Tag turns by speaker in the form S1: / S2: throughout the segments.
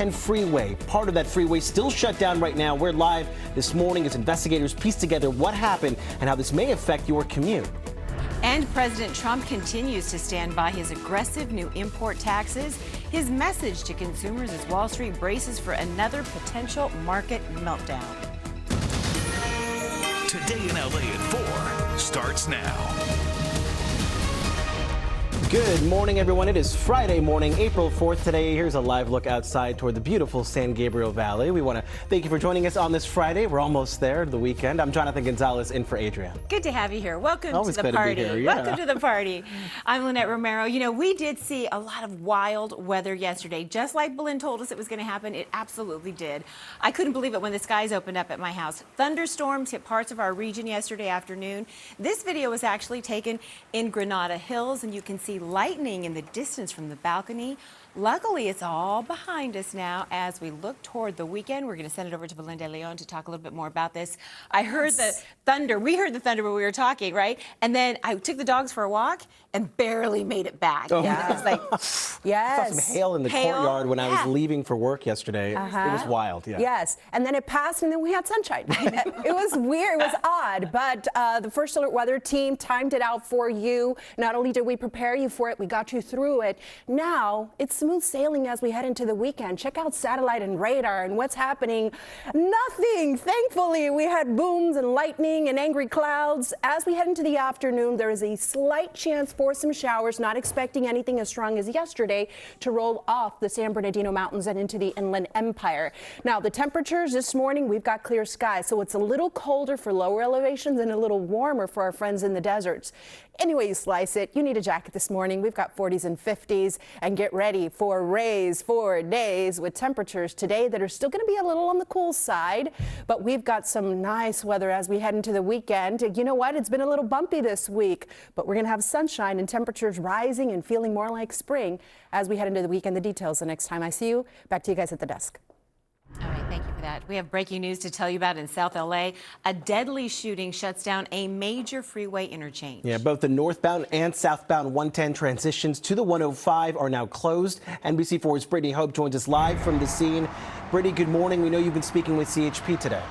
S1: And freeway, part of that freeway still shut down right now. We're live this morning as investigators piece together what happened and how this may affect your commute.
S2: And President Trump continues to stand by his aggressive new import taxes. His message to consumers as Wall Street braces for another potential market meltdown.
S3: Today in LA at 4 starts now.
S1: Good morning, everyone. It is Friday morning, April 4th. Today, here's a live look outside toward the beautiful San Gabriel Valley. We want to thank you for joining us on this Friday. We're almost there, the weekend. I'm Jonathan Gonzalez in for Adrienne.
S2: Good to have you here. Welcome
S1: Always
S2: to the
S1: good to be
S2: party.
S1: here, yeah.
S2: Welcome to the party. I'm Lynette Romero. You know, we did see a lot of wild weather yesterday. Just like Belen told us it was going to happen, it absolutely did. I couldn't believe it when the skies opened up at my house. Thunderstorms hit parts of our region yesterday afternoon. This video was actually taken in Granada Hills, and you can see lightning in the distance from the balcony. Luckily, it's all behind us now as we look toward the weekend. We're going to send it over to Belinda Leon to talk a little bit more about this. I heard the thunder. We heard the thunder when we were talking, right? And then I took the dogs for a walk and barely made it back.
S1: Oh.
S2: Yeah, it was like,
S1: I saw some hail in the courtyard when I was leaving for work yesterday. It was wild, yeah.
S4: Yes, and then it passed, and then we had sunshine. It was weird, it was odd, but the First Alert Weather Team timed it out for you. Not only did we prepare you for it, we got you through it. Now, it's smooth sailing as we head into the weekend. Check out satellite and radar and what's happening. Nothing, thankfully. We had booms and lightning and angry clouds. As we head into the afternoon, there is a slight chance for some showers, not expecting anything as strong as yesterday to roll off the San Bernardino Mountains and into the Inland Empire. Now, the temperatures this morning, we've got clear skies, so it's a little colder for lower elevations and a little warmer for our friends in the deserts. Any way you slice it, you need a jacket this morning. We've got 40s and 50s, and get ready for Ray's 4 days with temperatures today that are still going to be a little on the cool side, but we've got some nice weather as we head into the weekend. You know what? It's been a little bumpy this week, but we're going to have sunshine and temperatures rising and feeling more like spring as we head into the weekend. The details the next time I see you. Back to you guys at the desk.
S2: all right, thank you for that. We have breaking news to tell you about in South LA. A deadly shooting shuts down a major freeway interchange.
S1: Yeah, both the northbound and southbound 110 transitions to the 105 are now closed. NBC4's Brittany Hope joins us live from the scene. Brittany, good morning. We know you've been speaking with CHP today.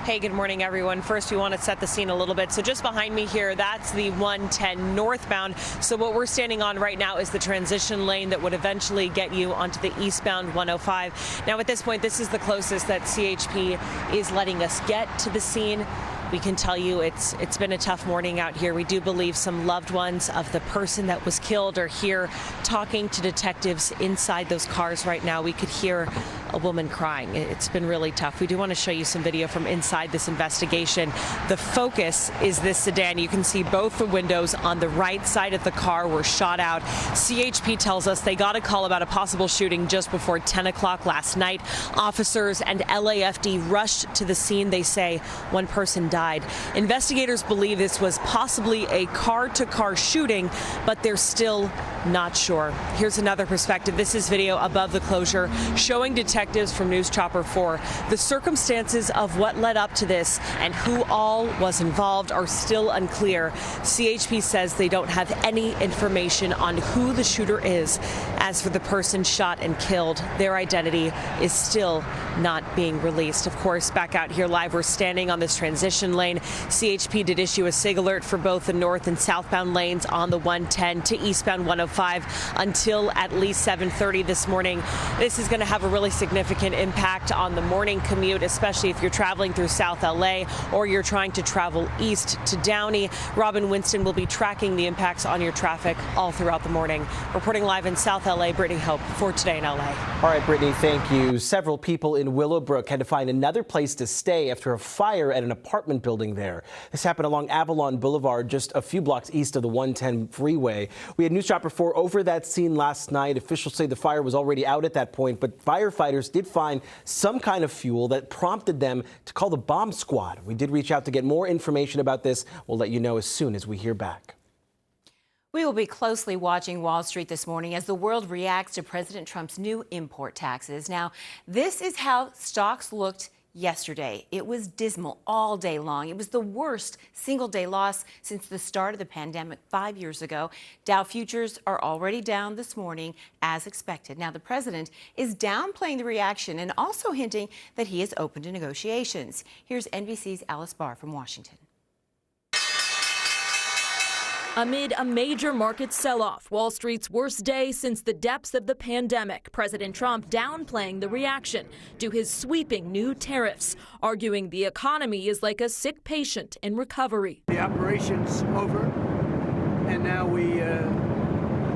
S5: Hey, good morning, everyone. First, we want to set the scene a little bit. So just behind me here, that's the 110 northbound. So what we're standing on right now is the transition lane that would eventually get you onto the eastbound 105. Now, at this point, this is the closest that CHP is letting us get to the scene. We can tell you it's been a tough morning out here. We do believe some loved ones of the person that was killed are here talking to detectives inside those cars right now. We could hear a woman crying. It's been really tough. We do want to show you some video from inside this investigation. The focus is this sedan. You can see both the windows on the right side of the car were shot out. CHP tells us they got a call about a possible shooting just before 10 o'clock last night. Officers and LAFD rushed to the scene. They say one person died. Investigators believe this was possibly a car-to-car shooting, but they're still not sure. Here's another perspective. This is video above the closure showing detectives from News Chopper 4. The circumstances of what led up to this and who all was involved are still unclear. CHP says they don't have any information on who the shooter is. As for the person shot and killed, their identity is still not being released. Of course, back out here live, we're standing on this transition lane. CHP did issue a SIG alert for both the north and southbound lanes on the 110 to eastbound 105 until at least 7:30 this morning. This is going to have a really significant impact on the morning commute, especially if you're traveling through South LA or you're trying to travel east to Downey. Robin Winston will be tracking the impacts on your traffic all throughout the morning. Reporting live in South LA, Brittany Hope for Today in LA.
S1: All right, Brittany, thank you. Several people in Willowbrook had to find another place to stay after a fire at an apartment building there. This happened along Avalon Boulevard, just a few blocks east of the 110 freeway. We had News Chopper 4 over that scene last night. Officials say the fire was already out at that point, but firefighters did find some kind of fuel that prompted them to call the bomb squad. We did reach out to get more information about this. We'll let you know as soon as we hear back.
S2: We will be closely watching Wall Street this morning as the world reacts to President Trump's new import taxes. Now, this is how stocks looked yesterday. It was dismal all day long. It was the worst single-day loss since the start of the pandemic 5 years ago. Dow futures are already down this morning as expected. Now, the president is downplaying the reaction and also hinting that he is open to negotiations. Here's NBC's Alice Barr from Washington.
S6: Amid a major market sell-off, Wall Street's worst day since the depths of the pandemic, President Trump downplaying the reaction to his sweeping new tariffs, arguing the economy is like a sick patient in recovery.
S7: The operation's over, and now we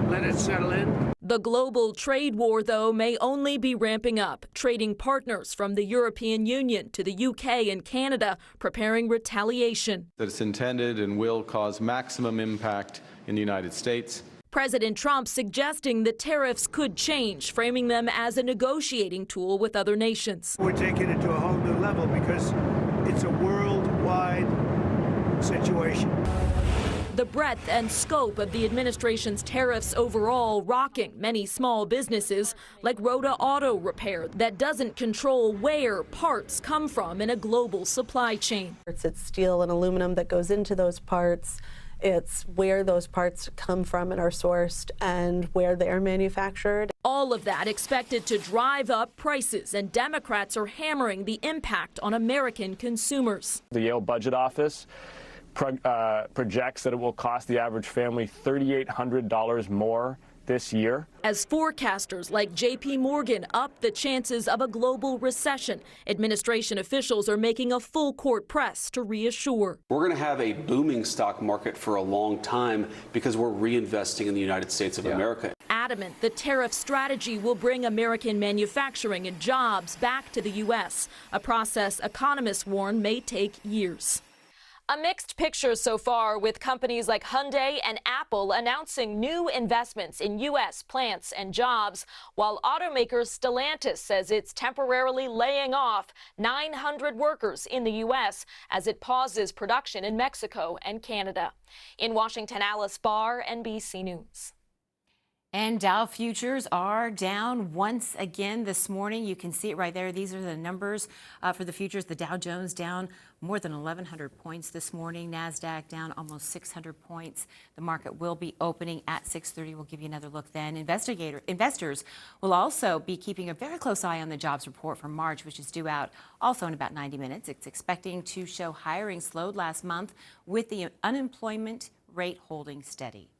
S7: let it settle in.
S6: The global trade war, though, may only be ramping up. Trading partners from the European Union to the UK and Canada preparing retaliation.
S8: That it's intended and will cause maximum impact in the United States.
S6: President Trump suggesting the tariffs could change, framing them as a negotiating tool with other nations.
S7: We're taking it to a whole new level because it's a worldwide situation.
S6: The breadth and scope of the administration's tariffs overall rocking many small businesses like Rhoda Auto Repair that doesn't control where parts come from in a global supply chain.
S9: It's steel and aluminum that goes into those parts. It's where those parts come from and are sourced and where they're manufactured.
S6: All of that expected to drive up prices, and Democrats are hammering the impact on American consumers.
S10: The Yale Budget Office projects that it will cost the average family $3,800 more this year.
S6: As forecasters like J.P. Morgan up the chances of a global recession, administration officials are making a full court press to reassure.
S11: We're going to have a booming stock market for a long time because we're reinvesting in the United States of America.
S6: Adamant the tariff strategy will bring American manufacturing and jobs back to the U.S., a process economists warn may take years. A mixed picture so far, with companies like Hyundai and Apple announcing new investments in U.S. plants and jobs, while automaker Stellantis says it's temporarily laying off 900 workers in the U.S. as it pauses production in Mexico and Canada. In Washington, Alice Barr, NBC News.
S2: And Dow futures are down once again this morning. You can see it right there. These are the numbers for the futures. The Dow Jones down more than 1,100 points this morning. NASDAQ down almost 600 points. The market will be opening at 6:30. We'll give you another look then. Investors will also be keeping a very close eye on the jobs report for March, which is due out also in about 90 minutes. It's expecting to show hiring slowed last month with the unemployment rate holding steady.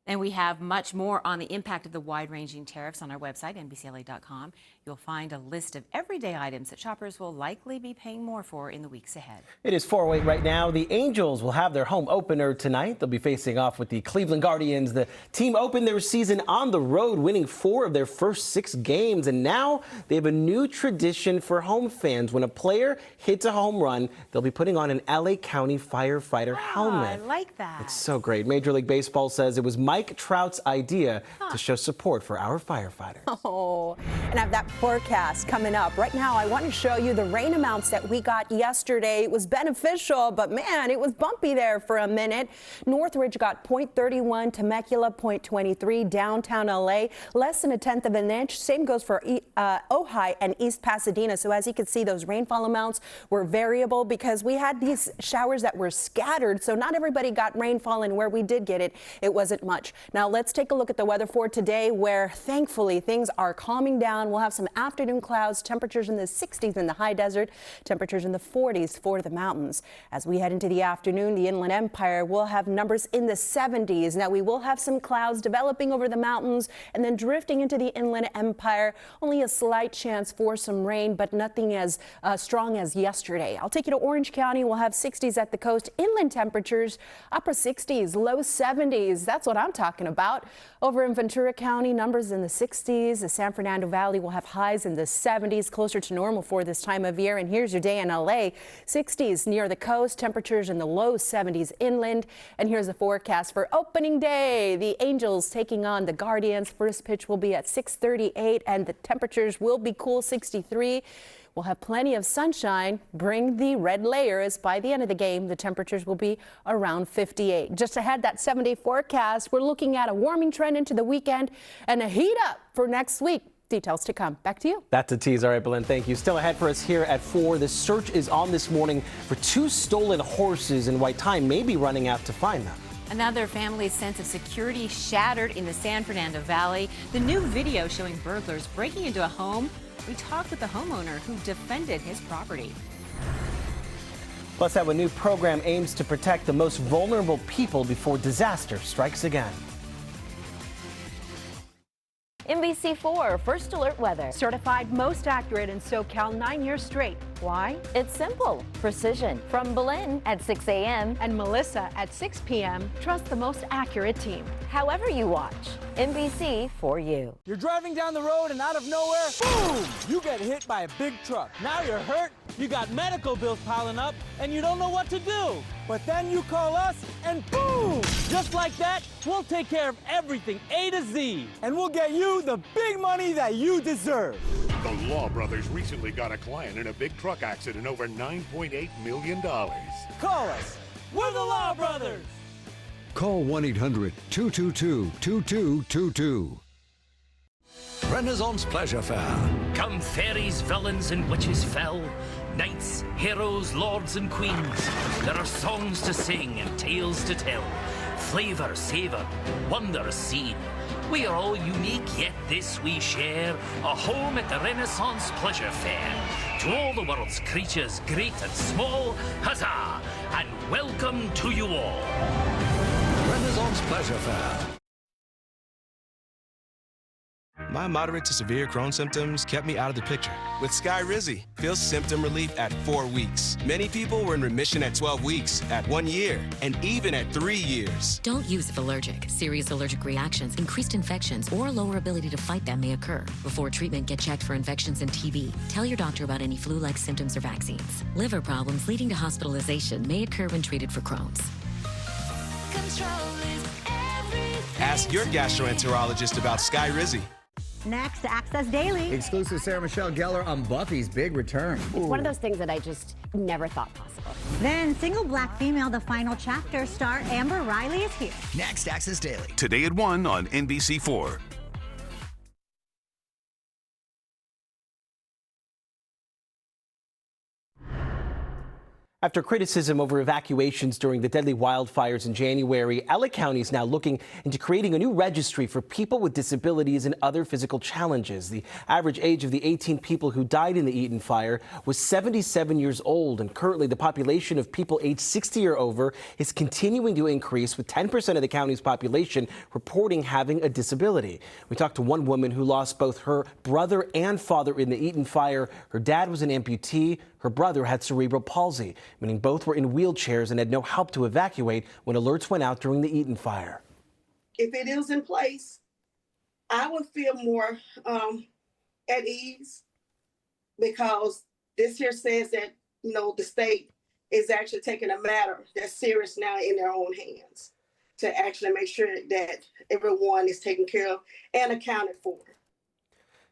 S2: And we have much more on the impact of the wide-ranging tariffs on our website, NBCLA.com. You'll find a list of everyday items that shoppers will likely be paying more for in the weeks ahead.
S1: It is 4:08 right now. The Angels will have their home opener tonight. They'll be facing off with the Cleveland Guardians. The team opened their season on the road, winning 4 of their first 6 games. And now they have a new tradition for home fans. When a player hits a home run, they'll be putting on an LA County firefighter helmet.
S2: I like that.
S1: It's so great. Major League Baseball says it was Mike Trout's idea to show support for our firefighters.
S4: Oh, and I have that forecast coming up. Right now, I want to show you the rain amounts that we got yesterday. It was beneficial, but man, it was bumpy there for a minute. Northridge got 0.31, Temecula 0.23, downtown LA less than 1/10 of an inch. Same goes for Ojai and East Pasadena. So as you can see, those rainfall amounts were variable because we had these showers that were scattered. So not everybody got rainfall, and where we did get it, it wasn't much. Now let's take a look at the weather for today, where thankfully things are calming down. We'll have some afternoon clouds, temperatures in the 60s in the high desert, temperatures in the 40s for the mountains. As we head into the afternoon, the Inland Empire will have numbers in the 70s. Now we will have some clouds developing over the mountains and then drifting into the Inland Empire. Only a slight chance for some rain, but nothing as strong as yesterday. I'll take you to Orange County. We'll have 60s at the coast. Inland temperatures, upper 60s, low 70s. That's what I'm talking about. Over in Ventura County, numbers in the 60s. The San Fernando Valley will have highs in the 70s, closer to normal for this time of year. And here's your day in LA. 60s near the coast, temperatures in the low 70s inland. And here's the forecast for opening day. The Angels taking on the Guardians. First pitch will be at 6:38 and the temperatures will be cool, 63. We'll have plenty of sunshine. Bring the red layers. By the end of the game, the temperatures will be around 58. Just ahead, that 7-day forecast, we're looking at a warming trend into the weekend and a heat up for next week. Details to come. Back to you.
S1: That's a tease. All right, Belen, thank you. Still ahead for us here at 4. The search is on this morning for 2 stolen horses, and why time may be running out to find them.
S2: Another family's sense of security shattered in the San Fernando Valley. The new video showing burglars breaking into a home. We talked with the homeowner who defended his property.
S1: Plus, how a new program aims to protect the most vulnerable people before disaster strikes again.
S12: NBC4 First Alert Weather.
S4: Certified most accurate in SoCal 9 years straight. Why?
S12: It's simple. Precision. From Belen at 6 a.m.
S4: and Melissa at 6 p.m. Trust the most accurate team.
S12: However you watch. NBC for you.
S13: You're driving down the road and out of nowhere, boom! You get hit by a big truck. Now you're hurt, you got medical bills piling up, and you don't know what to do. But then you call us and boom! Just like that, we'll take care of everything A to Z. And we'll get you the big money that you deserve.
S14: The Law Brothers recently got a client in a big truck accident over $9.8 million.
S13: Call us. We're the Law Brothers.
S15: Call 1-800-222-2222.
S3: Renaissance Pleasure Fair. Come fairies, villains, and witches fell. Knights, heroes, lords, and queens. There are songs to sing and tales to tell. Flavor, savor, wonders seen. We are all unique, yet this we share. A home at the Renaissance Pleasure Fair. To all the world's creatures, great and small, huzzah! And welcome to you all. Renaissance Pleasure Fair.
S16: My moderate to severe Crohn's symptoms kept me out of the picture. With Skyrizi, feel symptom relief at 4 weeks. Many people were in remission at 12 weeks, at 1 year, and even at 3 years.
S17: Don't use if allergic. Serious allergic reactions, increased infections, or lower ability to fight them may occur. Before treatment, get checked for infections and TB. Tell your doctor about any flu-like symptoms or vaccines. Liver problems leading to hospitalization may occur when treated for Crohn's.
S16: Ask your gastroenterologist about Skyrizi.
S18: Next, Access Daily.
S19: Exclusive Sarah Michelle Gellar on Buffy's big return.
S18: It's one of those things that I just never thought possible. Then, single black female, the final chapter star Amber Riley is here.
S19: Next, Access Daily.
S3: Today at 1 on NBC4.
S1: After criticism over evacuations during the deadly wildfires in January, LA County is now looking into creating a new registry for people with disabilities and other physical challenges. The average age of the 18 people who died in the Eaton fire was 77 years old, and currently the population of people aged 60 or over is continuing to increase, with 10% of the county's population reporting having a disability. We talked to one woman who lost both her brother and father in the Eaton fire. Her dad was an amputee. Her brother had cerebral palsy, meaning both were in wheelchairs and had no help to evacuate when alerts went out during the Eaton fire.
S20: If it is in place, I would feel more at ease, because this here says that, you know, the state is actually taking a matter that's serious now in their own hands to actually make sure that everyone is taken care of and accounted for.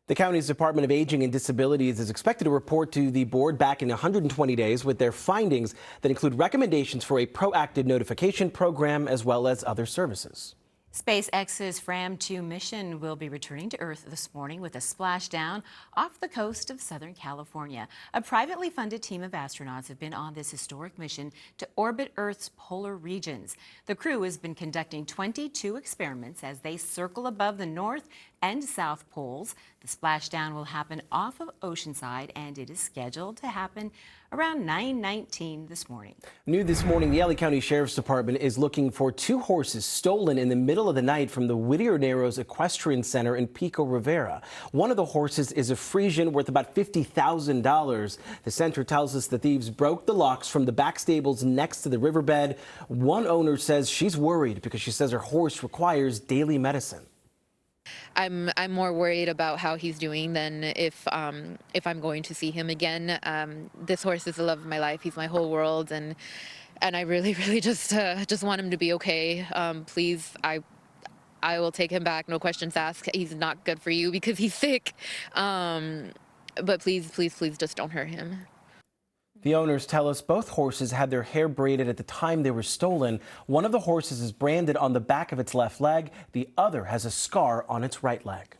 S1: The county's Department of Aging and Disabilities is expected to report to the board back in 120 days with their findings that include recommendations for a proactive notification program as well as other services.
S2: SpaceX's Fram-2 mission will be returning to Earth this morning with a splashdown off the coast of Southern California. A privately funded team of astronauts have been on this historic mission to orbit Earth's polar regions. The crew has been conducting 22 experiments as they circle above the North and South Poles. The splashdown will happen off of Oceanside, and it is scheduled to happen around 9:19 this morning.
S1: New this morning, the LA County Sheriff's Department is looking for 2 horses stolen in the middle of the night from the Whittier Narrows Equestrian Center in Pico Rivera. One of the horses is a Friesian worth about $50,000. The center tells us the thieves broke the locks from the back stables next to the riverbed. One owner says she's worried because she says her horse requires daily medicine.
S21: I'm more worried about how he's doing than if I'm going to see him again. This horse is the love of my life. He's my whole world, and I really just want him to be okay. Please, I will take him back, no questions asked. He's not good for you because he's sick. But please just don't hurt him.
S1: The owners tell us both horses had their hair braided at the time they were stolen. One of the horses is branded on the back of its left leg. The other has a scar on its right leg.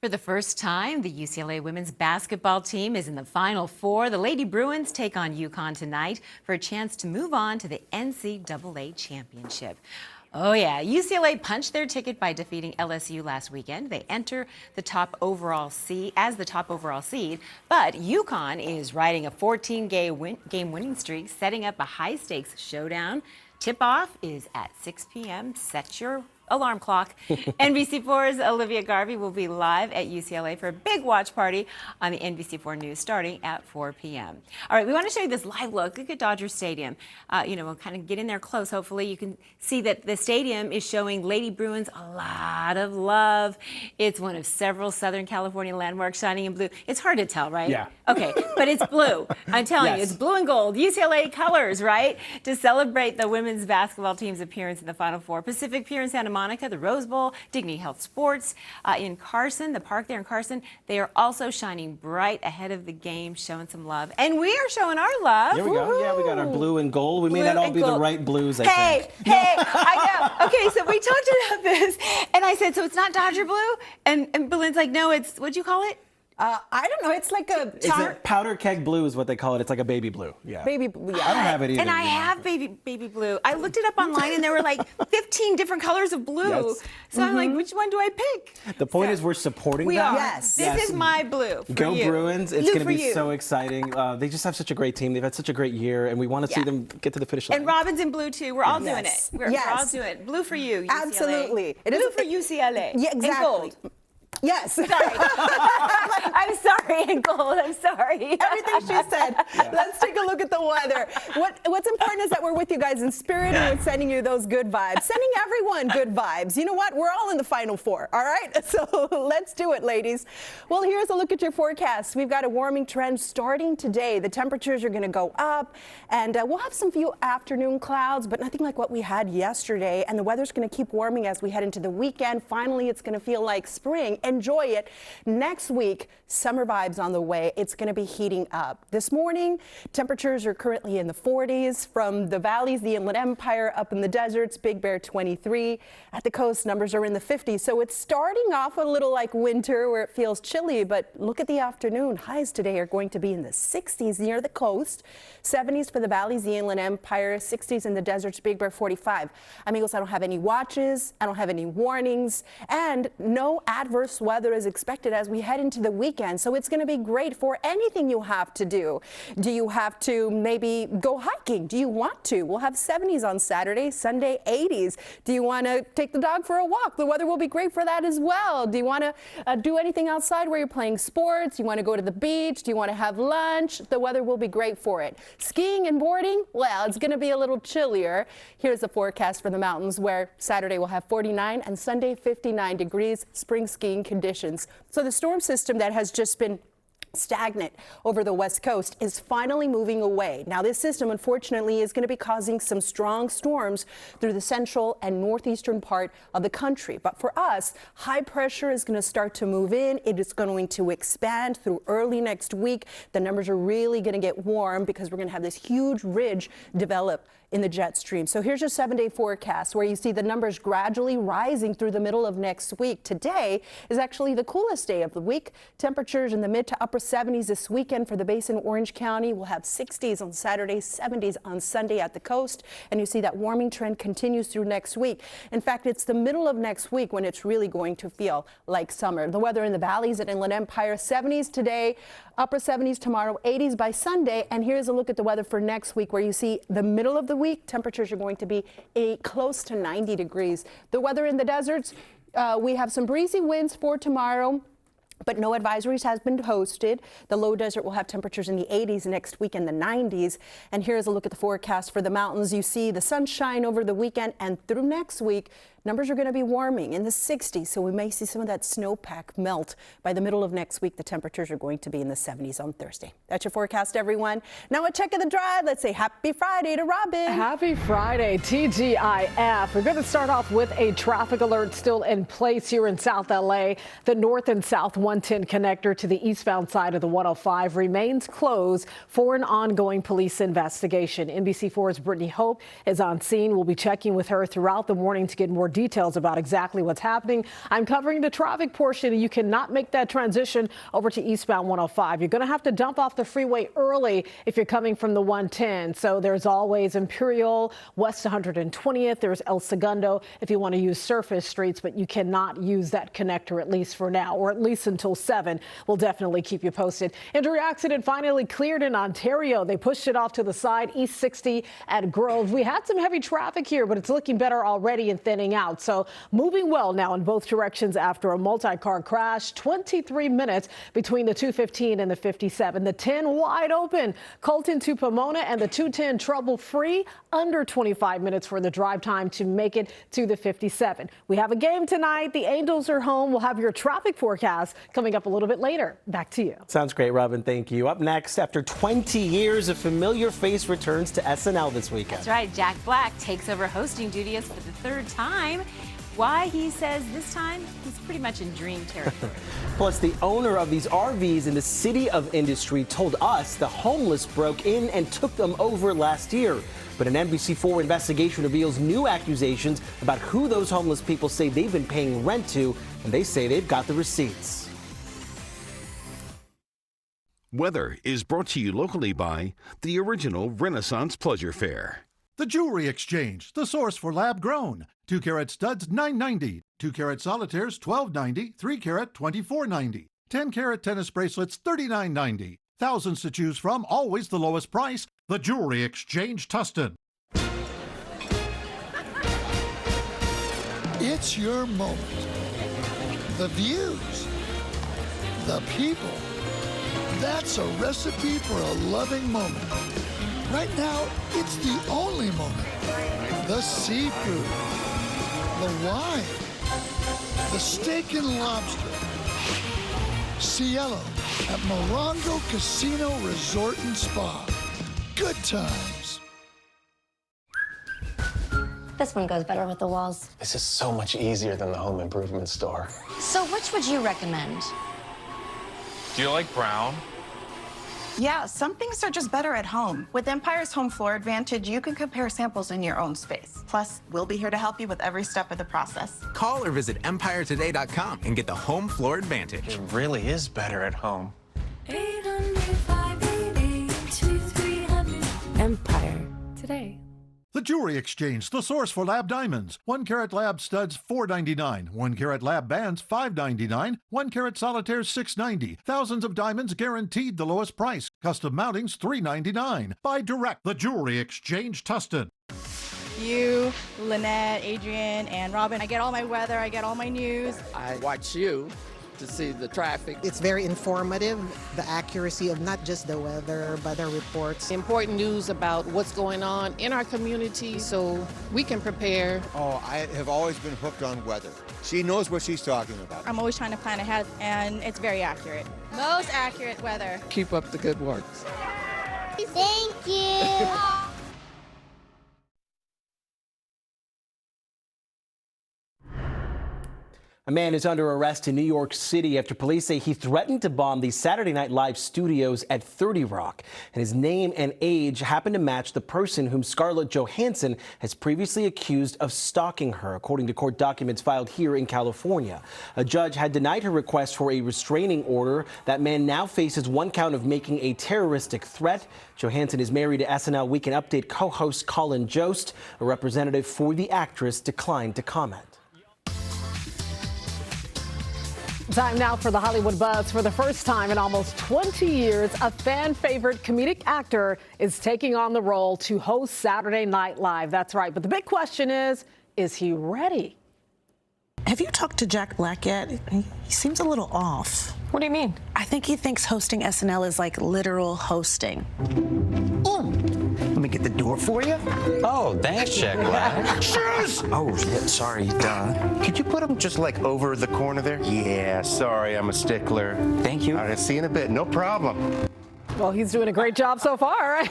S2: For the first time, the UCLA women's basketball team is in the Final Four. The Lady Bruins take on UConn tonight for a chance to move on to the NCAA championship. Oh yeah, UCLA punched their ticket by defeating LSU last weekend. They enter the top overall seed but UConn is riding a 14-game winning streak, setting up a high-stakes showdown. Tip-off is at 6 p.m. Set your alarm clock. NBC4's Olivia Garvey will be live at UCLA for a big watch party on the NBC4 News starting at 4 p.m. All right, we want to show you this live look. Look at Dodger Stadium. We'll kind of get in there close. Hopefully you can see that the stadium is showing Lady Bruins a lot of love. It's one of several Southern California landmarks shining in blue. It's hard to tell, right?
S1: Yeah.
S2: Okay, but it's blue. I'm telling you, it's blue and gold. UCLA colors, right? To celebrate the women's basketball team's appearance in the Final Four. Pacific Pier in Santa Monica, the Rose Bowl, Dignity Health Sports in Carson, the park there in Carson. They are also shining bright ahead of the game, showing some love. And we are showing our love.
S1: There we go. Yeah, we got our blue and gold. We may not all be the right blues, I think.
S2: Hey, I know. Okay, so we talked about this, and I said, so it's not Dodger blue? And Belinda's like, no, it's, what'd you call it?
S4: I don't know. It's like a
S1: powder keg blue is what they call it. It's like a baby blue. Yeah.
S4: Baby blue. Yeah.
S1: I don't have it either.
S2: And I have baby blue. I looked it up online, and there were like 15 different colors of blue.
S1: Yes.
S2: So I'm like, which one do I pick?
S1: The point is we're supporting
S2: We
S1: them.
S2: are.
S4: Yes.
S2: This is my blue for
S1: Go
S2: you.
S1: Bruins. It's
S2: Blue
S1: going to
S2: for
S1: be
S2: you.
S1: so exciting. They just have such a great team. They've had such a great year, and we want to see them get to the finish line.
S2: And Robin's in blue, too. We're all doing
S4: Yes.
S2: it. We're all doing it. Blue for you, UCLA.
S4: Absolutely.
S2: It is for UCLA.
S4: Yeah, exactly.
S2: And gold.
S4: Yes.
S2: Sorry. I'm sorry, and gold. I'm sorry.
S4: Everything she said. Let's take a look at the weather. What's important is that we're with you guys in spirit and we're sending you those good vibes. Sending everyone good vibes. You know what? We're all in the Final Four, all right? So let's do it, ladies. Well, here's a look at your forecast. We've got a warming trend starting today. The temperatures are going to go up, and we'll have some few afternoon clouds, but nothing like what we had yesterday. And the weather's going to keep warming as we head into the weekend. Finally, it's going to feel like spring. Enjoy it. Next week, summer vibes on the way. It's going to be heating up. This morning, temperatures are currently in the 40s. From the valleys, the Inland Empire, up in the deserts, Big Bear 23. At the coast, numbers are in the 50s. So it's starting off a little like winter where it feels chilly, but look at the afternoon. Highs today are going to be in the 60s near the coast. 70s for the valleys, the Inland Empire, 60s in the deserts, Big Bear 45. Amigos, I don't have any watches. I don't have any warnings, and no adverse weather is expected as we head into the weekend. So it's going to be great for anything you have to do. Do you have to maybe go hiking? Do you want to? We'll have 70s on Saturday, Sunday 80s. Do you want to take the dog for a walk? The weather will be great for that as well. Do you want to do anything outside where you're playing sports? Do you want to go to the beach? Do you want to have lunch? The weather will be great for it. Skiing and boarding? Well, it's going to be a little chillier. Here's the forecast for the mountains, where Saturday will have 49 and Sunday 59 degrees, spring skiing conditions. So the storm system that has just been stagnant over the West Coast is finally moving away. Now, this system, unfortunately, is going to be causing some strong storms through the central and northeastern part of the country. But for us, high pressure is going to start to move in. It is going to expand through early next week. The numbers are really going to get warm because we're going to have this huge ridge develop in the jet stream. So here's your 7-day forecast, where you see the numbers gradually rising through the middle of next week. Today is actually the coolest day of the week. Temperatures in the mid to upper 70s this weekend for the Basin, Orange County. We'll have 60s on Saturday, 70s on Sunday at the coast. And you see that warming trend continues through next week. In fact, it's the middle of next week when it's really going to feel like summer. The weather in the valleys at Inland Empire, 70s today, upper 70s tomorrow, 80s by Sunday. And here's a look at the weather for next week, where you see the middle of the week, temperatures are going to be close to 90 degrees. The weather in the deserts, we have some breezy winds for tomorrow, but no advisories has been posted. The low desert will have temperatures in the 80s next week and the 90s. And here's a look at the forecast for the mountains. You see the sunshine over the weekend and through next week. Numbers are going to be warming in the 60s, so we may see some of that snowpack melt. By the middle of next week, the temperatures are going to be in the 70s on Thursday. That's your forecast, everyone. Now a check of the drive. Let's say happy Friday to Robin.
S5: Happy Friday, TGIF. We're going to start off with a traffic alert still in place here in South LA. The north and south 110 connector to the eastbound side of the 105 remains closed for an ongoing police investigation. NBC4's Brittany Hope is on scene. We'll be checking with her throughout the morning to get more details about exactly what's happening. I'm covering the traffic portion, and you cannot make that transition over to eastbound 105. You're going to have to dump off the freeway early if you're coming from the 110. So there's always Imperial, West 120th. There's El Segundo if you want to use surface streets, but you cannot use that connector, at least for now, or at least until 7. We'll definitely keep you posted. Injury accident finally cleared in Ontario. They pushed it off to the side, East 60 at Grove. We had some heavy traffic here, but it's looking better already and thinning out. So moving well now in both directions after a multi-car crash. 23 minutes between the 215 and the 57. The 10 wide open. Colton to Pomona and the 210 trouble-free. Under 25 minutes for the drive time to make it to the 57. We have a game tonight. The Angels are home. We'll have your traffic forecast coming up a little bit later. Back to you.
S1: Sounds great, Robin. Thank you. Up next, after 20 years, a familiar face returns to SNL this weekend.
S2: That's right. Jack Black takes over hosting duties for the 3rd time. Why, he says this time he's pretty much in dream territory.
S1: Plus, the owner of these RVs in the City of Industry told us the homeless broke in and took them over last year. But an NBC4 investigation reveals new accusations about who those homeless people say they've been paying rent to, and they say they've got the receipts.
S8: Weather is brought to you locally by the original Renaissance Pleasure Fair.
S22: The Jewelry Exchange, the source for lab-grown. 2-carat studs, $9.90. 2-carat solitaires, $12.90. 3-carat, $24.90. 10-carat tennis bracelets, $39.90. Thousands to choose from, always the lowest price. The Jewelry Exchange, Tustin.
S23: It's your moment. The views, the people. That's a recipe for a loving moment. Right now, it's the only moment. The seafood, the wine, the steak and lobster. Cielo at Morongo Casino Resort and Spa. Good times.
S24: This one goes better with the walls.
S25: This is so much easier than the home improvement store.
S24: So which would you recommend?
S26: Do you like brown?
S27: Yeah, some things are just better at home. With Empire's Home Floor Advantage, you can compare samples in your own space. Plus, we'll be here to help you with every step of the process.
S28: Call or visit EmpireToday.com and get the Home Floor Advantage.
S25: It really is better at home.
S29: Empire Today.
S22: The Jewelry Exchange, the source for lab diamonds. 1-carat lab studs, $4.99. 1-carat lab bands, $5.99. 1-carat solitaires, $6.90. Thousands of diamonds, guaranteed the lowest price. Custom mountings, $3.99. Buy direct. The Jewelry Exchange, Tustin.
S30: You, Lynette, Adrian, and Robin. I get all my weather. I get all my news.
S31: I watch you to see the traffic.
S32: It's very informative, the accuracy of not just the weather, but the reports.
S31: Important news about what's going on in our community so we can prepare.
S33: Oh, I have always been hooked on weather. She knows what she's talking about.
S30: I'm always trying to plan ahead, and it's very accurate. Most accurate weather.
S31: Keep up the good work.
S24: Thank you.
S1: A man is under arrest in New York City after police say he threatened to bomb the Saturday Night Live studios at 30 Rock. And his name and age happen to match the person whom Scarlett Johansson has previously accused of stalking her, according to court documents filed here in California. A judge had denied her request for a restraining order. That man now faces 1 count of making a terroristic threat. Johansson is married to SNL Weekend Update co-host Colin Jost. A representative for the actress declined to comment.
S5: Time now for the Hollywood Buzz. For the first time in almost 20 years, a fan favorite comedic actor is taking on the role to host Saturday Night Live. That's right. But the big question is he ready?
S34: Have you talked to Jack Black yet? He seems a little off.
S5: What do you mean?
S34: I think he thinks hosting SNL is like literal hosting.
S19: Let me get the door for you.
S25: Oh, thanks, Jack Black.
S19: Shoes!
S25: Oh, yeah, sorry, duh.
S19: Could you put them just like over the corner there? Yeah, sorry, I'm a stickler.
S25: Thank you.
S19: All right, see you in a bit, no problem.
S5: Well, he's doing a great job so far.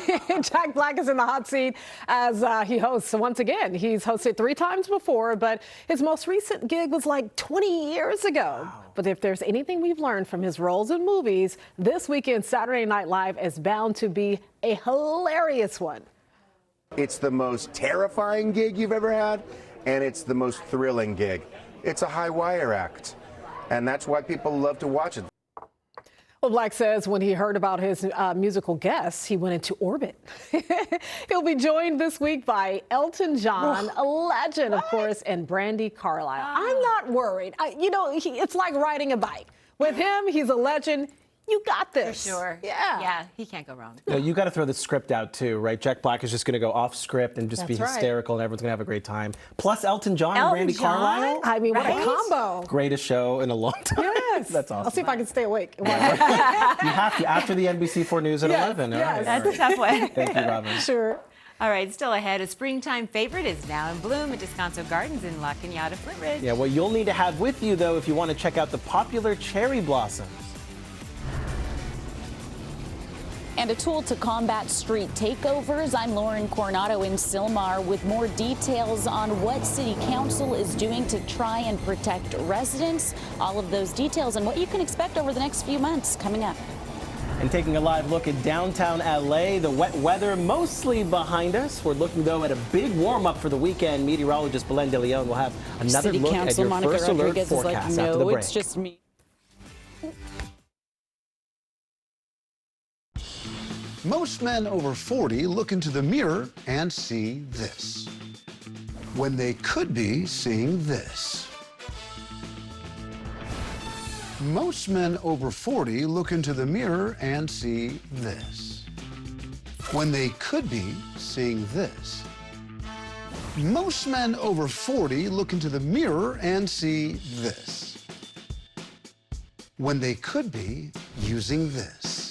S5: Jack Black is in the hot seat as he hosts once again. He's hosted 3 times before, but his most recent gig was like 20 years ago. Wow. But if there's anything we've learned from his roles in movies, this weekend Saturday Night Live is bound to be a hilarious one.
S19: It's the most terrifying gig you've ever had, and it's the most thrilling gig. It's a high wire act, and that's why people love to watch it.
S5: Well, Black says when he heard about his musical guests, he went into orbit. He'll be joined this week by Elton John, a legend, of course, and Brandi Carlile. I'm not worried. It's like riding a bike. With him, he's a legend. You got this.
S2: For sure.
S5: Yeah,
S2: he can't go wrong.
S1: No, you got to throw the script out too, right? Jack Black is just going to go off script and just be
S5: That's right.
S1: hysterical, and everyone's going to have a great time. Plus Elton John and Brandi Carlile.
S5: I mean, what
S2: Right?
S5: a combo.
S1: Greatest show in a long time.
S5: Yes.
S1: That's awesome.
S5: I'll see if I can stay awake.
S1: You have to after the NBC4 News at 11.
S5: Yes.
S1: All right,
S2: That's
S1: all
S2: a tough one.
S1: Thank you, Robin.
S5: Sure.
S2: All right, still ahead, a springtime favorite is now in bloom at Descanso Gardens in La Cañada, Flint Ridge.
S1: Yeah, what you'll need to have with you, though, if you want to check out the popular cherry blossoms.
S3: And a tool to combat street takeovers. I'm Lauren Coronado in Sylmar with more details on what City Council is doing to try and protect residents. All of those details and what you can expect over the next few months coming up.
S1: And taking a live look at downtown LA, the wet weather mostly behind us. We're looking, though, at a big warm-up for the weekend. Meteorologist Belen de Leon will have another
S3: City
S1: look
S3: Council
S1: at your
S3: Monica
S1: first alert
S3: Rodriguez is like,
S1: forecast after the
S3: no,
S1: break.
S3: it's just me.
S6: Most men over 40 look into the mirror and see this, when they could be seeing this. Most men over 40 look into the mirror and see this, when they could be seeing this. Most men over 40 look into the mirror and see this, when they could be using this.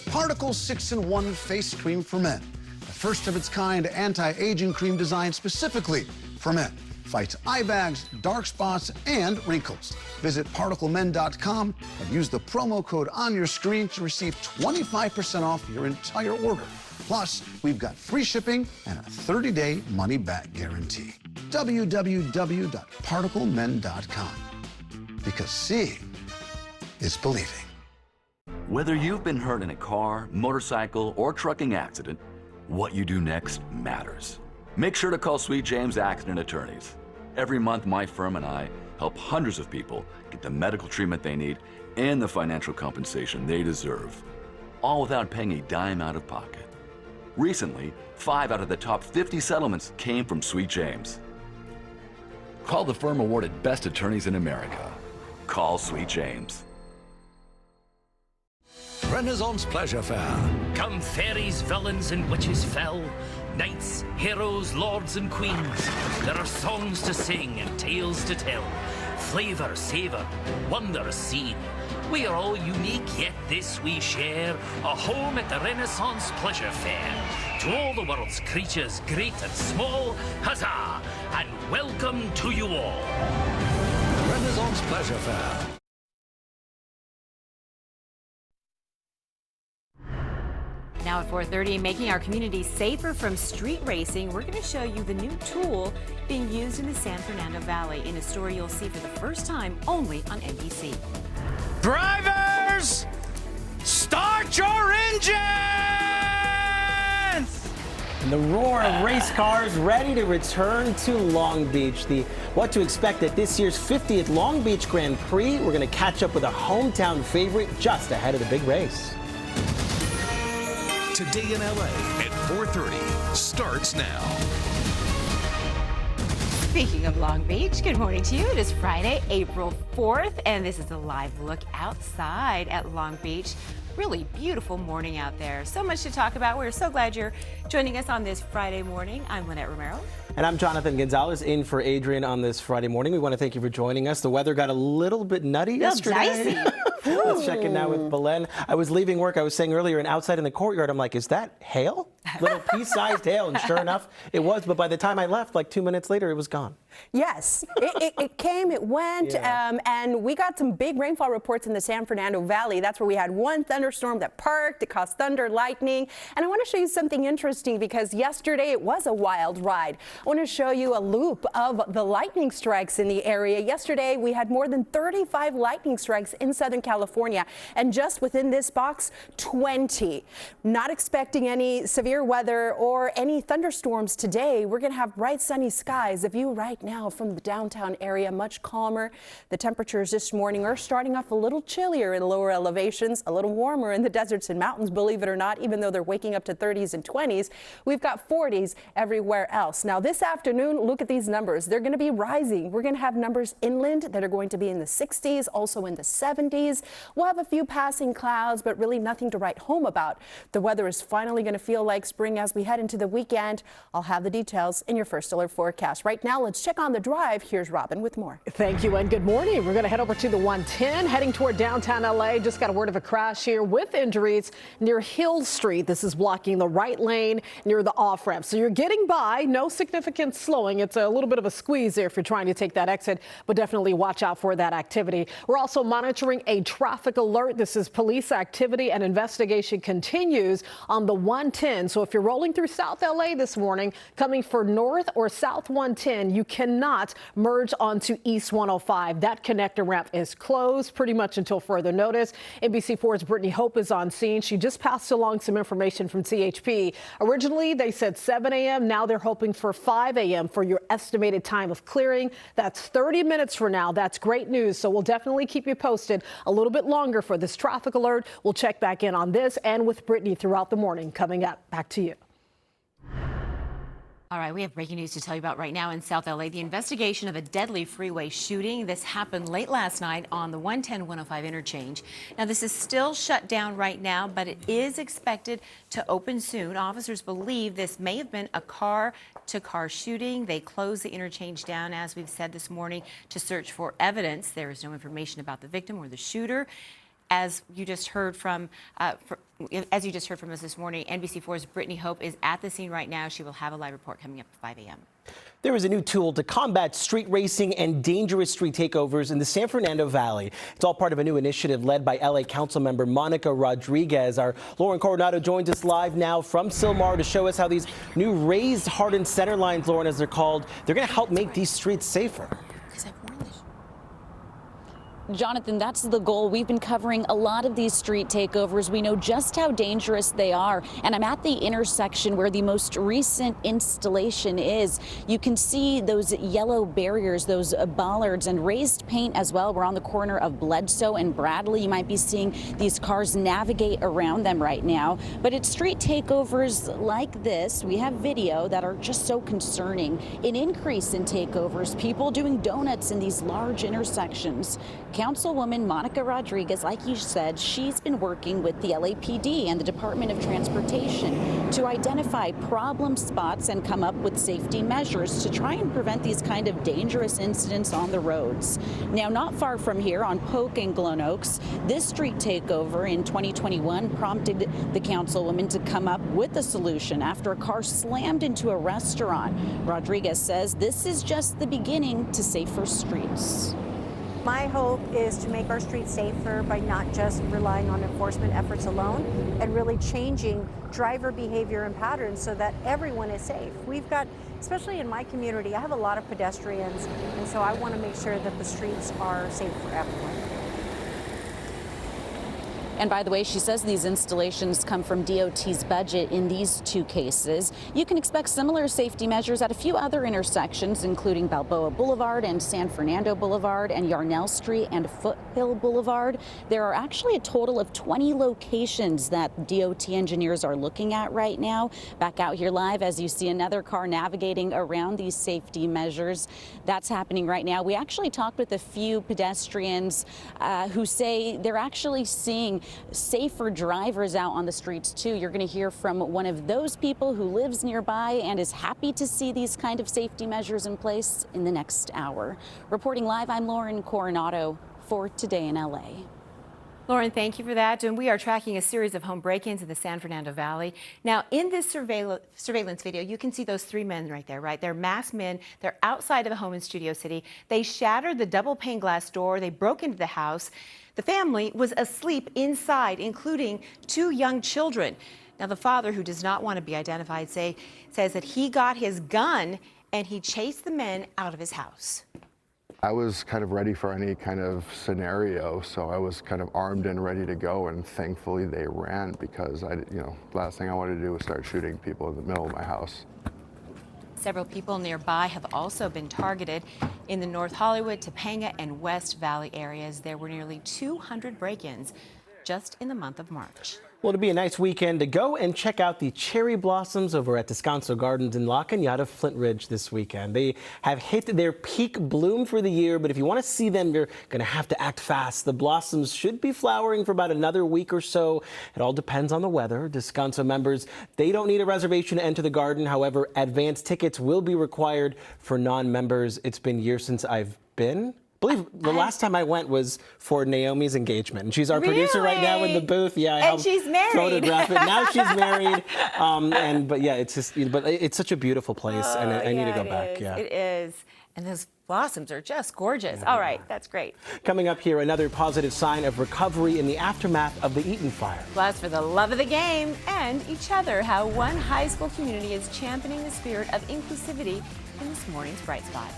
S6: Particle 6-in-1 Face Cream for Men. The first of its kind anti-aging cream designed specifically for men. Fights eye bags, dark spots, and wrinkles. Visit ParticleMen.com and use the promo code on your screen to receive 25% off your entire order. Plus, we've got free shipping and a 30-day money-back guarantee. www.ParticleMen.com. Because seeing is believing.
S7: Whether you've been hurt in a car, motorcycle, or trucking accident, what you do next matters. Make sure to call Sweet James Accident Attorneys. Every month, my firm and I help hundreds of people get the medical treatment they need and the financial compensation they deserve, all without paying a dime out of pocket. Recently, 5 out of the top 50 settlements came from Sweet James. Call the firm awarded Best Attorneys in America. Call Sweet James.
S9: Renaissance Pleasure Fair. Come fairies, villains, and witches fell. Knights, heroes, lords, and queens. There are songs to sing and tales to tell. Flavor, savor, wonder seen. We are all unique, yet this we share. A home at the Renaissance Pleasure Fair. To all the world's creatures, great and small, huzzah! And welcome to you all. Renaissance Pleasure Fair.
S2: Now at 4:30, making our community safer from street racing, we're going to show you the new tool being used in the San Fernando Valley in a story you'll see for the first time only on NBC.
S10: Drivers, start your engines!
S1: And the roar of race cars ready to return to Long Beach. What to expect at this year's 50th Long Beach Grand Prix. We're going to catch up with a hometown favorite just ahead of the big race.
S9: Today in LA at 4:30 starts now.
S2: Speaking of Long Beach, good morning to you. It is Friday, April 4th, and this is a live look outside at Long Beach. Really beautiful morning out there. So much to talk about. We're so glad you're joining us on this Friday morning. I'm Lynette Romero.
S1: And I'm Jonathan Gonzalez in for Adrian on this Friday morning. We want to thank you for joining us. The weather got a little bit nutty yesterday. Let's check in now with Belen. I was leaving work, I was saying earlier, and outside in the courtyard, I'm like, is that hail? Little pea-sized hail, and sure enough, it was. But by the time I left, like 2 minutes later, it was gone.
S4: Yes, it came, it went, and we got some big rainfall reports in the San Fernando Valley. That's where we had one thunderstorm that parked, it caused thunder, lightning. And I want to show you something interesting because yesterday it was a wild ride. I want to show you a loop of the lightning strikes in the area. Yesterday we had more than 35 lightning strikes in Southern California, and just within this box, 20. Not expecting any severe weather or any thunderstorms today. We're going to have bright sunny skies. The view right now from the downtown area, much calmer. The temperatures this morning are starting off a little chillier in lower elevations, a little warmer in the deserts and mountains, believe it or not, even though they're waking up to 30s and 20s. We've got 40s everywhere else. Now this afternoon, look at these numbers. They're going to be rising. We're going to have numbers inland that are going to be in the 60s, also in the 70s. We'll have a few passing clouds, but really nothing to write home about. The weather is finally going to feel like spring as we head into the weekend. I'll have the details in your first alert forecast. Right now, let's check on the drive. Here's Robin with more.
S5: Thank you and good morning. We're going to head over to the 110 heading toward downtown LA. Just got a word of a crash here with injuries near Hill Street. This is blocking the right lane near the off ramp. So you're getting by, no significant slowing. It's a little bit of a squeeze there if you're trying to take that exit, but definitely watch out for that activity. We're also monitoring a traffic alert. This is police activity and investigation continues on the 110. So if you're rolling through South LA this morning, coming for North or South 110, you cannot merge onto East 105. That connector ramp is closed pretty much until further notice. NBC4's Brittany Hope is on scene. She just passed along some information from CHP. Originally, they said 7 a.m. Now they're hoping for 5 a.m. for your estimated time of clearing. That's 30 minutes from now. That's great news. So we'll definitely keep you posted a little bit longer for this traffic alert. We'll check back in on this and with Brittany throughout the morning. Coming up, back to you.
S2: All right, we have breaking news to tell you about right now in South LA. The investigation of a deadly freeway shooting. This happened late last night on the 110-105 interchange. Now, this is still shut down right now, but it is expected to open soon. Officers believe this may have been a car-to-car shooting. They closed the interchange down, as we've said this morning, to search for evidence. There is no information about the victim or the shooter. As you just heard from us this morning, NBC4's Brittany Hope is at the scene right now. She will have a live report coming up at 5 a.m.
S1: There is a new tool to combat street racing and dangerous street takeovers in the San Fernando Valley. It's all part of a new initiative led by LA Councilmember Monica Rodriguez. Our Lauren Coronado joins us live now from Sylmar to show us how these new raised hardened center lines, Lauren, as they're called, they're going to help make these streets safer.
S3: Jonathan, that's the goal. We've been covering a lot of these street takeovers. We know just how dangerous they are. And I'm at the intersection where the most recent installation is. You can see those yellow barriers, those bollards, and raised paint as well. We're on the corner of Bledsoe and Bradley. You might be seeing these cars navigate around them right now. But it's street takeovers like this. We have video that are just so concerning. An increase in takeovers, people doing donuts in these large intersections. Councilwoman Monica Rodriguez, like you said, she's been working with the LAPD and the Department of Transportation to identify problem spots and come up with safety measures to try and prevent these kind of dangerous incidents on the roads. Now, not far from here on Polk and Glen Oaks, this street takeover in 2021 prompted the councilwoman to come up with a solution after a car slammed into a restaurant. Rodriguez says this is just the beginning to safer streets.
S8: My hope is to make our streets safer by not just relying on enforcement efforts alone and really changing driver behavior and patterns so that everyone is safe. We've got, especially in my community, I have a lot of pedestrians, and so I want to make sure that the streets are safe for everyone.
S3: And by the way, she says these installations come from DOT's budget in these two cases. You can expect similar safety measures at a few other intersections, including Balboa Boulevard and San Fernando Boulevard and Yarnell Street and Foothill Boulevard. There are actually a total of 20 locations that DOT engineers are looking at right now. Back out here live as you see another car navigating around these safety measures. That's happening right now. We actually talked with a few pedestrians who say they're actually seeing safer drivers out on the streets too. You're going to hear from one of those people who lives nearby and is happy to see these kind of safety measures in place in the next hour. Reporting live, I'm Lauren Coronado for Today in LA.
S2: Lauren, thank you for that. And we are tracking a series of home break-ins in the San Fernando Valley. Now, in this surveillance video, you can see those three men right there, right? They're masked men. They're outside of the home in Studio City. They shattered the double pane glass door. They broke into the house. The family was asleep inside, including 2 young children. Now, the father, who does not want to be identified, says that he got his gun and he chased the men out of his house.
S11: I was kind of ready for any kind of scenario, so I was kind of armed and ready to go, and thankfully they ran because the last thing I wanted to do was start shooting people in the middle of my house.
S2: Several people nearby have also been targeted. In the North Hollywood, Topanga, and West Valley areas, there were nearly 200 break-ins just in the month of March.
S1: Well, it'll be a nice weekend to go and check out the cherry blossoms over at Descanso Gardens in La Cañada, Flint Ridge this weekend. They have hit their peak bloom for the year, but if you want to see them, you're going to have to act fast. The blossoms should be flowering for about another week or so. It all depends on the weather. Descanso members, they don't need a reservation to enter the garden. However, advance tickets will be required for non-members. It's been years since I've been. I believe the last time I went was for Naomi's engagement. And she's our producer right now in the booth. Yeah, I helped
S2: she's married.
S1: Photograph it. Now she's married. But yeah, it's just, but it's such a beautiful place, and I need to go back. Yeah,
S2: it is. And those blossoms are just gorgeous. All right, that's great.
S1: Coming up here, another positive sign of recovery in the aftermath of the Eaton fire.
S2: Plus, for the love of the game and each other, how one high school community is championing the spirit of inclusivity in this morning's Bright Spot.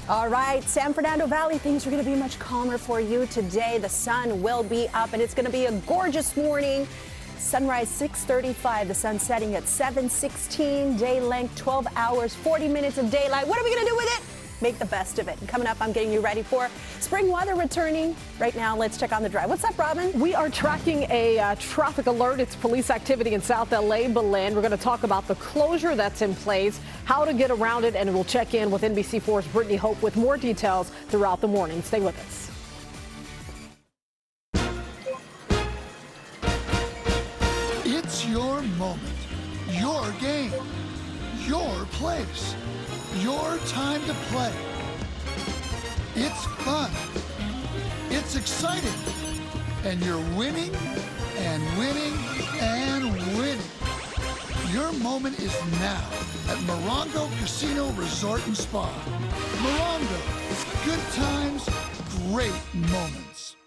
S4: All right, San Fernando Valley, things are going to be much calmer for you today. The sun will be up, and it's going to be a gorgeous morning. Sunrise 6:35, the sun setting at 7:16, day length 12 hours, 40 minutes of daylight. What are we going to do with it? Make the best of it. And coming up, I'm getting you ready for spring weather returning. Right now, let's check on the drive. What's up, Robin?
S5: We are tracking a traffic alert. It's police activity in South LA, Belen. We're going to talk about the closure that's in place, how to get around it, and we'll check in with NBC4's Brittany Hope with more details throughout the morning. Stay with us.
S12: It's your moment, your game, your place, your time to play. It's fun, it's exciting, and you're winning and winning and winning. Your moment is now at Morongo Casino Resort and Spa. Morongo, good times, great moments.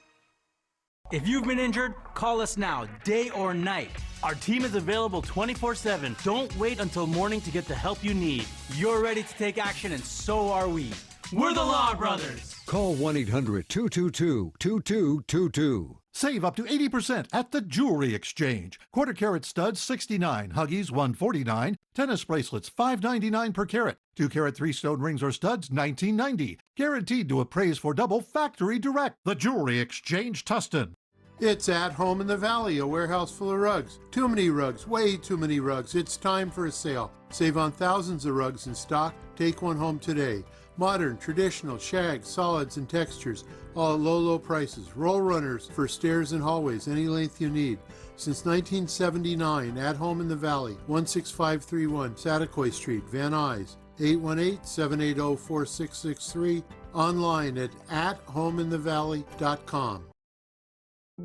S10: If you've been injured, call us now, day or night. Our team is available 24/7. Don't wait until morning to get the help you need. You're ready to take action, and so are we. We're the Law Brothers.
S13: Call 1-800-222-2222.
S22: Save up to 80% at the Jewelry Exchange. Quarter carat studs $69, Huggies $149, tennis bracelets $5.99 per carat. 2-carat 3-stone rings or studs $19.90. Guaranteed to appraise for double factory direct. The Jewelry Exchange, Tustin.
S14: It's At Home in the Valley, a warehouse full of rugs. Too many rugs, way too many rugs. It's time for a sale. Save on thousands of rugs in stock. Take one home today. Modern, traditional, shag, solids, and textures, all at low, low prices. Roll runners for stairs and hallways, any length you need. Since 1979, At Home in the Valley, 16531 Satakoy Street, Van Nuys, 818-780-4663, online at athomeinthevalley.com.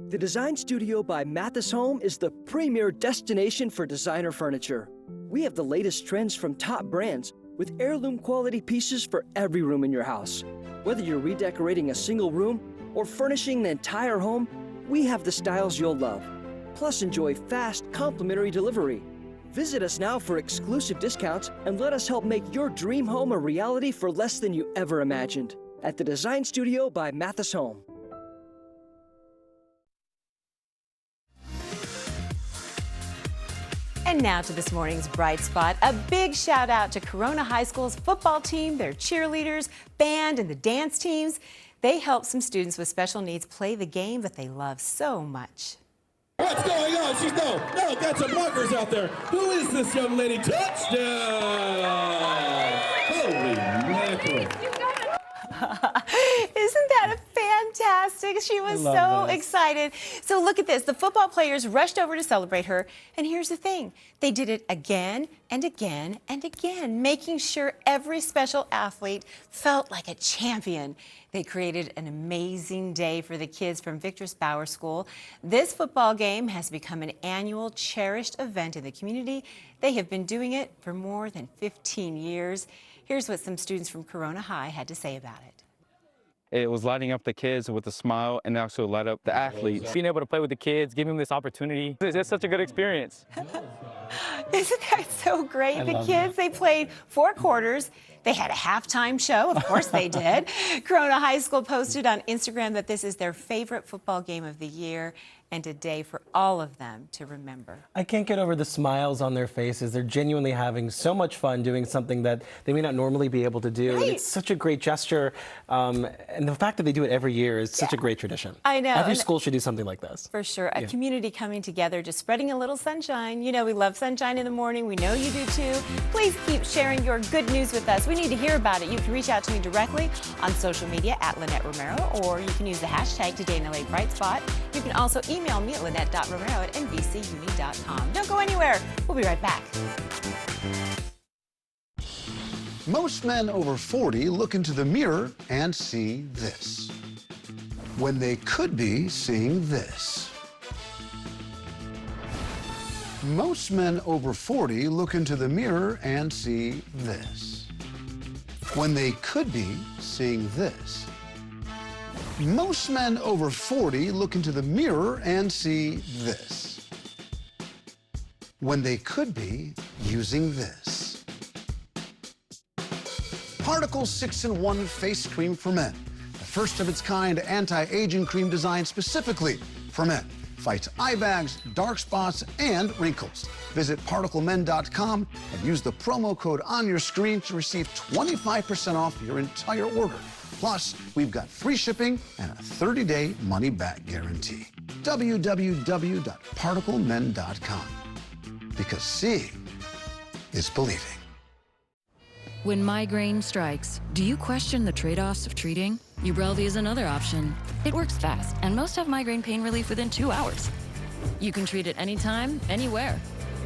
S15: The Design Studio by Mathis Home is the premier destination for designer furniture. We have the latest trends from top brands with heirloom quality pieces for every room in your house. Whether you're redecorating a single room or furnishing the entire home, we have the styles you'll love. Plus, enjoy fast, complimentary delivery. Visit us now for exclusive discounts and let us help make your dream home a reality for less than you ever imagined. At the Design Studio by Mathis Home.
S2: And now to this morning's Bright Spot. A big shout out to Corona High School's football team, their cheerleaders, band, and the dance teams. They help some students with special needs play the game that they love so much.
S16: What's going on? No, got some markers out there. Who is this young lady? Touchdown! Holy mackerel.
S2: Isn't that fantastic? She was so
S1: love this.
S2: excited. So look at this. The football players rushed over to celebrate her. And here's the thing. They did it again and again and again, making sure every special athlete felt like a champion. They created an amazing day for the kids from Victor's Bauer School. This football game has become an annual cherished event in the community. They have been doing it for more than 15 years. Here's what some students from Corona High had to say about it.
S13: It was lighting up the kids with a smile and also light up the athletes. Being able to play with the kids, giving them this opportunity, it's such a good experience.
S2: Isn't that so great? The kids, they played 4 quarters. They had a halftime show. Of course they did. Corona High School posted on Instagram that this is their favorite football game of the year and a day for all of them to remember.
S1: I can't get over the smiles on their faces. They're genuinely having so much fun doing something that they may not normally be able to do.
S2: Right.
S1: And it's such a great gesture. And the fact that they do it every year is such a great tradition.
S2: I know.
S1: Every
S2: And
S1: school should do something like this.
S2: For sure. A
S1: Yeah.
S2: community coming together, just spreading a little sunshine. You know, we love sunshine in the morning. We know you do too. Please keep sharing your good news with us. We need to hear about it. You can reach out to me directly on social media at Lynette Romero, or you can use the hashtag TodayInLA BrightSpot. You can also email me at Lynette.Romero@NBCUni.com. Don't go anywhere. We'll be right back.
S6: Most men over 40 look into the mirror and see this, when they could be seeing this. Most men over 40 look into the mirror and see this, when they could be seeing this. Most men over 40 look into the mirror and see this, when they could be using this. Particle 6-in-1 Face Cream for Men, the first of its kind anti-aging cream designed specifically for men. Fights eye bags, dark spots, and wrinkles. Visit ParticleMen.com and use the promo code on your screen to receive 25% off your entire order. Plus, we've got free shipping and a 30-day money-back guarantee. www.ParticleMen.com. Because seeing is believing.
S17: When migraine strikes, do you question the trade-offs of treating? Ubrelvy is another option. It works fast, and most have migraine pain relief within 2 hours. You can treat it anytime, anywhere.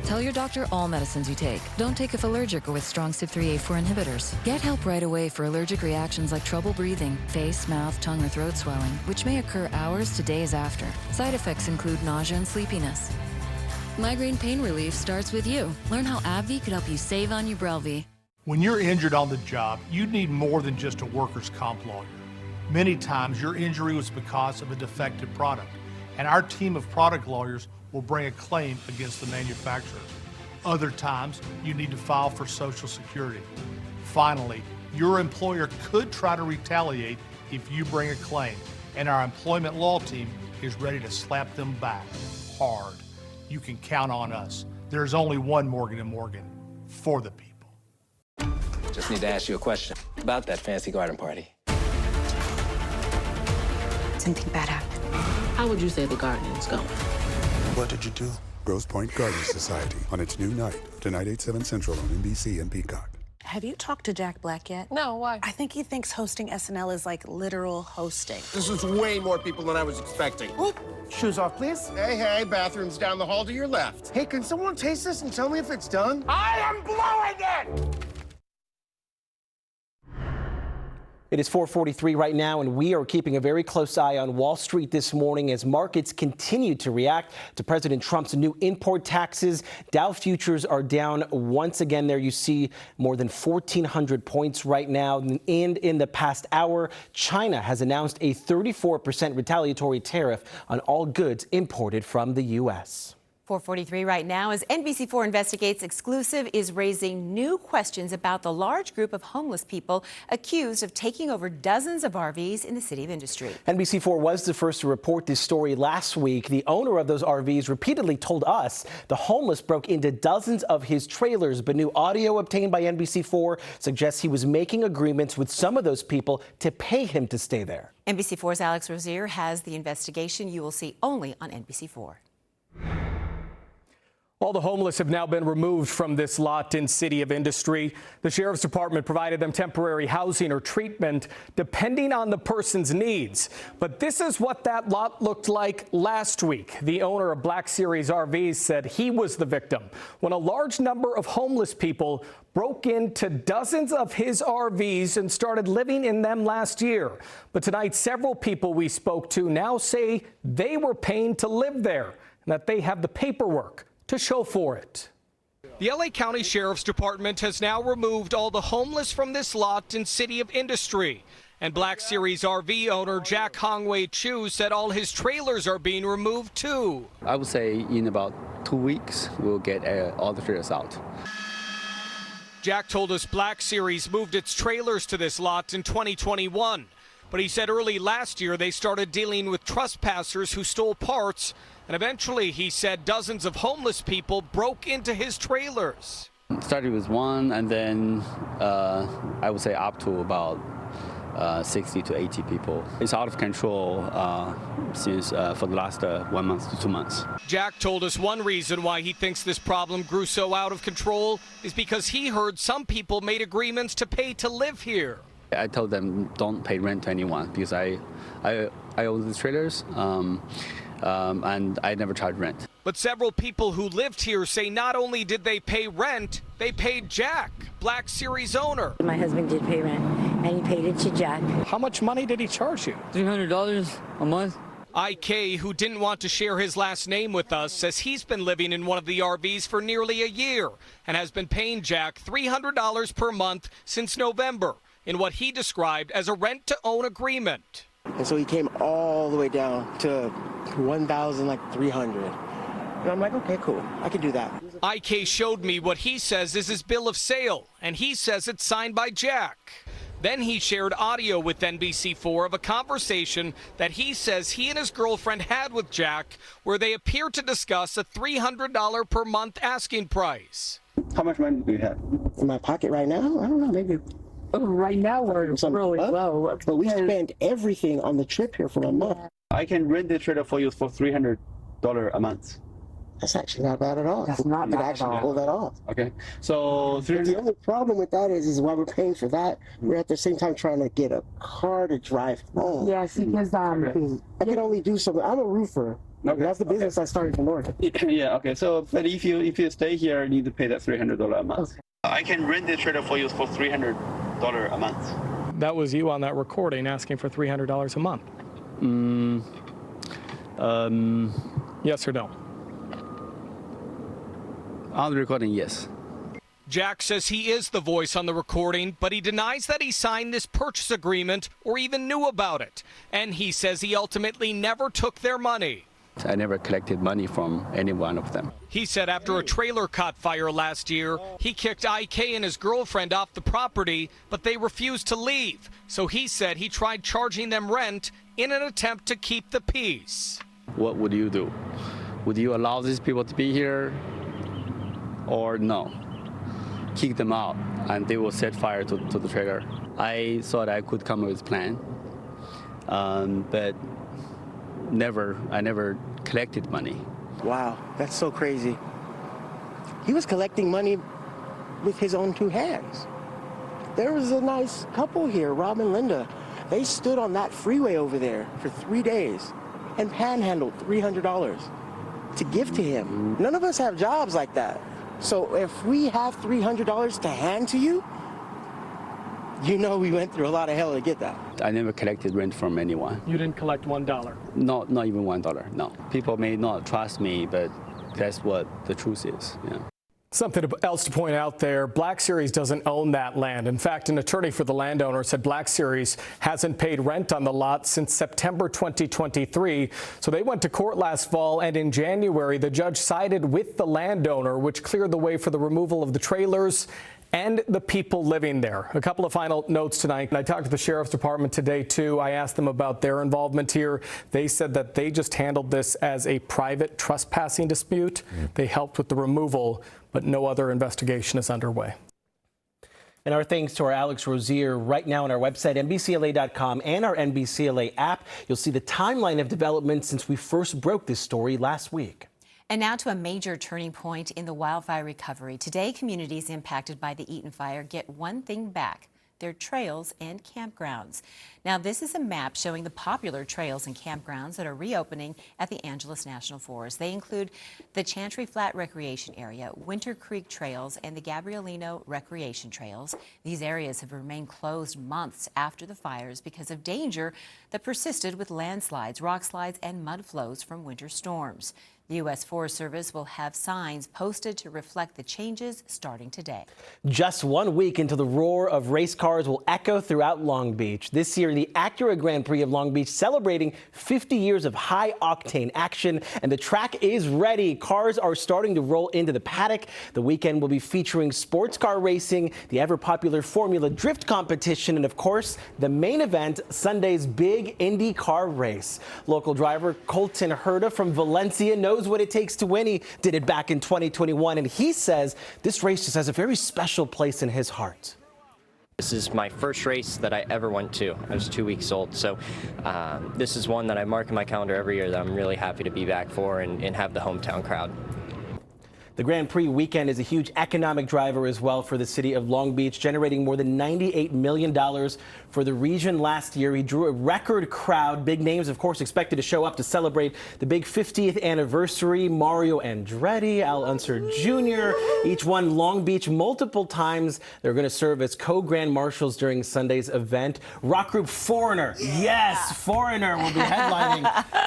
S17: Tell your doctor all medicines you take. Don't take if allergic or with strong CYP3A4 inhibitors. Get help right away for allergic reactions like trouble breathing, face, mouth, tongue, or throat swelling, which may occur hours to days after. Side effects include nausea and sleepiness. Migraine pain relief starts with you. Learn how AbbVie could help you save on Ubrelvy.
S18: When you're injured on the job, you need more than just a workers' comp lawyer. Many times your injury was because of a defective product, and our team of product lawyers will bring a claim against the manufacturer. Other times, you need to file for Social Security. Finally, your employer could try to retaliate if you bring a claim, and our employment law team is ready to slap them back hard. You can count on us. There's only one Morgan & Morgan for the people.
S25: Just need to ask you a question about that fancy garden party.
S20: Something bad happened. How would you say the garden is going?
S21: What did you do? Grosse Pointe Garden Society on its new night, tonight 8/7 Central on NBC and Peacock.
S34: Have you talked to Jack Black yet?
S20: No, why?
S34: I think he thinks hosting SNL is like literal hosting.
S23: This is way more people than I was expecting. Whoop. Shoes off, please. Hey, hey, bathroom's down the hall to your left. Hey, can someone taste this and tell me if it's done? I am blowing it!
S1: It is 4:43 right now, and we are keeping a very close eye on Wall Street this morning as markets continue to react to President Trump's new import taxes. Dow futures are down once again. There you see more than 1,400 points right now. And in the past hour, China has announced a 34% retaliatory tariff on all goods imported from the U.S.
S2: 4:43 right now as NBC4 Investigates exclusive is raising new questions about the large group of homeless people accused of taking over dozens of RVs in the city of Industry.
S1: NBC4 was the first to report this story last week. The owner of those RVs repeatedly told us the homeless broke into dozens of his trailers, but new audio obtained by NBC4 suggests he was making agreements with some of those people to pay him to stay there.
S2: NBC4's Alex Rozier has the investigation you will see only on NBC4.
S3: All the homeless have now been removed from this lot in City of Industry. The Sheriff's Department provided them temporary housing or treatment depending on the person's needs. But this is what that lot looked like last week. The owner of Black Series RVs said he was the victim when a large number of homeless people broke into dozens of his RVs and started living in them last year. But tonight, several people we spoke to now say they were paying to live there and that they have the paperwork to show for it.
S7: The LA County Sheriff's Department has now removed all the homeless from this lot in City of Industry. And Black Series RV owner Jack Hongwei Chu said all his trailers are being removed too.
S8: I would say in about 2 weeks, we'll get all the trailers out.
S7: Jack told us Black Series moved its trailers to this lot in 2021. But he said early last year they started dealing with trespassers who stole parts. And eventually, he said, dozens of homeless people broke into his trailers.
S8: Started with one, and then I would say up to about 60 to 80 people. It's out of control since for the last 1 month to 2 months.
S7: Jack told us one reason why he thinks this problem grew so out of control is because he heard some people made agreements to pay to live here.
S8: I told them don't pay rent to anyone because I own the trailers. And I never charge rent.
S7: But several people who lived here say not only did they pay rent, they paid Jack, Black Series owner.
S9: My husband did pay rent, and he paid it to Jack.
S7: How much money did he charge you?
S9: $300 a month.
S7: IK, who didn't want to share his last name with us, says he's been living in one of the RVs for nearly a year and has been paying Jack $300 per month since November in what he described as a rent-to-own agreement.
S23: And so he came all the way down to 1,300. And I'm like, okay, cool, I can do that.
S7: IK showed me what he says is his bill of sale, and he says it's signed by Jack. Then he shared audio with NBC4 of a conversation that he says he and his girlfriend had with Jack, where they appear to discuss a $300 per month asking price.
S23: How much money do you have? In my pocket right now? I don't know, maybe. Right now we're really low. But we spent everything on the trip here for a month.
S19: I can rent the trailer for you for $300 a month.
S23: That's actually not bad at all. That's not bad at all. Pull that off.
S19: Okay, so
S23: the only problem with that is while we're paying for that, we're at the same time trying to get a car to drive home. Yes, because I can only do something. I'm a roofer. Okay. That's the business I started in North.
S19: Yeah. Okay. So, but if you stay here, you need to pay that $300 a month. Okay. I can rent the trailer for you for $300 a month.
S3: That was you on that recording asking for $300 a month. Yes or no?
S8: On the recording, yes.
S7: Jack says he is the voice on the recording, but he denies that he signed this purchase agreement or even knew about it. And he says he ultimately never took their money.
S8: I never collected money from any one of them.
S7: He said after a trailer caught fire last year, he kicked IK and his girlfriend off the property, but they refused to leave. So he said he tried charging them rent in an attempt to keep the peace.
S8: What would you do? Would you allow these people to be here or no? Kick them out and they will set fire to the trailer. I thought I could come up with a plan, but I never collected money.
S23: Wow, that's so crazy. He was collecting money with his own two hands. There was a nice couple here, Rob and Linda. They stood on that freeway over there for 3 days and panhandled $300 to give to him. None of us have jobs like that. So if we have $300 to hand to you, you know we went through a lot of hell to get that.
S8: I never collected rent from anyone.
S3: You didn't collect $1?
S8: No, not even $1, no. People may not trust me, but that's what the truth is, yeah.
S3: Something else to point out there, Black Series doesn't own that land. In fact, an attorney for the landowner said Black Series hasn't paid rent on the lot since September 2023. So they went to court last fall, and in January, the judge sided with the landowner, which cleared the way for the removal of the trailers and the people living there. A couple of final notes tonight. I talked to the Sheriff's Department today, too. I asked them about their involvement here. They said that they just handled this as a private trespassing dispute. They helped with the removal, but no other investigation is underway.
S1: And our thanks to our Alex Rozier. Right now on our website, NBCLA.com, and our NBCLA app, you'll see the timeline of developments since we first broke this story last week.
S2: And now to a major turning point in the wildfire recovery. Today, communities impacted by the Eaton fire get one thing back: their trails and campgrounds. Now, this is a map showing the popular trails and campgrounds that are reopening at the Angeles National Forest. They include the Chantry Flat Recreation Area, Winter Creek Trails, and the Gabrielino Recreation Trails. These areas have remained closed months after the fires because of danger that persisted with landslides, rock slides, and mud flows from winter storms. The U.S. Forest Service will have signs posted to reflect the changes starting today.
S1: Just 1 week until the roar of race cars will echo throughout Long Beach. This year, the Acura Grand Prix of Long Beach celebrating 50 years of high-octane action, and the track is ready. Cars are starting to roll into the paddock. The weekend will be featuring sports car racing, the ever-popular Formula Drift competition, and of course, the main event, Sunday's big Indy car race. Local driver Colton Herta from Valencia knows what it takes to win. He did it back in 2021, and he says this race just has a very special place in his heart.
S4: This is my first race that I ever went to. I was 2 weeks old, so this is one that I mark in my calendar every year that I'm really happy to be back for and have the hometown crowd.
S1: The Grand Prix weekend is a huge economic driver as well for the city of Long Beach, generating more than $98 million for the region last year. He drew a record crowd. Big names, of course, expected to show up to celebrate the big 50th anniversary. Mario Andretti, Al Unser Jr., each won Long Beach multiple times. They're going to serve as co-grand marshals during Sunday's event. Rock group Foreigner, yes, Foreigner will be headlining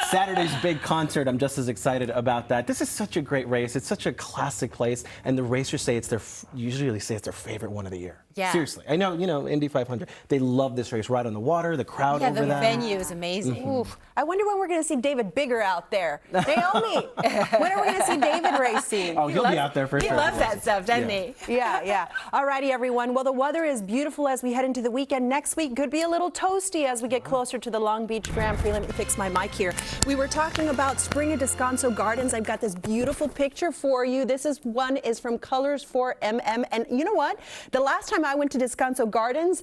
S1: Saturday's big concert. I'm just as excited about that. This is such a great race. It's such a classic place, and the racers say it's usually say it's their favorite one of the year.
S2: Yeah.
S1: Seriously. I know, Indy 500, they love this race right on the water, the crowd over there.
S2: Yeah, the venue is amazing.
S5: Oof. I wonder when we're going to see David Bigger out there. Naomi, when are we going to see David racing?
S1: Oh, he'll be out there for sure.
S2: He loves that stuff, doesn't he?
S5: Yeah. All righty, everyone. Well, the weather is beautiful as we head into the weekend. Next week could be a little toasty as we get closer to the Long Beach Grand Prix. Let me fix my mic here. We were talking about spring at Descanso Gardens. I've got this beautiful picture for you. This one is from Colors for MM. And you know what? The last time I went to Descanso Gardens,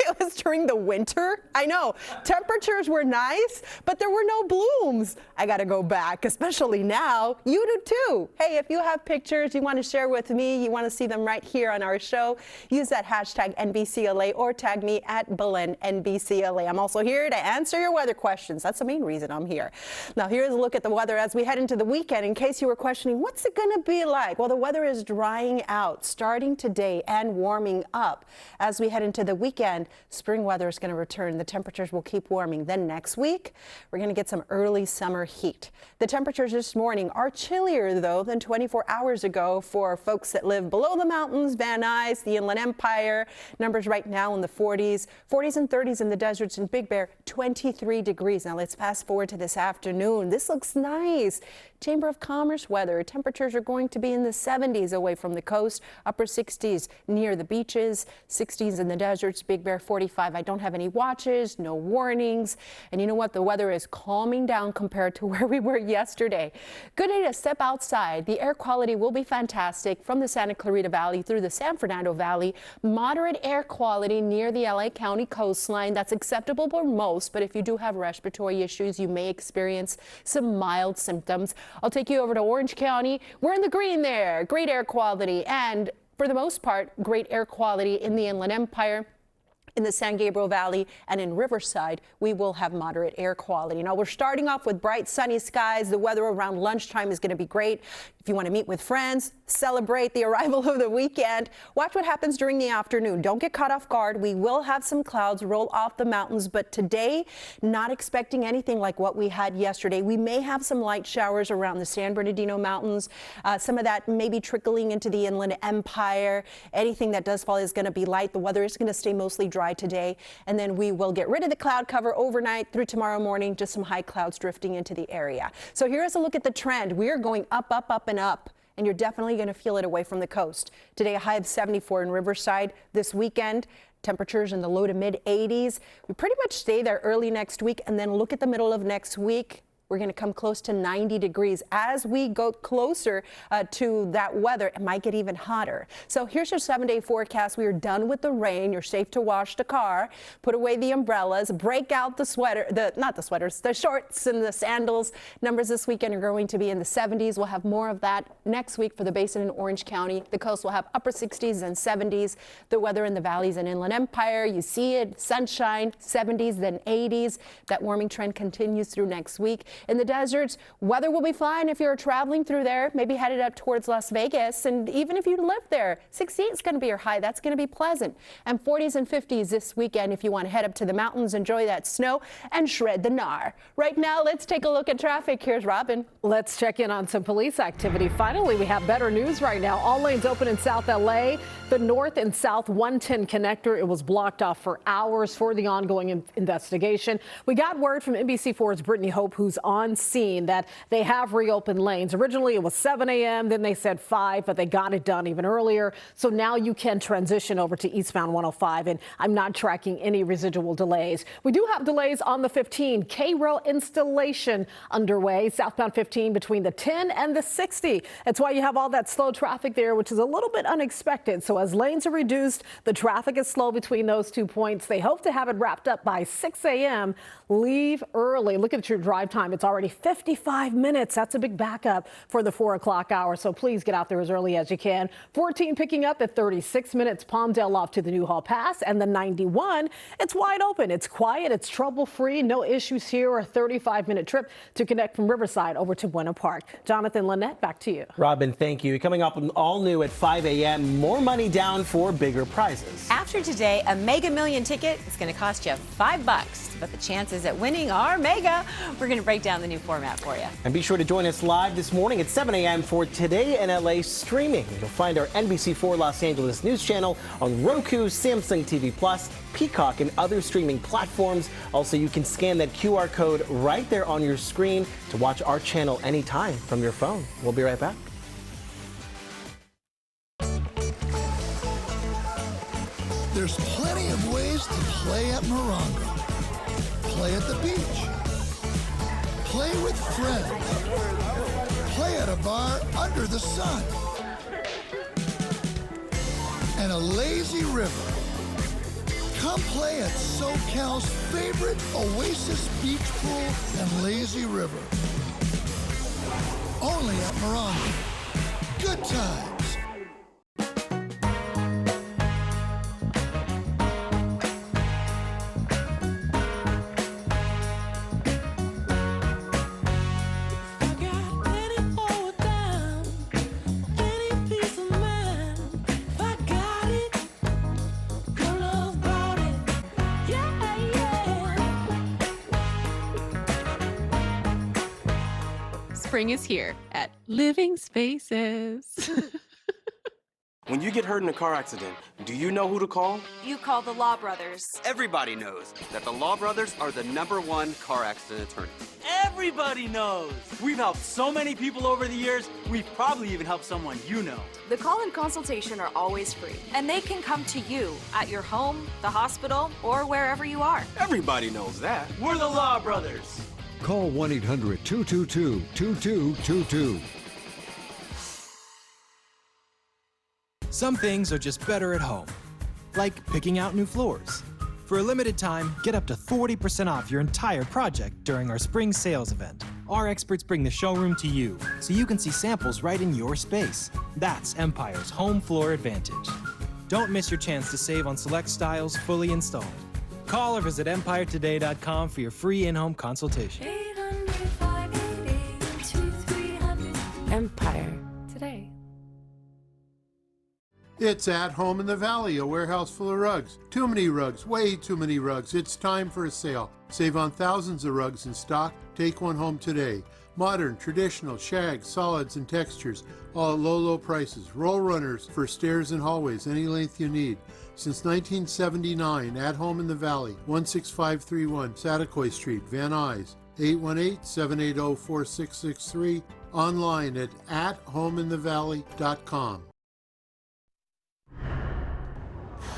S5: it was during the winter. I know, temperatures were nice, but there were no blooms. I gotta go back, especially now. You do too. Hey, if you have pictures you want to share with me, you want to see them right here on our show, use that hashtag NBCLA or tag me at Belen NBCLA. I'm also here to answer your weather questions. That's the main reason I'm here. Now, here's a look at the weather as we head into the weekend. In case you were questioning, what's it gonna be like? Well, the weather is drying out starting today and warming up as we head into the weekend. Spring weather is going to return. The temperatures will keep warming. Then next week, we're going to get some early summer heat. The temperatures this morning are chillier, though, than 24 hours ago for folks that live below the mountains, Van Nuys, the Inland Empire. Numbers right now in the 40s and 30s in the deserts and Big Bear, 23 degrees. Now let's fast forward to this afternoon. This looks nice. Chamber of Commerce weather. Temperatures are going to be in the 70s away from the coast, upper 60s near the beaches, 60s in the deserts, Big Bear 45. I don't have any watches, no warnings. And you know what? The weather is calming down compared to where we were yesterday. Good day to step outside. The air quality will be fantastic from the Santa Clarita Valley through the San Fernando Valley. Moderate air quality near the LA County coastline. That's acceptable for most, but if you do have respiratory issues, you may experience some mild symptoms. I'll take you over to Orange County. We're in the green there. Great air quality, and for the most part, great air quality in the Inland Empire. In the San Gabriel Valley and in Riverside, we will have moderate air quality. Now, we're starting off with bright sunny skies. The weather around lunchtime is going to be great. If you want to meet with friends, celebrate the arrival of the weekend, watch what happens during the afternoon. Don't get caught off guard. We will have some clouds roll off the mountains, but today, not expecting anything like what we had yesterday. We may have some light showers around the San Bernardino Mountains. Some of that may be trickling into the Inland Empire. Anything that does fall is going to be light. The weather is going to stay mostly dry today, and then we will get rid of the cloud cover overnight through tomorrow morning. Just some high clouds drifting into the area. So here's a look at the trend. We are going up, up, up, and up, and you're definitely going to feel it away from the coast. Today, a high of 74 in Riverside. This weekend, temperatures in the low to mid 80s. We pretty much stay there early next week, and then look at the middle of next week. We're going to come close to 90 degrees. As we go closer to that weather, it might get even hotter. So here's your 7-day forecast. We are done with the rain. You're safe to wash the car, put away the umbrellas, break out the the shorts and the sandals. Numbers this weekend are going to be in the 70s. We'll have more of that next week for the Basin and Orange County. The coast will have upper 60s and 70s. The weather in the valleys and Inland Empire, you see it, sunshine, 70s, then 80s. That warming trend continues through next week. In the deserts, weather will be fine if you're traveling through there, maybe headed up towards Las Vegas. And even if you live there, 68 is going to be your high. That's going to be pleasant. And 40s and 50s this weekend if you want to head up to the mountains, enjoy that snow, and shred the gnar. Right now, let's take a look at traffic. Here's Robin.
S10: Let's check in on some police activity. Finally, we have better news right now. All lanes open in South LA. The North and South 110 connector, it was blocked off for hours for the ongoing investigation. We got word from NBC4's Brittany Hope, who's on scene, that they have reopened lanes. Originally, it was 7 a.m., then they said 5, but they got it done even earlier. So now you can transition over to eastbound 105, and I'm not tracking any residual delays. We do have delays on the 15, K-Rail installation underway, southbound 15 between the 10 and the 60. That's why you have all that slow traffic there, which is a little bit unexpected. So as lanes are reduced, the traffic is slow between those 2 points. They hope to have it wrapped up by 6 a.m. Leave early. Look at your drive time. It's already 55 minutes. That's a big backup for the 4 o'clock hour. So please get out there as early as you can. 14 picking up at 36 minutes. Palmdale off to the Newhall Pass, and the 91. It's wide open. It's quiet. It's trouble-free. No issues here. A 35-minute trip to connect from Riverside over to Buena Park. Jonathan Lynette, back to you.
S1: Robin, thank you. Coming up all new at 5 a.m. More money down for bigger prizes.
S2: After today, a Mega Million ticket is going to cost you $5, but the chances at winning are mega. We're going to break down the new format for you.
S1: And be sure to join us live this morning at 7 a.m. for Today in LA streaming. You'll find our NBC4 Los Angeles news channel on Roku, Samsung TV Plus, Peacock, and other streaming platforms. Also, you can scan that QR code right there on your screen to watch our channel anytime from your phone. We'll be right back.
S11: There's plenty of ways to play at Morongo. Play at the beach. Play with friends. Play at a bar under the sun. And a lazy river. Come play at SoCal's favorite Oasis Beach Pool and Lazy River. Only at Morongo. Good times.
S20: Spring is here at Living Spaces.
S12: When you get hurt in a car accident, do you know who to call?
S14: You call the Law Brothers.
S22: Everybody knows that the Law Brothers are the #1 car accident attorneys.
S24: Everybody knows. We've helped so many people over the years, we've probably even helped someone you know.
S14: The call and consultation are always free, and they can come to you at your home, the hospital, or wherever you are.
S22: Everybody knows that.
S24: We're the Law Brothers.
S26: Call 1-800-222-2222.
S27: Some things are just better at home, like picking out new floors. For a limited time, get up to 40% off your entire project during our spring sales event. Our experts bring the showroom to you, so you can see samples right in your space. That's Empire's home floor advantage. Don't miss your chance to save on select styles fully installed. Call or visit EmpireToday.com for your free in-home consultation.
S20: Empire Today.
S28: It's At Home in the Valley, a warehouse full of rugs. Too many rugs, way too many rugs. It's time for a sale. Save on thousands of rugs in stock. Take one home today. Modern, traditional, shag, solids, and textures, all at low, low prices. Roll runners for stairs and hallways, any length you need. Since 1979, At Home in the Valley, 16531 Satakoy Street, Van Nuys, 818-780-4663, online at homeinthevalley.com.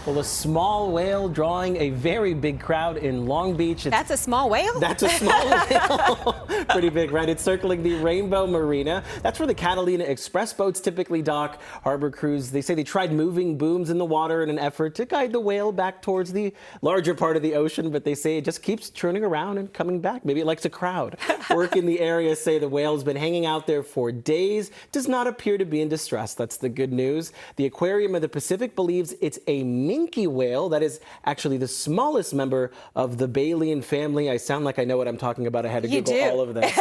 S1: Well, a small whale drawing a very big crowd in Long Beach.
S2: That's a small whale?
S1: That's a small whale. Pretty big, right? It's circling the Rainbow Marina. That's where the Catalina Express boats typically dock. Harbor crews, they say they tried moving booms in the water in an effort to guide the whale back towards the larger part of the ocean, but they say it just keeps turning around and coming back. Maybe it likes a crowd. Work in the area say the whale's been hanging out there for days. Does not appear to be in distress. That's the good news. The Aquarium of the Pacific believes it's a minke whale. That is actually the smallest member of the Baleen family. I sound like I know what I'm talking about. I had to Google all of this.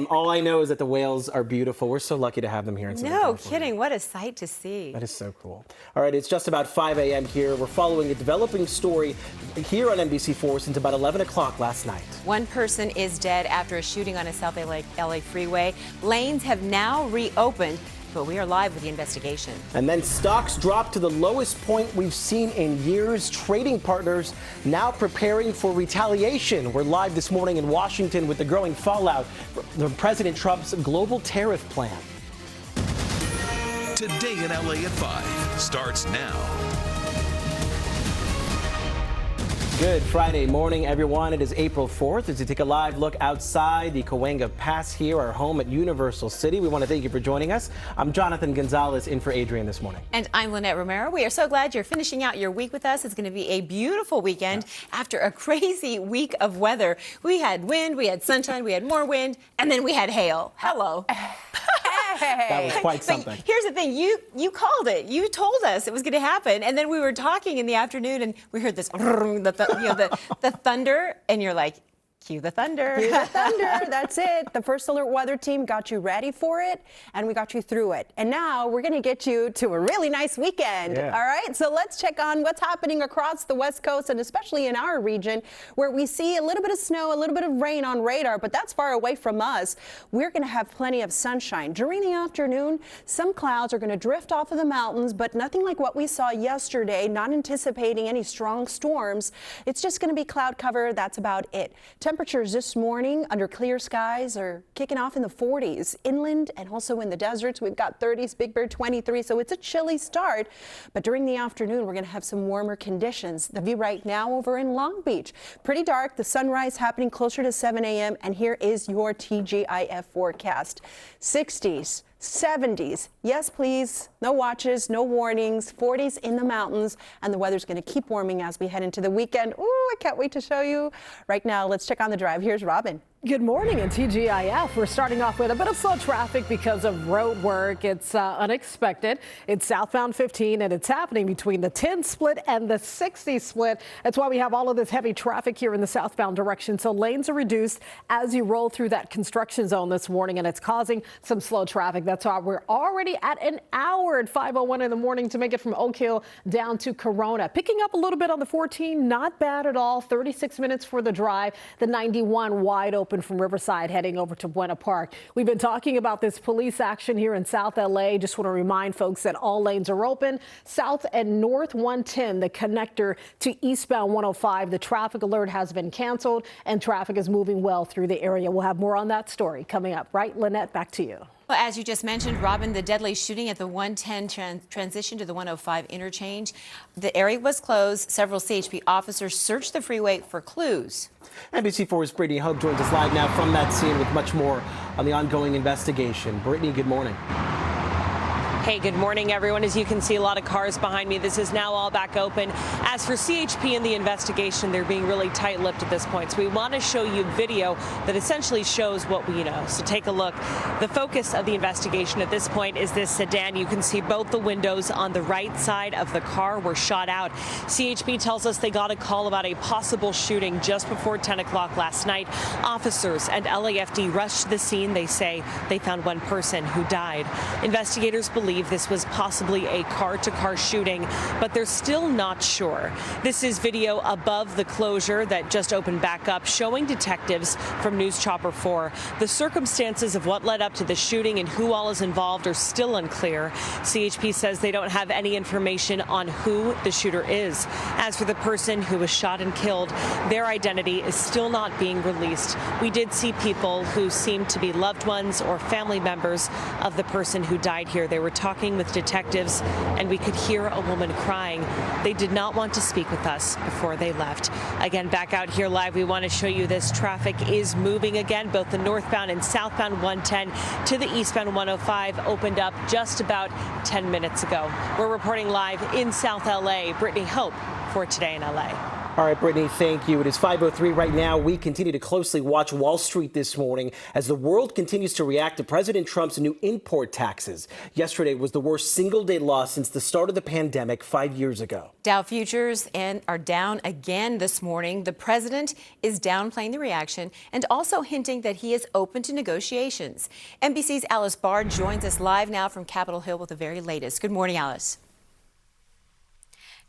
S1: All I know is that the whales are beautiful. We're so lucky to have them here in Southern California.
S2: No kidding. What a sight to see.
S1: That is so cool. All right, it's just about 5 a.m. here. We're following a developing story here on NBC4 since about 11 o'clock last night.
S2: One person is dead after a shooting on a South LA freeway. Lanes have now reopened, but we are live with the investigation.
S1: And then stocks dropped to the lowest point we've seen in years. Trading partners now preparing for retaliation. We're live this morning in Washington with the growing fallout from President Trump's global tariff plan.
S6: Today in LA at 5 starts now.
S1: Good Friday morning, everyone. It is April 4th as we take a live look outside the Cahuenga Pass here, our home at Universal City. We want to thank you for joining us. I'm Jonathan Gonzalez in for Adrian this morning.
S2: And I'm Lynette Romero. We are so glad you're finishing out your week with us. It's going to be a beautiful weekend after a crazy week of weather. We had wind, we had sunshine, we had more wind, and then we had hail. Hello.
S1: That was quite something.
S2: But here's the thing, you called it. You told us it was going to happen, and then we were talking in the afternoon, and we heard this, the thunder, and you're like, cue the thunder.
S5: Cue the thunder. That's it. The First Alert Weather Team got you ready for it, and we got you through it. And now we're going to get you to a really nice weekend.
S1: Yeah.
S5: All right? So let's check on what's happening across the West Coast, and especially in our region, where we see a little bit of snow, a little bit of rain on radar, but that's far away from us. We're going to have plenty of sunshine. During the afternoon, some clouds are going to drift off of the mountains, but nothing like what we saw yesterday, not anticipating any strong storms. It's just going to be cloud cover. That's about it. Temperatures this morning under clear skies are kicking off in the 40s. Inland and also in the deserts, we've got 30s, Big Bear 23, so it's a chilly start. But during the afternoon, we're going to have some warmer conditions. The view right now over in Long Beach, pretty dark. The sunrise happening closer to 7 a.m. And here is your TGIF forecast. 60s. 70s. Yes, please. No watches, no warnings. 40s in the mountains, and the weather's going to keep warming as we head into the weekend. Ooh, I can't wait to show you. Right now, let's check on the drive. Here's Robin.
S10: Good morning in TGIF. We're starting off with a bit of slow traffic because of road work. It's unexpected. It's southbound 15, and it's happening between the 10 split and the 60 split. That's why we have all of this heavy traffic here in the southbound direction. So lanes are reduced as you roll through that construction zone this morning, and it's causing some slow traffic. That's why we're already at an hour at 5:01 in the morning to make it from Oak Hill down to Corona. Picking up a little bit on the 14, not bad at all. 36 minutes for the drive. The 91 wide open from Riverside heading over to Buena Park. We've been talking about this police action here in South LA. Just want to remind folks that all lanes are open. South and North 110, the connector to eastbound 105. The traffic alert has been canceled and traffic is moving well through the area. We'll have more on that story coming up. Right, Lynette, back to you.
S2: Well, as you just mentioned, Robin, the deadly shooting at the 110 transition to the 105 interchange. The area was closed. Several CHP officers searched the freeway for clues.
S1: NBC4's Brittany Hope joins us live now from that scene with much more on the ongoing investigation. Brittany, good morning.
S13: Hey, good morning, everyone. As you can see, a lot of cars behind me. This is now all back open. As for CHP and the investigation, they're being really tight-lipped at this point. So we want to show you video that essentially shows what we know. So take a look. The focus of the investigation at this point is this sedan. You can see both the windows on the right side of the car were shot out. CHP tells us they got a call about a possible shooting just before 10 o'clock last night. Officers and LAFD rushed to the scene. They say they found one person who died. Investigators believe this was possibly a car-to-car shooting, but they're still not sure. This is video above the closure that just opened back up, showing detectives from News Chopper 4. The circumstances of what led up to the shooting and who all is involved are still unclear. CHP says they don't have any information on who the shooter is. As for the person who was shot and killed, their identity is still not being released. We did see people who seemed to be loved ones or family members of the person who died here. They were talking with detectives, and we could hear a woman crying. They did not want to speak with us before they left. Again, back out here live, we want to show you this. Traffic is moving again. Both the northbound and southbound 110 to the eastbound 105 opened up just about 10 minutes ago. We're reporting live in South LA. Brittany Hope for Today in LA.
S1: All right, Brittany, thank you. It is 5:03 right now. We continue to closely watch Wall Street this morning as the world continues to react to President Trump's new import taxes. Yesterday was the worst single-day loss since the start of the pandemic 5 years ago.
S2: Dow futures are down again this morning. The president is downplaying the reaction and also hinting that he is open to negotiations. NBC's Alice Bard joins us live now from Capitol Hill with the very latest. Good morning, Alice.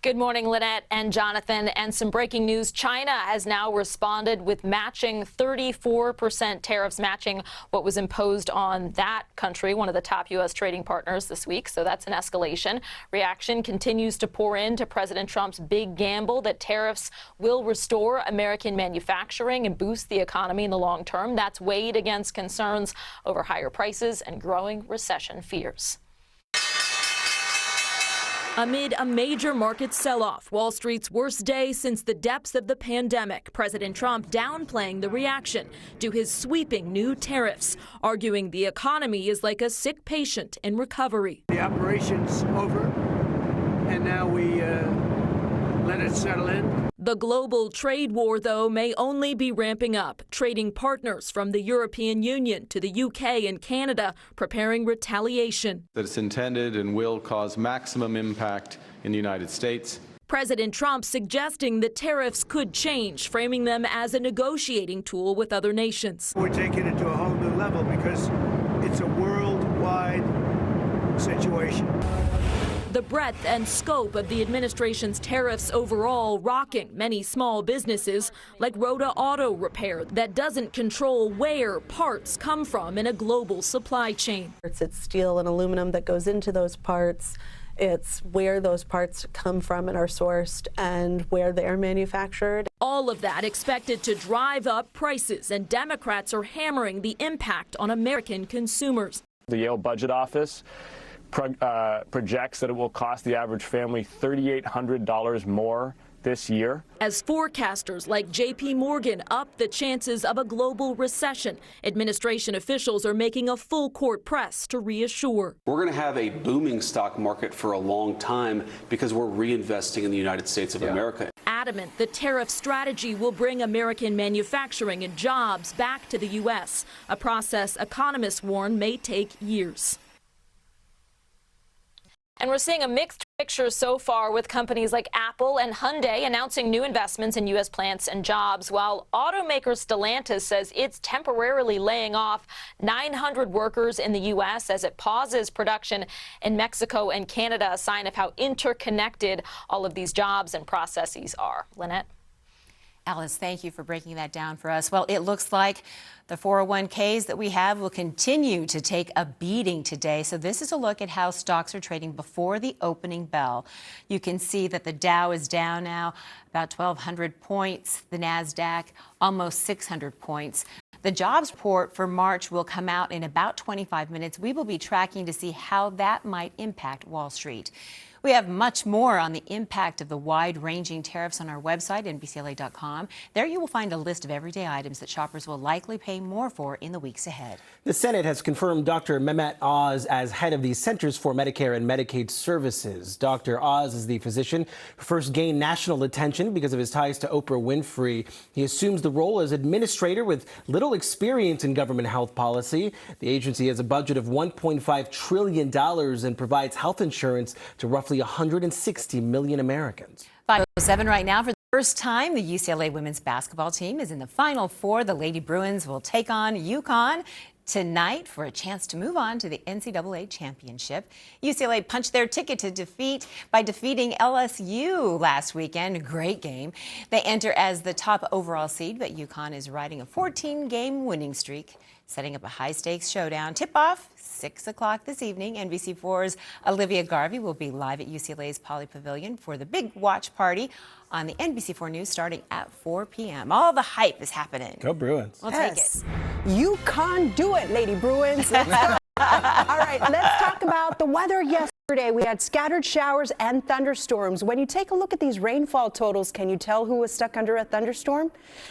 S9: Good morning, Lynette and Jonathan. And some breaking news. China has now responded with matching 34% tariffs, matching what was imposed on that country, one of the top U.S. trading partners this week. So that's an escalation. Reaction continues to pour into President Trump's big gamble that tariffs will restore American manufacturing and boost the economy in the long term. That's weighed against concerns over higher prices and growing recession fears.
S15: Amid a major market sell-off, Wall Street's worst day since the depths of the pandemic, President Trump downplaying the reaction to his sweeping new tariffs, arguing the economy is like a sick patient in recovery.
S16: The operation's over, and now we let it settle in.
S15: The global trade war, though, may only be ramping up. Trading partners from the European Union to the UK and Canada preparing retaliation.
S17: That it's intended and will cause maximum impact in the United States.
S15: President Trump suggesting the tariffs could change, framing them as a negotiating tool with other nations.
S16: We're taking it to a whole new level because it's a worldwide situation.
S15: The breadth and scope of the administration's tariffs overall rocking many small businesses like Rhoda Auto Repair that doesn't control where parts come from in a global supply chain.
S18: It's steel and aluminum that goes into those parts. It's where those parts come from and are sourced and where they are manufactured.
S15: All of that expected to drive up prices, and Democrats are hammering the impact on American consumers.
S21: The Yale Budget Office projects that it will cost the average family $3,800 more this year.
S15: As forecasters like J.P. Morgan up the chances of a global recession, administration officials are making a full court press to reassure.
S22: We're going to have a booming stock market for a long time because we're reinvesting in the United States of America.
S15: Adamant the tariff strategy will bring American manufacturing and jobs back to the U.S., a process economists warn may take years.
S9: And we're seeing a mixed picture so far with companies like Apple and Hyundai announcing new investments in U.S. plants and jobs, while automaker Stellantis says it's temporarily laying off 900 workers in the U.S. as it pauses production in Mexico and Canada, a sign of how interconnected all of these jobs and processes are. Lynette?
S2: Alice, thank you for breaking that down for us. Well, it looks like the 401ks that we have will continue to take a beating today. So this is a look at how stocks are trading before the opening bell. You can see that the Dow is down now about 1,200 points, the NASDAQ almost 600 points. The jobs report for March will come out in about 25 minutes. We will be tracking to see how that might impact Wall Street. We have much more on the impact of the wide-ranging tariffs on our website, NBCLA.com. There you will find a list of everyday items that shoppers will likely pay more for in the weeks ahead.
S1: The Senate has confirmed Dr. Mehmet Oz as head of the Centers for Medicare and Medicaid Services. Dr. Oz is the physician who first gained national attention because of his ties to Oprah Winfrey. He assumes the role as administrator with little experience in government health policy. The agency has a budget of $1.5 trillion and provides health insurance to roughly 160 million Americans.
S2: 5:07 right now. For the first time, the UCLA women's basketball team is in the Final Four. The Lady Bruins will take on UConn tonight for a chance to move on to the NCAA championship. UCLA punched their ticket to defeat by defeating LSU last weekend. A great game. They enter as the top overall seed, but UConn is riding a 14-game winning streak, setting up a high-stakes showdown. Tip-off 6 o'clock this evening. NBC4's Olivia Garvey will be live at UCLA's Poly Pavilion for the big watch party on the NBC4 News starting at 4 p.m. All the hype is happening.
S1: Go Bruins.
S2: We'll take it.
S5: UConn, do it, Lady Bruins. All right, let's talk about the weather yesterday. We had scattered showers and thunderstorms. When you take a look at these rainfall totals, can you tell who was stuck under a thunderstorm?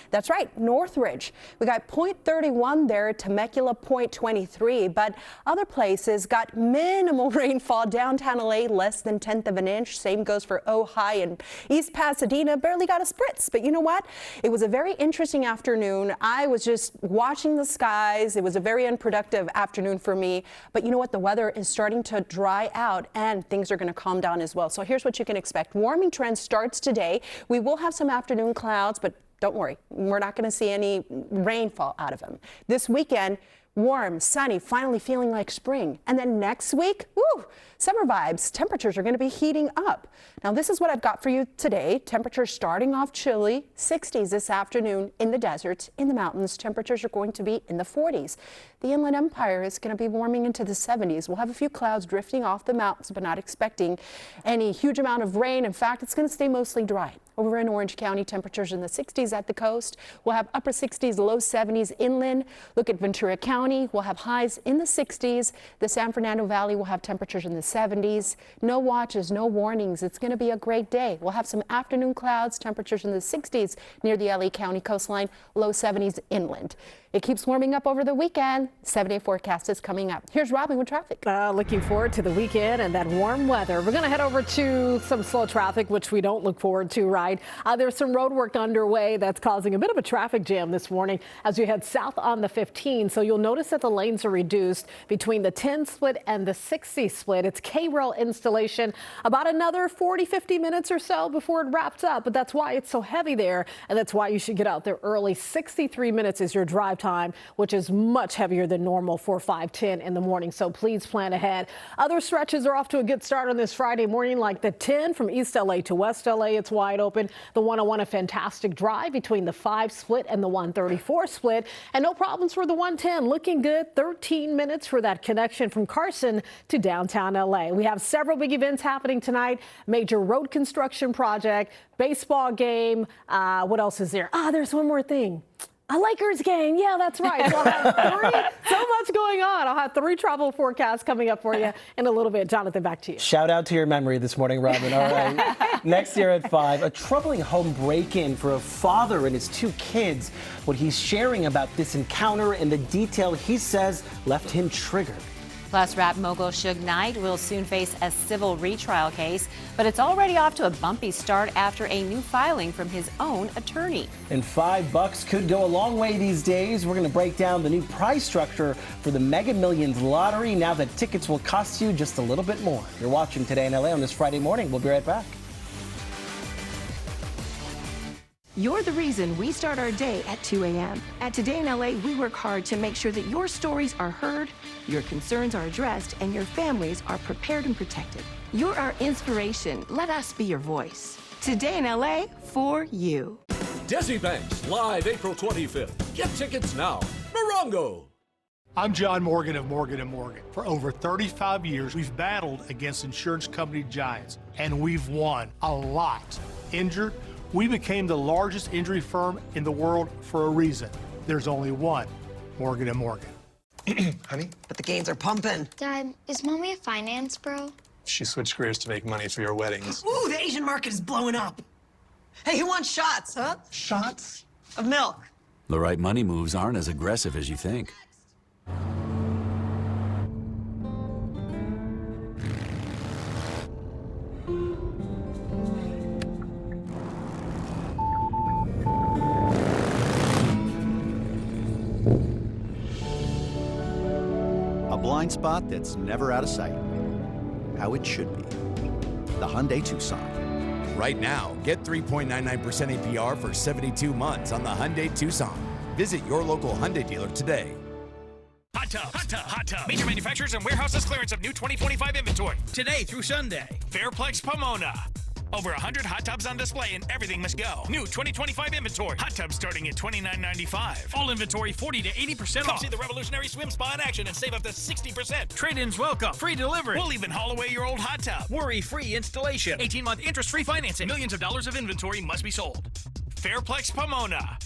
S5: That's right, Northridge. We got 0.31 there, Temecula 0.23, but other places got minimal rainfall. Downtown LA, less than 1/10 of an inch. Same goes for Ojai, and East Pasadena barely got a spritz. But you know what? It was a very interesting afternoon. I was just watching the skies. It was a very unproductive afternoon for me. But you know what? The weather is starting to dry out, and things are going to calm down as well. So here's what you can expect. Warming trend starts today. We will have some afternoon clouds, but don't worry, we're not going to see any rainfall out of them. This weekend, warm, sunny, finally feeling like spring. And then next week, woo, summer vibes. Temperatures are going to be heating up. Now, this is what I've got for you today. Temperatures starting off chilly, 60s this afternoon in the deserts, in the mountains. Temperatures are going to be in the 40s. The Inland Empire is going to be warming into the 70s. We'll have a few clouds drifting off the mountains, but not expecting any huge amount of rain. In fact, it's going to stay mostly dry. Over in Orange County, temperatures in the 60s at the coast. We'll have upper 60s, low 70s inland. Look at Ventura County. We'll have highs in the 60s. The San Fernando Valley will have temperatures in the 70s. No watches, no warnings. It's going to be a great day. We'll have some afternoon clouds, temperatures in the 60s near the LA County coastline, low 70s inland. It keeps warming up over the weekend. 7-day forecast is coming up. Here's Robin with traffic.
S10: Looking forward to the weekend and that warm weather. We're going to head over to some slow traffic, which we don't look forward to, right? There's some road work underway that's causing a bit of a traffic jam this morning as you head south on the 15. So you'll notice that the lanes are reduced between the 10 split and the 60 split. It's K-Rail installation. About another 40-50 minutes or so before it wraps up. But that's why it's so heavy there. And that's why you should get out there early. 63 minutes is your drive time, which is much heavier than normal for 5-10 in the morning. So please plan ahead. Other stretches are off to a good start on this Friday morning, like the 10 from East LA to West LA. It's wide open. The 101, a fantastic drive between the 5 split and the 134 split. And no problems for the 110. Looking good. 13 minutes for that connection from Carson to downtown LA. We have several big events happening tonight. Major road construction project, baseball game. What else is there? There's one more thing. A Lakers game. Yeah, that's right. So I'll have so much going on. I'll have 3 travel forecasts coming up for you in a little bit. Jonathan, back to you.
S1: Shout out to your memory this morning, Robin. All right. Next year at 5, a troubling home break-in for a father and his 2 kids. What he's sharing about this encounter and the detail he says left him triggered.
S2: Plus, rap mogul Suge Knight will soon face a civil retrial case, but it's already off to a bumpy start after a new filing from his own attorney.
S1: And $5 could go a long way these days. We're going to break down the new prize structure for the Mega Millions lottery now that tickets will cost you just a little bit more. You're watching Today in LA on this Friday morning. We'll be right back.
S3: You're the reason we start our day at 2 a.m. At Today in LA, we work hard to make sure that your stories are heard, your concerns are addressed, and your families are prepared and protected. You're our inspiration. Let us be your voice. Today in LA, for you.
S4: Desi Banks, live April 25th. Get tickets now. Morongo.
S16: I'm John Morgan of Morgan & Morgan. For over 35 years, we've battled against insurance company giants, and we've won a lot. Injured? We became the largest injury firm in the world for a reason. There's only one, Morgan & Morgan.
S7: Honey? But the gains are pumping.
S8: Dad, is Mommy a finance bro?
S7: She switched careers to make money for your weddings. Ooh, the Asian market is blowing up. Hey, who wants shots, huh? Shots? Of milk.
S19: The right money moves aren't as aggressive as you think.
S23: Blind spot that's never out of sight. How it should be. The Hyundai Tucson.
S25: Right now, get 3.99% APR for 72 months on the Hyundai Tucson. Visit your local Hyundai dealer today.
S26: Hot Tub, Hot Tub, Hot Tub. Major manufacturers and warehouses clearance of new 2025 inventory. Today through Sunday. Fairplex Pomona. Over 100 hot tubs on display and everything must go. New 2025 inventory. Hot tubs starting at $29.95. All inventory 40 to 80% off. Come see the revolutionary swim spa in action and save up to 60%. Trade-ins welcome. Free delivery. We'll even haul away your old hot tub. Worry-free installation. 18-month interest-free financing. Millions of dollars of inventory must be sold. Fairplex Pomona.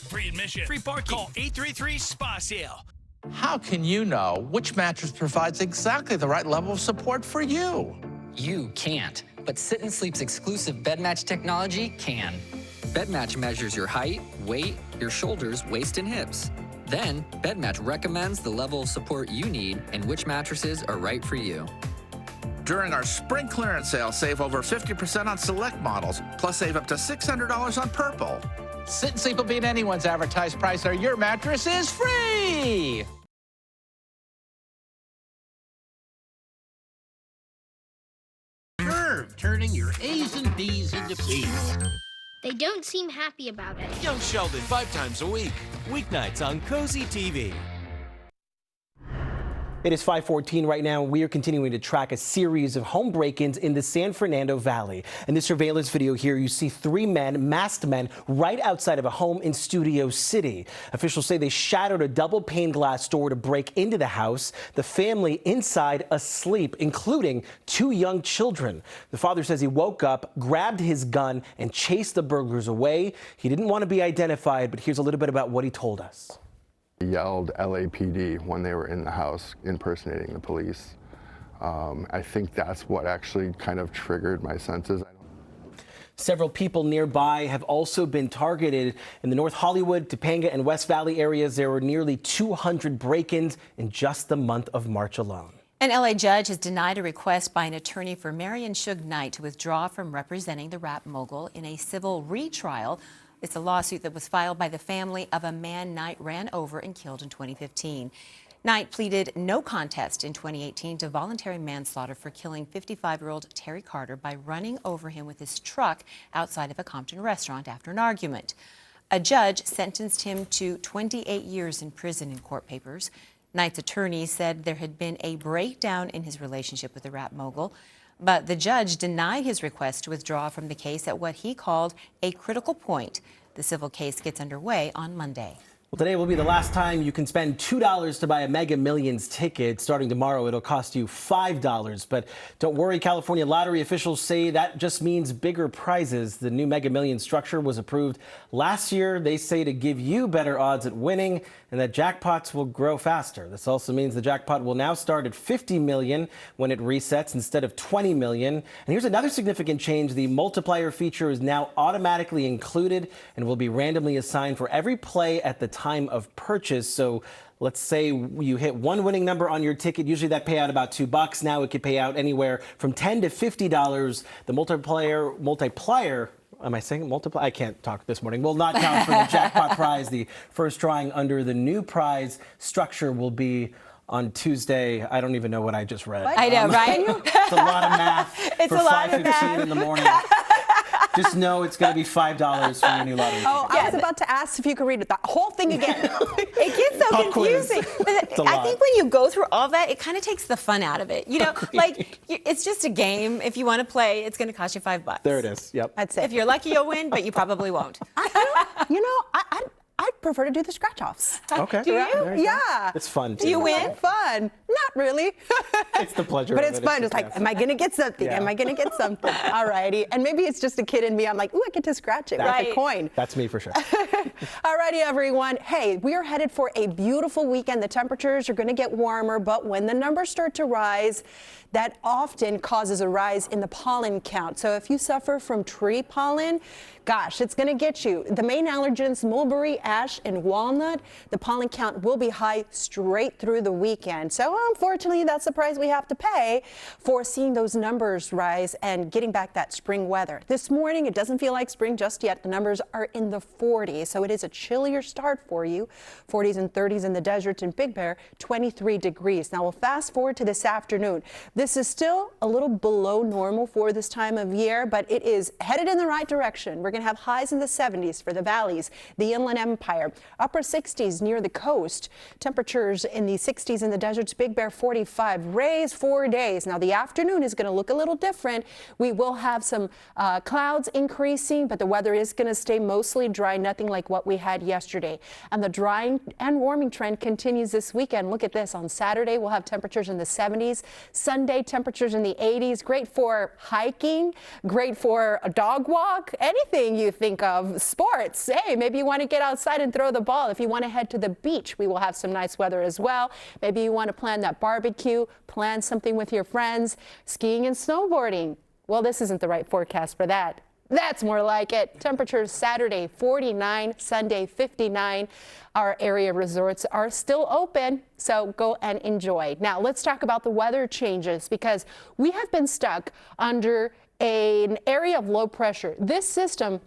S26: Free admission. Free parking. Call 833-SPA-SALE.
S6: How can you know which mattress provides exactly the right level of support for you?
S11: You can't, but Sit and Sleep's exclusive bed match technology can. Bed match measures your height, weight, your shoulders, waist, and hips. Then, bed match recommends the level of support you need and which mattresses are right for you.
S6: During our spring clearance sale, save over 50% on select models, plus save up to $600 on Purple.
S12: Sit and Sleep will beat anyone's advertised price, or your mattress is free.
S14: Curve, turning your A's and B's into P's.
S8: They don't seem happy about it.
S20: Young Sheldon 5 times a week. Weeknights on Cozy TV.
S1: It is 5:14 right now, and we are continuing to track a series of home break-ins in the San Fernando Valley. In this surveillance video here, you see 3 masked men, right outside of a home in Studio City. Officials say they shattered a double pane glass door to break into the house. The family inside asleep, including 2 young children. The father says he woke up, grabbed his gun, and chased the burglars away. He didn't want to be identified, but here's a little bit about what he told us.
S24: Yelled LAPD when they were in the house impersonating the police. I think that's what actually kind of triggered my senses.
S1: Several people nearby have also been targeted. In the North Hollywood, Topanga, and West Valley areas, there were nearly 200 break-ins in just the month of March alone.
S2: An LA judge has denied a request by an attorney for Marion Suge Knight to withdraw from representing the rap mogul in a civil retrial. It's a lawsuit that was filed by the family of a man Knight ran over and killed in 2015. Knight pleaded no contest in 2018 to voluntary manslaughter for killing 55-year-old Terry Carter by running over him with his truck outside of a Compton restaurant after an argument. A judge sentenced him to 28 years in prison in court papers. Knight's attorney said there had been a breakdown in his relationship with the rap mogul, but the judge denied his request to withdraw from the case at what he called a critical point. The civil case gets underway on Monday.
S1: Well, today will be the last time you can spend $2 to buy a Mega Millions ticket. Starting tomorrow, it'll cost you $5. But don't worry, California lottery officials say that just means bigger prizes. The new Mega Millions structure was approved last year. They say to give you better odds at winning and that jackpots will grow faster. This also means the jackpot will now start at $50 million when it resets instead of $20 million. And here's another significant change. The multiplier feature is now automatically included and will be randomly assigned for every play at the time of purchase. So let's say you hit one winning number on your ticket. Usually that pay out about $2. Now it could pay out anywhere from $10 to $50. The multiplier, am I saying multiply? I can't talk this morning. Will not count for the jackpot prize. The first drawing under the new prize structure will be on Tuesday. I don't even know what I just read.
S2: I know, right?
S1: It's a lot of math
S2: It's
S1: for
S2: a lot of
S1: 5:15
S2: math.
S1: in the morning. Just know it's going to be $5 for your new lottery.
S5: Oh, I was about to ask if you could read the whole thing again.
S2: It gets so
S1: Pop quiz.
S2: confusing. But
S1: It's a
S2: I
S1: lot.
S2: think when you go through all that, it kind of takes the fun out of it. You know, like it's just a game. If you want to play, it's going to cost you $5.
S1: There it is. Yep.
S5: That's it.
S2: If you're lucky, you'll win, but you probably won't.
S5: I prefer to do the scratch-offs.
S1: Okay.
S2: Do you?
S1: There you go.
S5: Yeah.
S1: It's fun.
S2: Do you
S1: too.
S2: win?
S5: Fun. Not really.
S1: It's the pleasure
S5: But
S1: of
S5: it's
S1: it.
S5: fun. It's
S1: just
S5: like,
S1: yes.
S5: am I going to get something?
S1: Yeah.
S5: Am I going to get something? All righty. And maybe it's just a kid in me. I'm like, ooh, I get to scratch it with a coin.
S1: That's me for sure.
S5: All righty, everyone. Hey, we are headed for a beautiful weekend. The temperatures are going to get warmer, but when the numbers start to rise, that often causes a rise in the pollen count. So if you suffer from tree pollen, gosh, it's going to get you. The main allergens, mulberry, ash, and walnut, the pollen count will be high straight through the weekend. So unfortunately, that's the price we have to pay for seeing those numbers rise and getting back that spring weather. This morning, it doesn't feel like spring just yet. The numbers are in the 40s, so it is a chillier start for you. 40s and 30s in the deserts in Big Bear, 23 degrees. Now we'll fast forward to this afternoon. This is still a little below normal for this time of year, but it is headed in the right direction. We're going to have highs in the 70s for the valleys, the Inland Empire, upper 60s near the coast. Temperatures in the 60s in the deserts, Big Bear 45, rays 4 days. Now the afternoon is going to look a little different. We will have some clouds increasing, but the weather is going to stay mostly dry, nothing like what we had yesterday. And the drying and warming trend continues this weekend. Look at this. On Saturday, we'll have temperatures in the 70s. Sunday, temperatures in the 80s. Great for hiking, great for a dog walk, anything you think of. Sports. Hey, maybe you want to get outside outside and throw the ball. If you want to head to the beach, we will have some nice weather as well. Maybe you want to plan that barbecue, plan something with your friends, skiing and snowboarding. Well, this isn't the right forecast for that. That's more like it. Temperatures Saturday 49, Sunday 59. Our area resorts are still open, so go and enjoy. Now let's talk about the weather changes, because we have been stuck under an area of low pressure. This system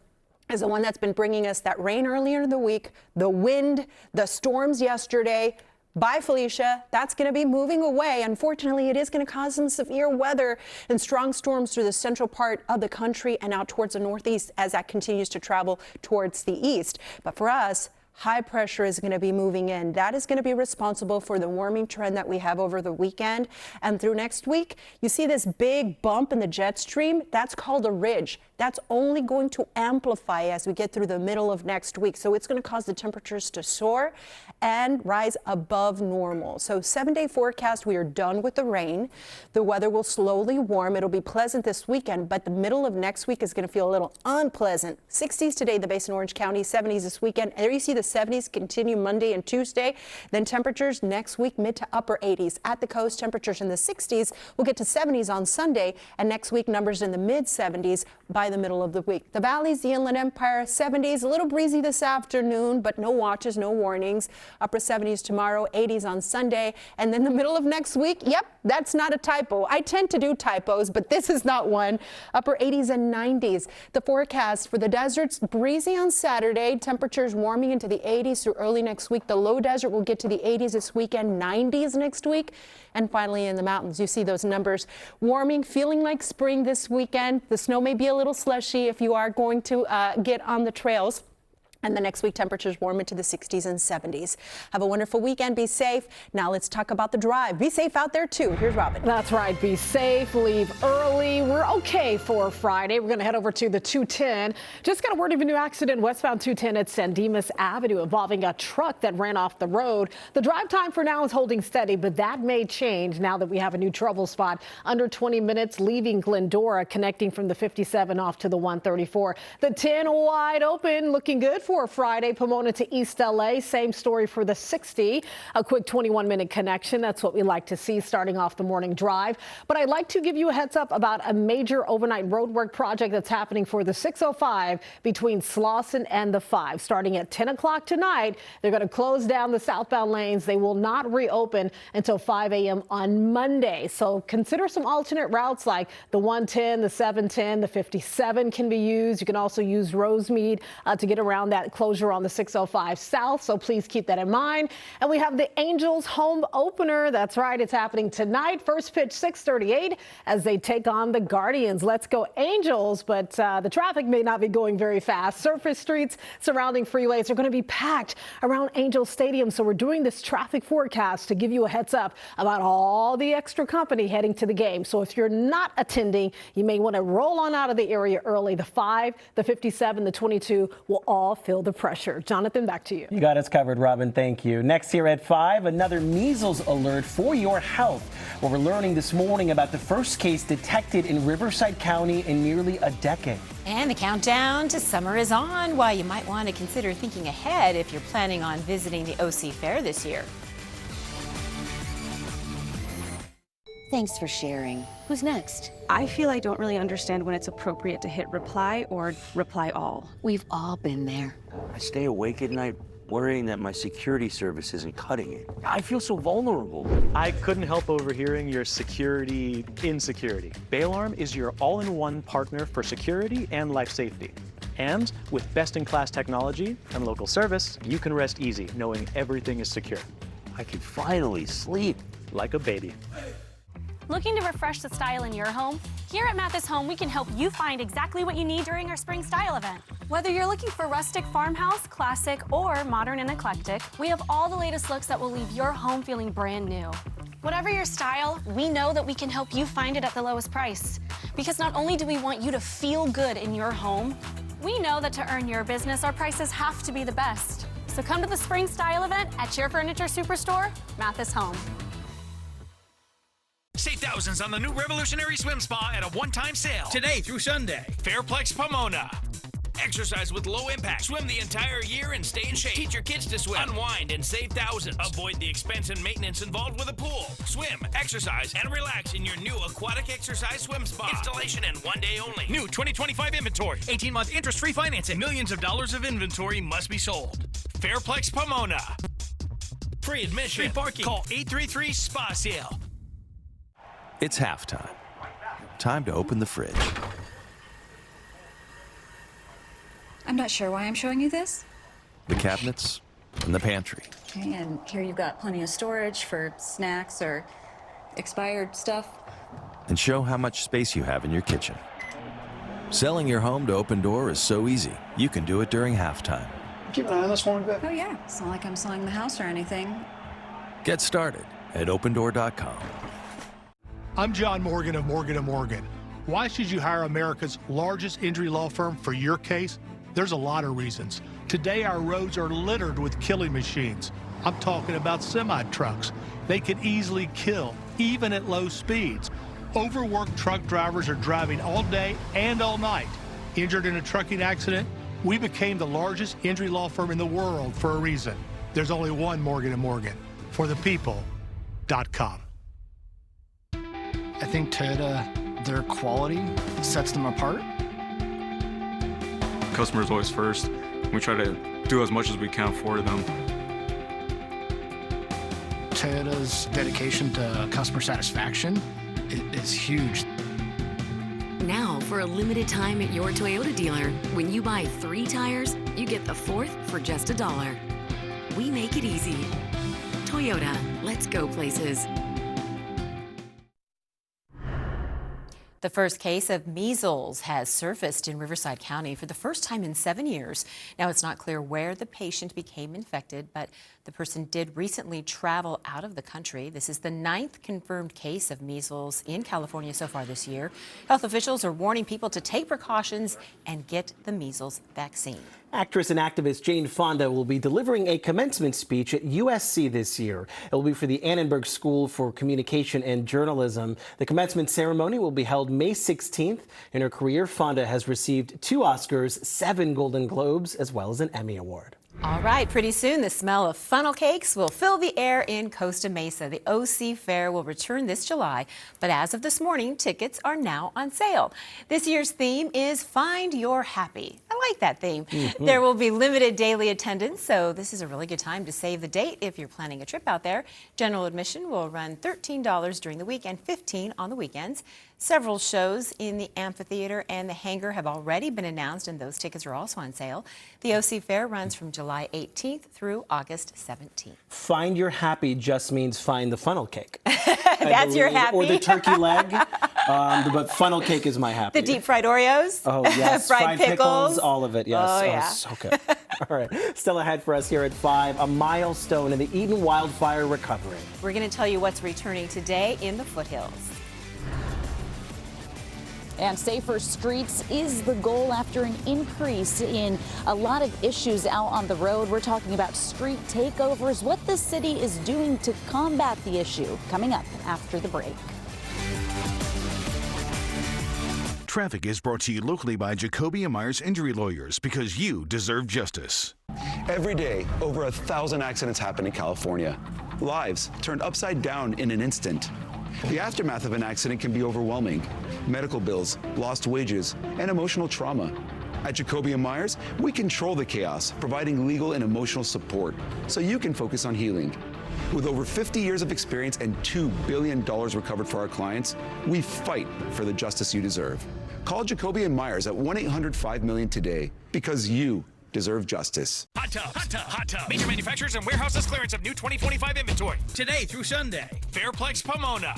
S5: is the one that's been bringing us that rain earlier in the week, the wind, the storms yesterday. Bye, Felicia. That's going to be moving away. Unfortunately, it is going to cause some severe weather and strong storms through the central part of the country and out towards the northeast as that continues to travel towards the east. But for us, high pressure is going to be moving in. That is going to be responsible for the warming trend that we have over the weekend and through next week. You see this big bump in the jet stream? That's called a ridge. That's only going to amplify as we get through the middle of next week. So it's going to cause the temperatures to soar and rise above normal. So 7-day forecast, we are done with the rain. The weather will slowly warm. It'll be pleasant this weekend, but the middle of next week is going to feel a little unpleasant. 60s today, the base in Orange County, 70s this weekend. And there you see the 70s continue Monday and Tuesday. Then temperatures next week, mid to upper 80s. At the coast, temperatures in the 60s. We'll get to 70s on Sunday, and next week numbers in the mid 70s by the middle of the week. The valleys, the Inland Empire, 70s, a little breezy this afternoon, but no watches, no warnings. Upper 70s tomorrow, 80s on Sunday, and then the middle of next week, yep, that's not a typo. I tend to do typos, but this is not one. Upper 80s and 90s. The forecast for the deserts, breezy on Saturday, temperatures warming into the 80s through early next week. The low desert will get to the 80s this weekend, 90s next week. And finally in the mountains, you see those numbers warming, feeling like spring this weekend. The snow may be a little slushy if you are going to get on the trails. And the next week, temperatures warm into the 60s and 70s. Have a wonderful weekend. Be safe. Now let's talk about the drive. Be safe out there, too. Here's Robin.
S10: That's right. Be safe. Leave early. We're okay for Friday. We're going to head over to the 210. Just got a word of a new accident westbound 210 at San Dimas Avenue involving a truck that ran off the road. The drive time for now is holding steady, but that may change now that we have a new trouble spot. Under 20 minutes leaving Glendora, connecting from the 57 off to the 134. The 10 wide open, looking good for Friday. Pomona to East LA, same story for the 60. A quick 21-minute connection. That's what we like to see starting off the morning drive. But I'd like to give you a heads up about a major overnight roadwork project that's happening for the 605 between Slauson and the 5. Starting at 10 o'clock tonight, they're going to close down the southbound lanes. They will not reopen until 5 a.m. on Monday. So consider some alternate routes like the 110, the 710, the 57 can be used. You can also use Rosemead to get around that closure on the 605 South, so please keep that in mind. And we have the Angels home opener. That's right, it's happening tonight. First pitch 6:38 as they take on the Guardians. Let's go Angels, but the traffic may not be going very fast. Surface streets surrounding freeways are going to be packed around Angels Stadium, so we're doing this traffic forecast to give you a heads up about all the extra company heading to the game. So if you're not attending, you may want to roll on out of the area early. The 5, the 57, the 22 will all feel the pressure. Jonathan, back to you.
S1: You got us covered, Robin. Thank you. Next here at 5, another measles alert for your health. Well, we're learning this morning about the first case detected in Riverside County in nearly a decade.
S2: And the countdown to summer is on. Why you might want to consider thinking ahead if you're planning on visiting the OC Fair this year.
S13: Thanks for sharing. Who's next?
S15: I feel I don't really understand when it's appropriate to hit reply or reply all.
S13: We've all been there.
S17: I stay awake at night worrying that my security service isn't cutting it. I feel so vulnerable.
S18: I couldn't help overhearing your security insecurity. Bailarm is your all-in-one partner for security and life safety. And with best-in-class technology and local service, you can rest easy knowing everything is secure.
S17: I can finally sleep
S18: like a baby.
S21: Looking to refresh the style in your home? Here at Mathis Home, we can help you find exactly what you need during our spring style event. Whether you're looking for rustic farmhouse, classic, or modern and eclectic, we have all the latest looks that will leave your home feeling brand new. Whatever your style, we know that we can help you find it at the lowest price. Because not only do we want you to feel good in your home, we know that to earn your business, our prices have to be the best. So come to the spring style event at your Furniture Superstore, Mathis Home.
S26: Save thousands on the new revolutionary swim spa at a one-time sale. Today through Sunday. Fairplex Pomona. Exercise with low impact. Swim the entire year and stay in shape. Teach your kids to swim. Unwind and save thousands. Avoid the expense and maintenance involved with a pool. Swim, exercise, and relax in your new aquatic exercise swim spa. Installation and 1 day only. New 2025 inventory. 18-month interest-free financing. Millions of dollars of inventory must be sold. Fairplex Pomona. Free admission. Free parking. Call 833-SPA-SALE.
S20: It's halftime. Time to open the fridge.
S3: I'm not sure why I'm showing you this.
S20: The cabinets and the pantry.
S3: Okay, and here you've got plenty of storage for snacks or expired stuff.
S20: And show how much space you have in your kitchen. Selling your home to Open Door is so easy. You can do it during halftime.
S3: Keep an eye on this one, Vic. Oh, yeah. It's not like I'm selling the house or anything.
S20: Get started at opendoor.com.
S4: I'm John Morgan of Morgan & Morgan. Why should you hire America's largest injury law firm for your case? There's a lot of reasons. Today, our roads are littered with killing machines. I'm talking about semi-trucks. They can easily kill, even at low speeds. Overworked truck drivers are driving all day and all night. Injured in a trucking accident? We became the largest injury law firm in the world for a reason. There's only one Morgan & Morgan. ForThePeople.com.
S7: I think Toyota, their quality sets them apart.
S9: Customers always first. We try to do as much as we can for them.
S7: Toyota's dedication to customer satisfaction is huge.
S16: Now, for a limited time at your Toyota dealer, when you buy 3 tires, you get the 4th for just $1. We make it easy. Toyota, let's go places.
S2: The first case of measles has surfaced in Riverside County for the first time in 7 years. Now, it's not clear where the patient became infected, but the person did recently travel out of the country. This is the 9th confirmed case of measles in California so far this year. Health officials are warning people to take precautions and get the measles vaccine.
S1: Actress and activist Jane Fonda will be delivering a commencement speech at USC this year. It will be for the Annenberg School for Communication and Journalism. The commencement ceremony will be held May 16th. In her career, Fonda has received 2 Oscars, 7 Golden Globes, as well as an Emmy Award.
S2: All right, pretty soon the smell of funnel cakes will fill the air in Costa Mesa. The OC Fair will return this July, but as of this morning, tickets are now on sale. This year's theme is Find Your Happy. I like that theme. There will be limited daily attendance, so this is a really good time to save the date if you're planning a trip out there. General admission will run $13 during the week and $15 on the weekends. Several shows in the amphitheater and the hangar have already been announced, and those tickets are also on sale. The OC Fair runs from July 18th through August 17th.
S1: Find your happy just means find the funnel cake.
S2: That's your happy.
S1: Or the turkey leg. But funnel cake is my happy.
S2: The deep fried Oreos.
S1: Oh, yes.
S2: Fried pickles.
S1: All of it, yes.
S2: Oh, yeah.
S1: So good. All right. Still ahead for us here at 5, a milestone in the Eden wildfire recovery.
S2: We're going to tell you what's returning today in the foothills.
S22: And safer streets is the goal after an increase in a lot of issues out on the road. We're talking about street takeovers, what the city is doing to combat the issue. Coming up after the break.
S27: Traffic is brought to you locally by Jacoby & Myers Injury Lawyers, because you deserve justice.
S28: Every day, over 1,000 accidents happen in California. Lives turned upside down in an instant. The aftermath of an accident can be overwhelming. Medical bills, lost wages, and emotional trauma. At Jacoby & Myers, we control the chaos, providing legal and emotional support so you can focus on healing. With over 50 years of experience and $2 billion recovered for our clients, we fight for the justice you deserve. Call Jacoby & Myers at 1-800-5-MILLION today, because you deserve justice.
S26: Hot Tub. Major manufacturers and warehouses clearance of new 2025 inventory. Today through Sunday. Fairplex Pomona.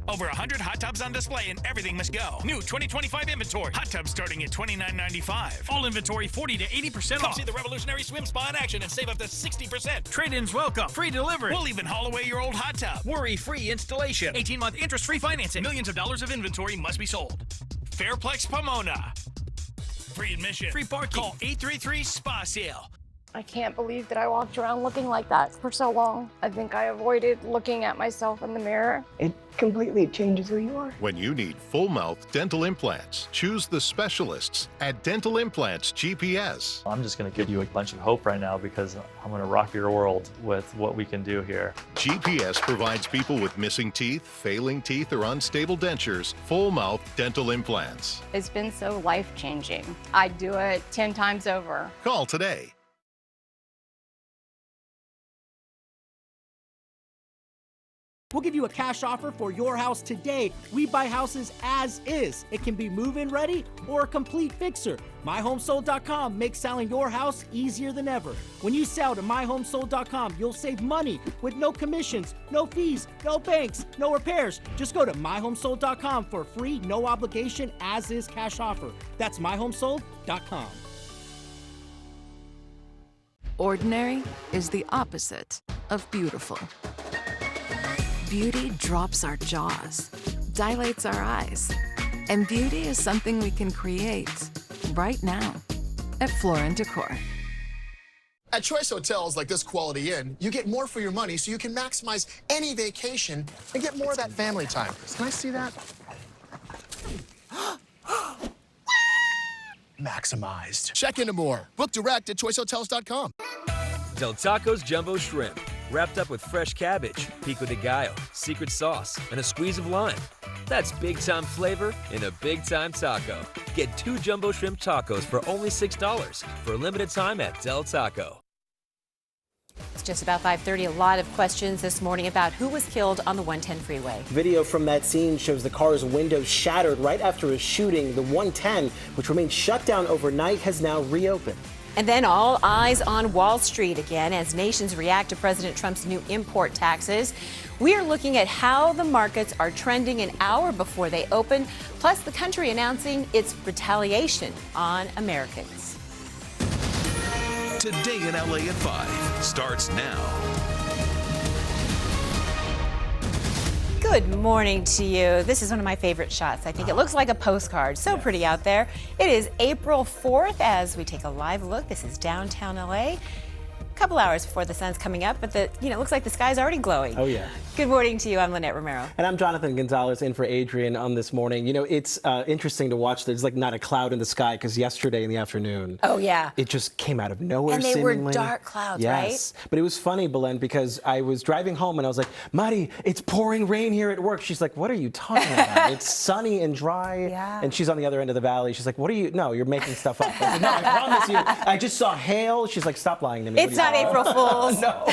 S26: Over 100 hot tubs on display and everything must go. New 2025 inventory. Hot tubs starting at $29.95. All inventory 40 to 80% off. Come see the revolutionary swim spa in action and save up to 60%. Trade-ins welcome. Free delivery. We'll even haul away your old hot tub. Worry-free installation. 18-month interest-free financing. Millions of dollars of inventory must be sold. Fairplex Pomona. Free admission. Free parking. Call 833-SPA-SALE.
S6: I can't believe that I walked around looking like that for so long. I think I avoided looking at myself in the mirror.
S8: It completely changes who you are.
S11: When you need full mouth dental implants, choose the specialists at Dental Implants GPS.
S12: I'm just going to give you a bunch of hope right now because I'm going to rock your world with what we can do here.
S11: GPS provides people with missing teeth, failing teeth, or unstable dentures full mouth dental implants.
S6: It's been so life-changing. I'd do it 10 times over.
S11: Call today.
S14: We'll give you a cash offer for your house today. We buy houses as is. It can be move-in ready or a complete fixer. MyHomeSold.com makes selling your house easier than ever. When you sell to MyHomeSold.com, you'll save money with no commissions, no fees, no banks, no repairs. Just go to MyHomeSold.com for a free, no obligation, as-is cash offer. That's MyHomeSold.com.
S19: Ordinary is the opposite of beautiful. Beauty drops our jaws, dilates our eyes, and beauty is something we can create right now at Floor & Decor.
S23: At Choice Hotels like this Quality Inn, you get more for your money so you can maximize any vacation and get more of that family time. Can I see that? Maximized. Check into more. Book direct at choicehotels.com.
S25: Del Taco's Jumbo Shrimp. Wrapped up with fresh cabbage, pico de gallo, secret sauce, and a squeeze of lime. That's big-time flavor in a big-time taco. Get 2 Jumbo Shrimp Tacos for only $6 for a limited time at Del Taco.
S2: It's just about 5:30. A lot of questions this morning about who was killed on the 110 freeway.
S1: Video from that scene shows the car's windows shattered right after a shooting. The 110, which remained shut down overnight, has now reopened.
S2: And then all eyes on Wall Street again as nations react to President Trump's new import taxes. We are looking at how the markets are trending an hour before they open, plus the country announcing its retaliation on Americans.
S20: Today in LA at 5 starts now.
S2: Good morning to you. This is one of my favorite shots. I think it looks like a postcard. So pretty out there. It is April 4th as we take a live look. This is downtown LA. A couple hours before the sun's coming up, but it looks like the sky's already glowing.
S1: Oh, yeah.
S2: Good morning to you. I'm Lynette Romero.
S1: And I'm Jonathan Gonzalez in for Adrian on this morning. You know, it's interesting to watch. There's like not a cloud in the sky because yesterday in the afternoon,
S2: oh, yeah,
S1: it just came out of nowhere.
S2: And they
S1: seemingly.
S2: were dark clouds,
S1: yes.
S2: right?
S1: But it was funny, Belen, because I was driving home and I was like, Mari, it's pouring rain here at work. She's like, what are you talking about? It's sunny and dry.
S2: Yeah.
S1: And she's on the other end of the valley. She's like, what are you? No, you're making stuff up. I said, no, I promise you. I just saw hail. She's like, stop lying to me.
S2: It's not April Fool's.
S1: No.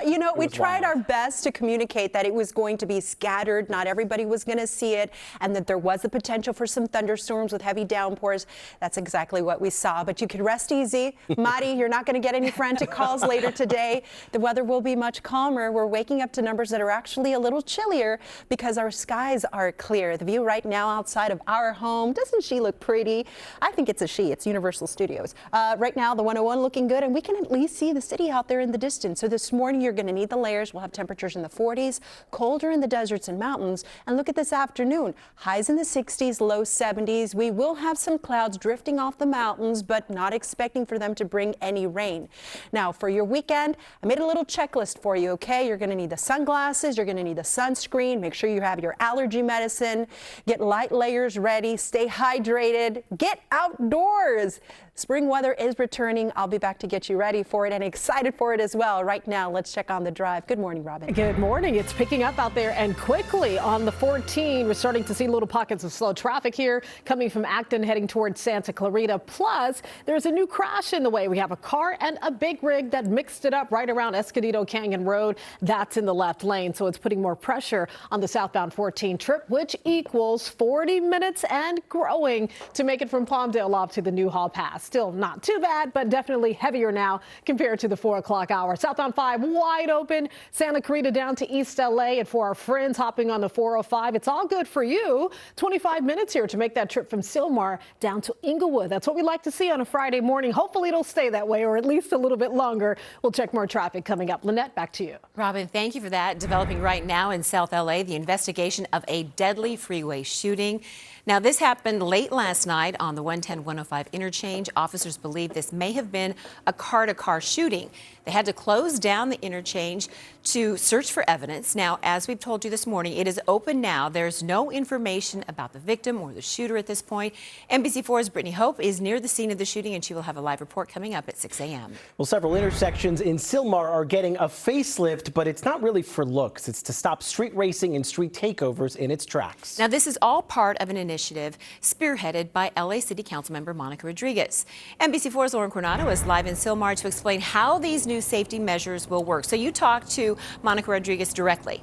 S5: You know, we tried our best to communicate that it was going to be scattered. Not everybody was going to see it, and that there was the potential for some thunderstorms with heavy downpours. That's exactly what we saw. But you can rest easy. Mari, you're not going to get any frantic calls later today. The weather will be much calmer. We're waking up to numbers that are actually a little chillier because our skies are clear. The view right now outside of our home, doesn't she look pretty? I think it's a she. It's Universal Studios. Right now, the 101 looking good, and we can at least see the city out there in the distance. So this morning, you're going to need the layers. We'll have temperatures in the 40s, colder in the deserts and mountains. And look at this afternoon. Highs in the 60s, low 70s. We will have some clouds drifting off the mountains, but not expecting for them to bring any rain. Now, for your weekend, I made a little checklist for you, okay? You're going to need the sunglasses. You're going to need the sunscreen. Make sure you have your allergy medicine. Get light layers ready. Stay hydrated. Get outdoors. Spring weather is returning. I'll be back to get you ready for it and excited for it as well. Right now, let's check on the drive. Good morning, Robin.
S10: Good morning. It's picking up out there and quickly on the 14. We're starting to see little pockets of slow traffic here coming from Acton heading towards Santa Clarita. Plus, there's a new crash in the way. We have a car and a big rig that mixed it up right around Escondido Canyon Road. That's in the left lane, so it's putting more pressure on the southbound 14 trip, which equals 40 minutes and growing to make it from Palmdale up to the Newhall Pass. Still not too bad, but definitely heavier now compared to the 4 o'clock hour. Southbound 5 wide open, Santa Clarita down to East LA. And for our friends hopping on the 405, it's all good for you. 25 minutes here to make that trip from Sylmar down to Inglewood. That's what we like to see on a Friday morning. Hopefully it'll stay that way, or at least a little bit longer. We'll check more traffic coming up. Lynette, back to you.
S2: Robin, thank you for that. Developing right now in South LA, the investigation of a deadly freeway shooting. Now, this happened late last night on the 110-105 interchange. Officers believe this may have been a car-to-car shooting. They had to close down the interchange to search for evidence. Now, as we've told you this morning, it is open now. There's no information about the victim or the shooter at this point. NBC4's Brittany Hope is near the scene of the shooting, and she will have a live report coming up at 6 a.m.
S1: Well, several intersections in Sylmar are getting a facelift, but it's not really for looks. It's to stop street racing and street takeovers in its tracks.
S2: Now, this is all part of an initiative spearheaded by LA City Council member Monica Rodriguez. NBC4's Lauren Coronado is live in Sylmar to explain how these new safety measures will work. So you talked to Monica Rodriguez directly.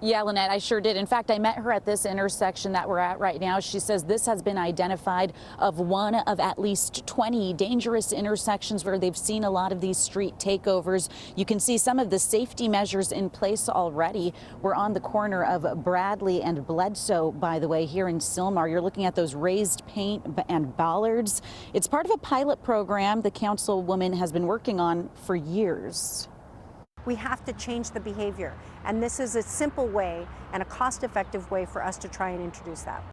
S22: Yeah, Lynette, I sure did. In fact, I met her at this intersection that we're at right now. She says this has been identified of one of at least 20 dangerous intersections where they've seen a lot of these street takeovers. You can see some of the safety measures in place already. We're on the corner of Bradley and Bledsoe, by the way, here in Sylmar. You're looking at those raised paint and bollards. It's part of a pilot program the councilwoman has been working on for years.
S3: We have to change the behavior, and this is a simple way and a cost-effective way for us to try and introduce that.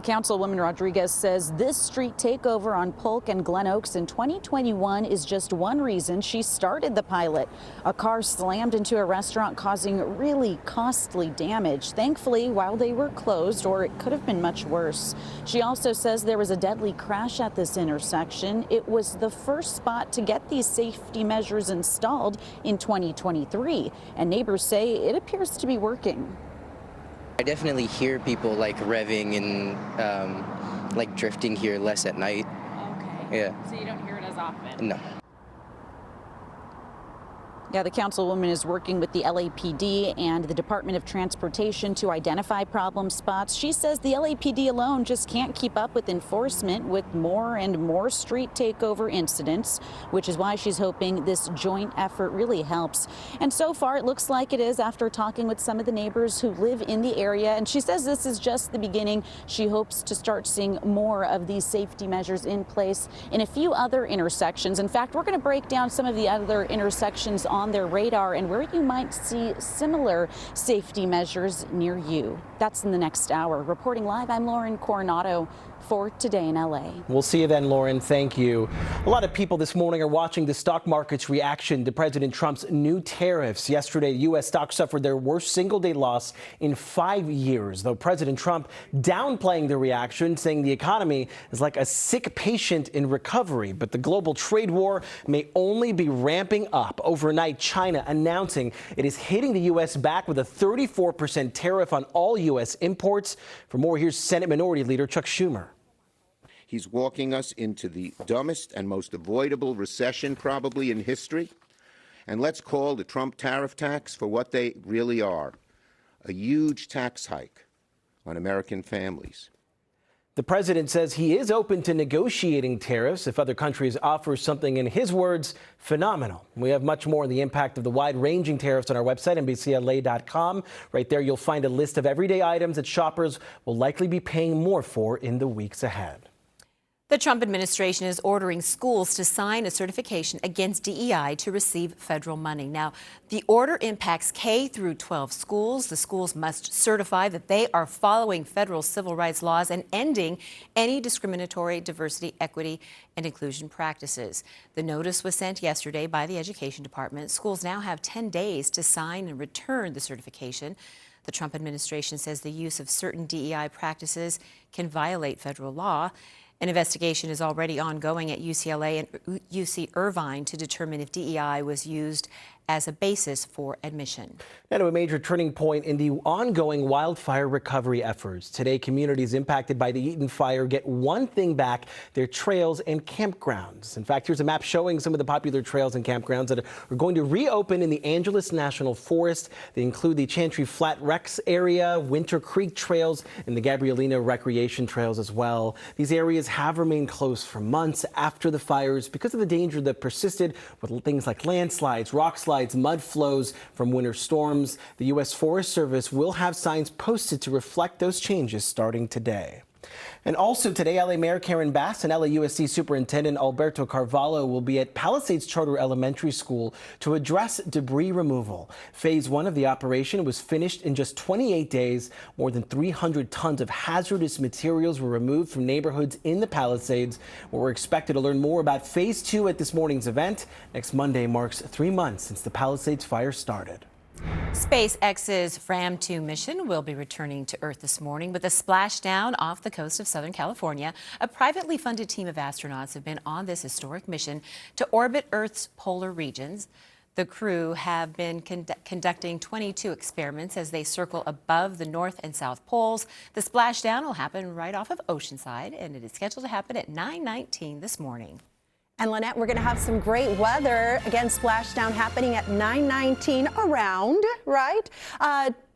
S22: Councilwoman Rodriguez says this street takeover on Polk and Glen Oaks in 2021 is just one reason she started the pilot. A car slammed into a restaurant, causing really costly damage. Thankfully, while they were closed, or it could have been much worse. She also says there was a deadly crash at this intersection. It was the first spot to get these safety measures installed in 2023, and neighbors say it appears to be working.
S4: I definitely hear people like revving and like drifting here less at night.
S22: Okay.
S4: Yeah.
S22: So you don't hear it as often?
S4: No.
S22: Yeah, the councilwoman is working with the LAPD and the Department of Transportation to identify problem spots. She says the LAPD alone just can't keep up with enforcement with more and more street takeover incidents, which is why she's hoping this joint effort really helps. And so far, it looks like it is after talking with some of the neighbors who live in the area. And she says this is just the beginning. She hopes to start seeing more of these safety measures in place in a few other intersections. In fact, we're going to break down some of the other intersections on their radar and where you might see similar safety measures near you. That's in the next hour. Reporting live, I'm Lauren Coronado for Today in LA.
S1: We'll see you then, Lauren. Thank you. A lot of people this morning are watching the stock market's reaction to President Trump's new tariffs. Yesterday, U.S. stocks suffered their worst single-day loss in 5 years, though President Trump downplaying the reaction, saying the economy is like a sick patient in recovery. But the global trade war may only be ramping up. Overnight, China announcing it is hitting the U.S. back with a 34% tariff on all U.S. imports. For more, here's Senate Minority Leader Chuck Schumer.
S13: He's walking us into the dumbest and most avoidable recession probably in history. And let's call the Trump tariff tax for what they really are, a huge tax hike on American families.
S1: The president says he is open to negotiating tariffs if other countries offer something, in his words, phenomenal. We have much more on the impact of the wide-ranging tariffs on our website, NBCLA.com. Right there, you'll find a list of everyday items that shoppers will likely be paying more for in the weeks ahead.
S2: The Trump administration is ordering schools to sign a certification against DEI to receive federal money. Now, the order impacts K through 12 schools. The schools must certify that they are following federal civil rights laws and ending any discriminatory diversity, equity, and inclusion practices. The notice was sent yesterday by the Education Department. Schools now have 10 days to sign and return the certification. The Trump administration says the use of certain DEI practices can violate federal law. An investigation is already ongoing at UCLA and UC Irvine to determine if DEI was used as a basis for admission.
S1: Now to a major turning point in the ongoing wildfire recovery efforts. Today, communities impacted by the Eaton fire get one thing back: their trails and campgrounds. In fact, here's a map showing some of the popular trails and campgrounds that are going to reopen in the Angeles National Forest. They include the Chantry Flat Rex area, Winter Creek trails, and the Gabrielina Recreation Trails as well. These areas have remained closed for months after the fires because of the danger that persisted with things like landslides, rock slides, mud flows from winter storms. The U.S. Forest Service will have signs posted to reflect those changes starting today. And also today, LA Mayor Karen Bass and LAUSD Superintendent Alberto Carvalho will be at Palisades Charter Elementary School to address debris removal. Phase 1 of the operation was finished in just 28 days. More than 300 tons of hazardous materials were removed from neighborhoods in the Palisades. We're expected to learn more about Phase 2 at this morning's event. Next Monday marks 3 months since the Palisades fire started.
S2: SpaceX's Fram-2 mission will be returning to Earth this morning with a splashdown off the coast of Southern California. A privately funded team of astronauts have been on this historic mission to orbit Earth's polar regions. The crew have been conducting 22 experiments as they circle above the North and South poles. The splashdown will happen right off of Oceanside, and it is scheduled to happen at 9:19 this morning.
S5: And Lynette, we're going to have some great weather. Again, splashdown happening at 9:19 around, right?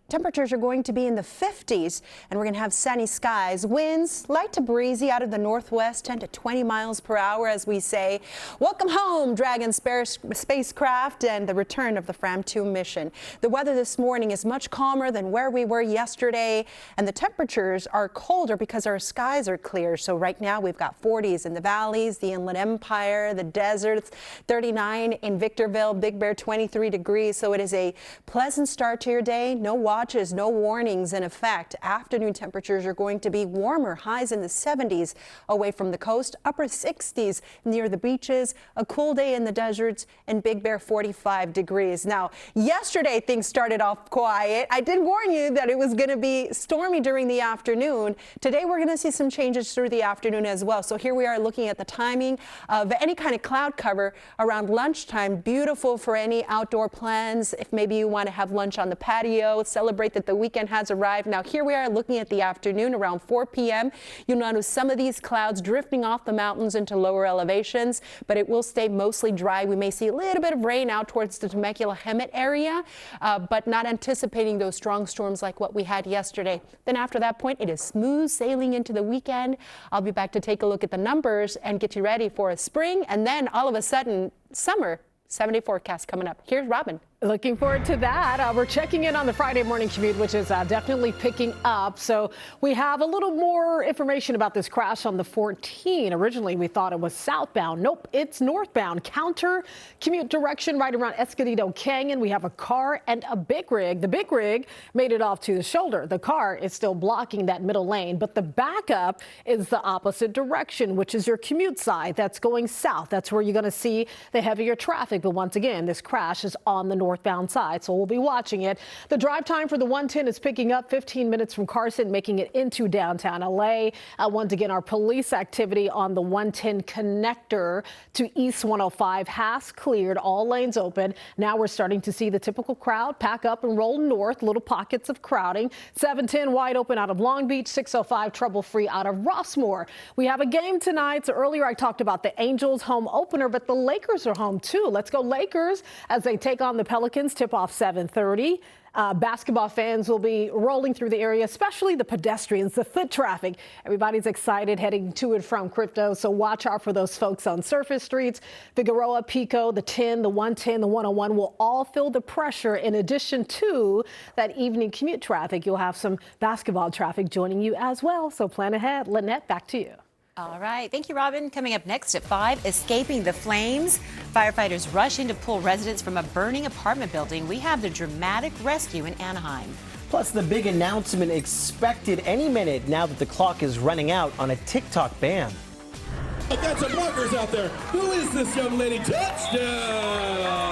S5: Temperatures are going to be in the 50s, and we're going to have sunny skies. Winds light to breezy out of the northwest, 10 to 20 miles per hour, as we say. Welcome home, Dragon spacecraft, and the return of the Fram-2 mission. The weather this morning is much calmer than where we were yesterday, and the temperatures are colder because our skies are clear. So right now we've got 40s in the valleys, the Inland Empire, the deserts, 39 in Victorville, Big Bear 23 degrees. So it is a pleasant start to your day. No watches, no warnings in effect. Afternoon temperatures are going to be warmer, highs in the 70s away from the coast, upper 60s near the beaches, a cool day in the deserts, and Big Bear 45 degrees. Now, yesterday things started off quiet. I did warn you that it was going to be stormy during the afternoon. Today we're going to see some changes through the afternoon as well. So here we are looking at the timing of any kind of cloud cover around lunchtime. Beautiful for any outdoor plans. If maybe you want to have lunch on the patio, celebrate that the weekend has arrived. Now here we are looking at the afternoon around 4 p.m. You'll notice some of these clouds drifting off the mountains into lower elevations, but it will stay mostly dry. We may see a little bit of rain out towards the Temecula-Hemet area, but not anticipating those strong storms like what we had yesterday. Then after that point, it is smooth sailing into the weekend. I'll be back to take a look at the numbers and get you ready for a spring, and then all of a sudden, summer. 70 forecast coming up. Here's Robin.
S10: Looking forward to that. We're checking in on the Friday morning commute, which is definitely picking up. So we have a little more information about this crash on the 14. Originally, we thought it was southbound. Nope, it's northbound. Counter commute direction right around Escondido Canyon. We have a car and a big rig. The big rig made it off to the shoulder. The car is still blocking that middle lane, but the backup is the opposite direction, which is your commute side. That's going south. That's where you're going to see the heavier traffic. But once again, this crash is on the northbound side, so we'll be watching it. The drive time for the 110 is picking up 15 minutes from Carson, making it into downtown LA. Once again, our police activity on the 110 connector to East 105 has cleared, all lanes open. Now we're starting to see the typical crowd pack up and roll north, little pockets of crowding. 710 wide open out of Long Beach, 605 trouble-free out of Rossmore. We have a game tonight. So earlier I talked about the Angels home opener, but the Lakers are home too. Let's go Lakers as they take on the Pelicans. Tip off 7:30. Basketball fans will be rolling through the area, especially the pedestrians, the foot traffic. Everybody's excited heading to and from Crypto, so watch out for those folks on surface streets. Figueroa, Pico, the 10, the 110, the 101 will all feel the pressure. In addition to that evening commute traffic, you'll have some basketball traffic joining you as well, so plan ahead. Lynette, back to you.
S2: All right. Thank you, Robin. Coming up next at 5, escaping the flames. Firefighters rush in to pull residents from a burning apartment building. We have the dramatic rescue in Anaheim.
S1: Plus, the big announcement expected any minute now that the clock is running out on a TikTok ban.
S7: I've got some markers out there. Who is this young lady? Touchdown!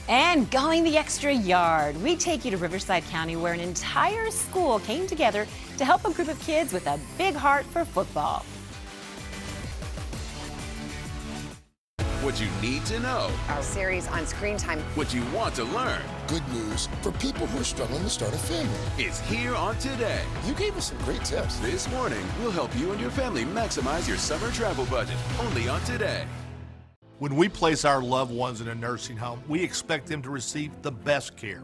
S2: And going the extra yard, we take you to Riverside County, where an entire school came together to help a group of kids with a big heart for football.
S9: What you need to know.
S15: Our series on screen time.
S9: What you want to learn.
S23: Good news for people who are struggling to start a family.
S9: It's here on Today.
S23: You gave us some great tips.
S9: This morning, we'll help you and your family maximize your summer travel budget. Only on Today.
S16: When we place our loved ones in a nursing home, we expect them to receive the best care.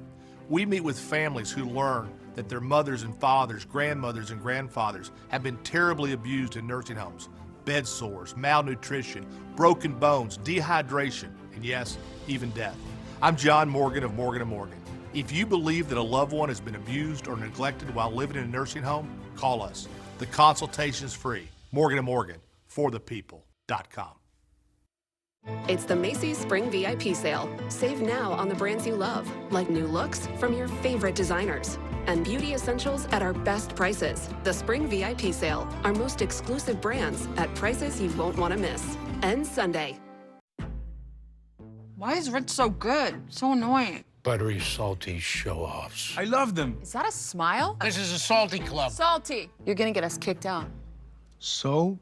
S16: We meet with families who learn that their mothers and fathers, grandmothers and grandfathers have been terribly abused in nursing homes. Bed sores, malnutrition, broken bones, dehydration, and yes, even death. I'm John Morgan of Morgan & Morgan. If you believe that a loved one has been abused or neglected while living in a nursing home, call us. The consultation is free. Morgan & Morgan, forthepeople.com.
S8: It's the Macy's Spring VIP Sale. Save now on the brands you love, like new looks from your favorite designers. And beauty essentials at our best prices. The Spring VIP Sale, our most exclusive brands at prices you won't want to miss. Ends Sunday.
S17: Why is Rich so good? So annoying.
S18: Buttery, salty show-offs.
S17: I love them. Is that a smile?
S18: This is a salty club.
S17: Salty. You're gonna get us kicked out.
S18: So?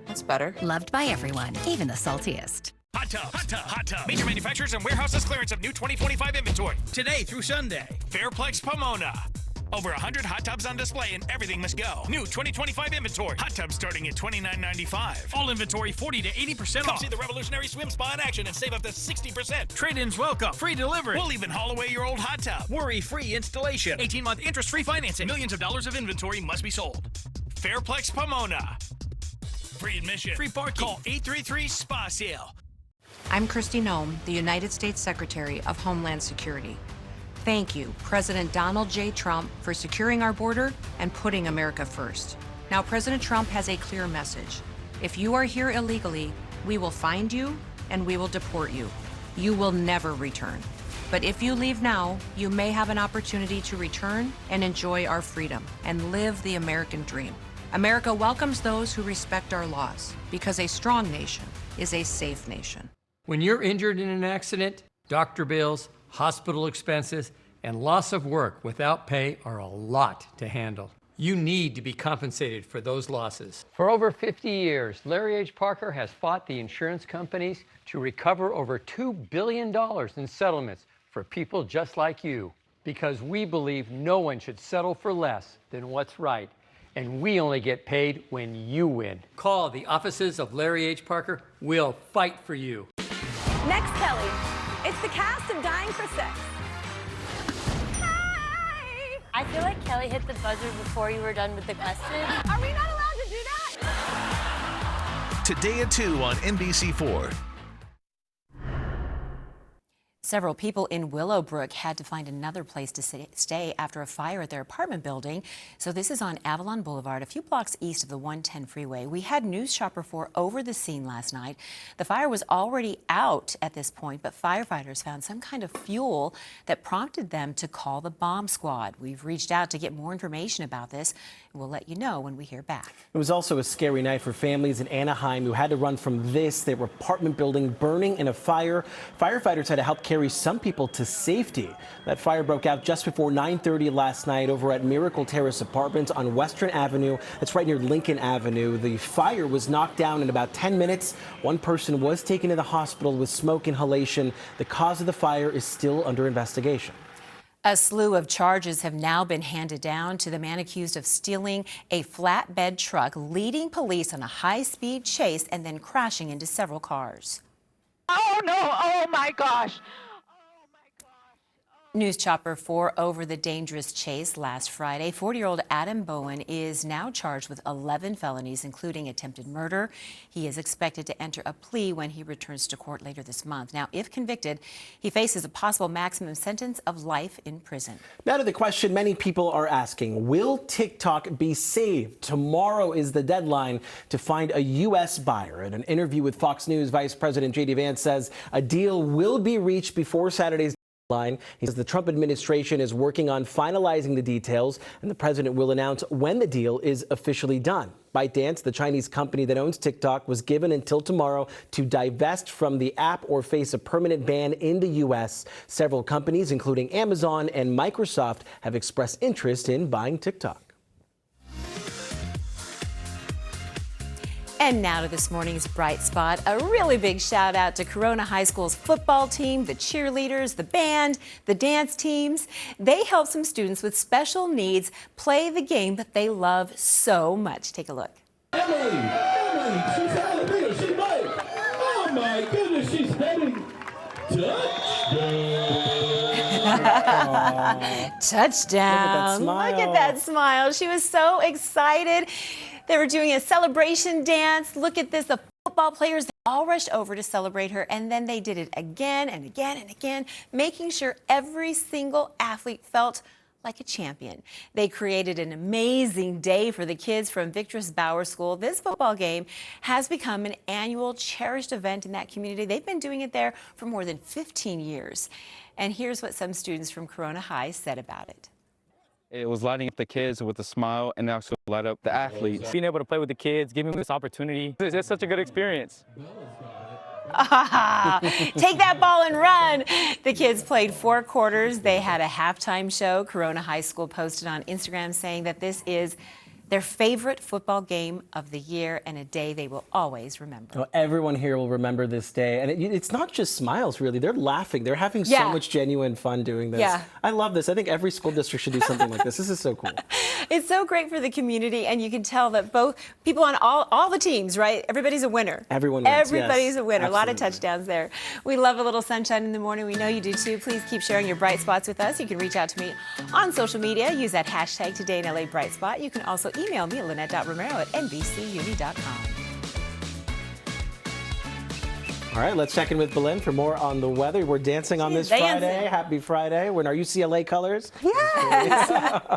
S17: That's better.
S21: Loved by everyone, even the saltiest.
S24: Hot Tub, Hot Tub, Hot Tub. Major manufacturers and warehouses clearance of new 2025 inventory. Today through Sunday. Fairplex Pomona. Over 100 hot tubs on display and everything must go. New 2025 inventory. Hot tubs starting at $29.95. All inventory 40 to 80% off. Come see the revolutionary swim spa in action and save up to 60%. Trade-ins welcome. Free delivery. We'll even haul away your old hot tub. Worry-free installation. 18-month interest-free financing. Millions of dollars of inventory must be sold. Fairplex Pomona. Free admission. Free parking. Call 833-SPA-SALE.
S26: I'm Kristi Noem, the United States Secretary of Homeland Security. Thank you, President Donald J. Trump, for securing our border and putting America first. Now, President Trump has a clear message. If you are here illegally, we will find you and we will deport you. You will never return. But if you leave now, you may have an opportunity to return and enjoy our freedom and live the American dream. America welcomes those who respect our laws, because a strong nation is a safe nation.
S27: When you're injured in an accident, doctor bills, hospital expenses, and loss of work without pay are a lot to handle. You need to be compensated for those losses. For over 50 years, Larry H. Parker has fought the insurance companies to recover over $2 billion in settlements for people just like you, because we believe no one should settle for less than what's right. And we only get paid when you win. Call the offices of Larry H. Parker. We'll fight for you.
S5: Next, Kelly, it's the cast of Dying for Sex.
S28: I feel like Kelly hit the buzzer before you were done with the question.
S5: Are we not allowed to do that?
S29: Today at 2 on NBC4.
S2: Several people in Willowbrook had to find another place to stay after a fire at their apartment building. So this is on Avalon Boulevard, a few blocks east of the 110 freeway. We had News Shopper 4 over the scene last night. The fire was already out at this point, but firefighters found some kind of fuel that prompted them to call the bomb squad. We've reached out to get more information about this, and we'll let you know when we hear back.
S1: It was also a scary night for families in Anaheim who had to run from their apartment building burning in a fire. Firefighters had to help carry some people to safety. That fire broke out just before 9:30 last night over at Miracle Terrace Apartments on Western Avenue. That's right near Lincoln Avenue. The fire was knocked down in about 10 minutes. One person was taken to the hospital with smoke inhalation. The cause of the fire is still under investigation.
S2: A slew of charges have now been handed down to the man accused of stealing a flatbed truck, leading police on a high-speed chase and then crashing into several cars.
S30: Oh no, oh my gosh.
S2: News Chopper 4 over the dangerous chase last Friday. 40-year-old Adam Bowen is now charged with 11 felonies, including attempted murder. He is expected to enter a plea when he returns to court later this month. Now, if convicted, he faces a possible maximum sentence of life in prison.
S1: Now to the question many people are asking, will TikTok be saved? Tomorrow is the deadline to find a U.S. buyer. In an interview with Fox News, Vice President J.D. Vance says a deal will be reached before Saturday's deadline. He says the Trump administration is working on finalizing the details, and the president will announce when the deal is officially done. ByteDance, the Chinese company that owns TikTok, was given until tomorrow to divest from the app or face a permanent ban in the U.S. Several companies, including Amazon and Microsoft, have expressed interest in buying TikTok.
S2: And now to this morning's Bright Spot. A really big shout out to Corona High School's football team, the cheerleaders, the band, the dance teams. They help some students with special needs play the game that they love so much. Take a look.
S7: Emily, she's out of here. She might. Oh my goodness, she's heading.
S2: Touchdown. Look at that smile. She was so excited. They were doing a celebration dance. Look at this. The football players all rushed over to celebrate her, and then they did it again and again and again, making sure every single athlete felt like a champion. They created an amazing day for the kids from Victress Bauer School. This football game has become an annual cherished event in that community. They've been doing it there for more than 15 years. And here's what some students from Corona High said about it.
S3: It was lighting up the kids with a smile and also light up the athletes.
S4: Being able to play with the kids, giving them this opportunity, it's just such a good experience.
S2: Take that ball and run. The kids played 4 quarters. They had a halftime show. Corona High School posted on Instagram saying that this is their favorite football game of the year and a day they will always remember.
S1: Well, everyone here will remember this day. And it's not just smiles, really. They're laughing. They're having so much genuine fun doing this.
S2: Yeah.
S1: I love this. I think every school district should do something like this. This is so cool.
S2: It's so great for the community, and you can tell that both people on all the teams, right? Everybody's a winner.
S1: Everyone wins.
S2: Everybody's a winner.
S1: Absolutely.
S2: A lot of touchdowns there. We love a little sunshine in the morning. We know you do too. Please keep sharing your bright spots with us. You can reach out to me on social media. Use that hashtag Today in LA Bright Spot. You can also email me at Lynette.Romero@NBCUni.com.
S1: All right, let's check in with Belen for more on the weather. We're dancing on this Friday. Happy Friday. We're in our UCLA colors.
S5: Yes!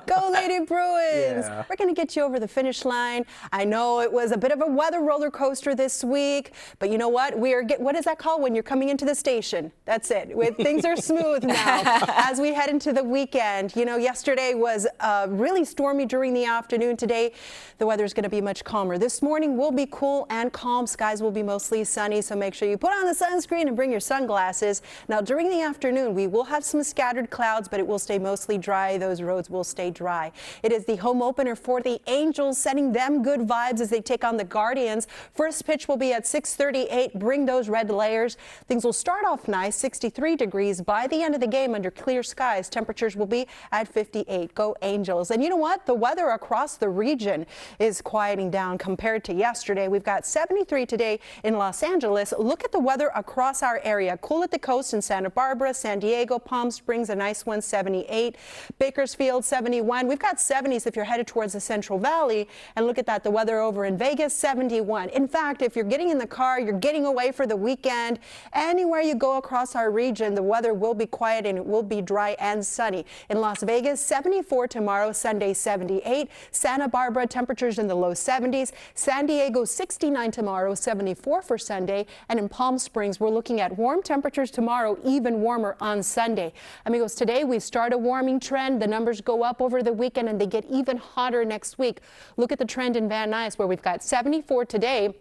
S5: Go Lady Bruins!
S1: Yeah.
S5: We're going to get you over the finish line. I know it was a bit of a weather roller coaster this week, but you know what? What is that called when you're coming into the station? That's it. Things are smooth now as we head into the weekend. You know, yesterday was really stormy during the afternoon. Today, the weather is going to be much calmer. This morning will be cool and calm. Skies will be mostly sunny, so make sure you put on the sunscreen and bring your sunglasses. Now, during the afternoon, we will have some scattered clouds, but it will stay mostly dry. Those roads will stay dry. It is the home opener for the Angels, sending them good vibes as they take on the Guardians. First pitch will be at 6:38. Bring those red layers. Things will start off nice, 63 degrees. By the end of the game, under clear skies, temperatures will be at 58. Go Angels. And you know what? The weather across the region is quieting down compared to yesterday. We've got 73 today in Los Angeles. Look at the weather across our area. Cool at the coast in Santa Barbara, San Diego, Palm Springs, a nice one, 78. Bakersfield, 71. We've got 70s if you're headed towards the Central Valley. And look at that, the weather over in Vegas, 71. In fact, if you're getting in the car, you're getting away for the weekend, anywhere you go across our region, the weather will be quiet and it will be dry and sunny. In Las Vegas, 74 tomorrow, Sunday, 78. Santa Barbara, temperatures in the low 70s. San Diego, 69 tomorrow, 74 for Sunday. And in Palm Springs, we're looking at warm temperatures tomorrow, even warmer on Sunday. Amigos, today we start a warming trend. The numbers go up over the weekend and they get even hotter next week. Look at the trend in Van Nuys where we've got 74 today.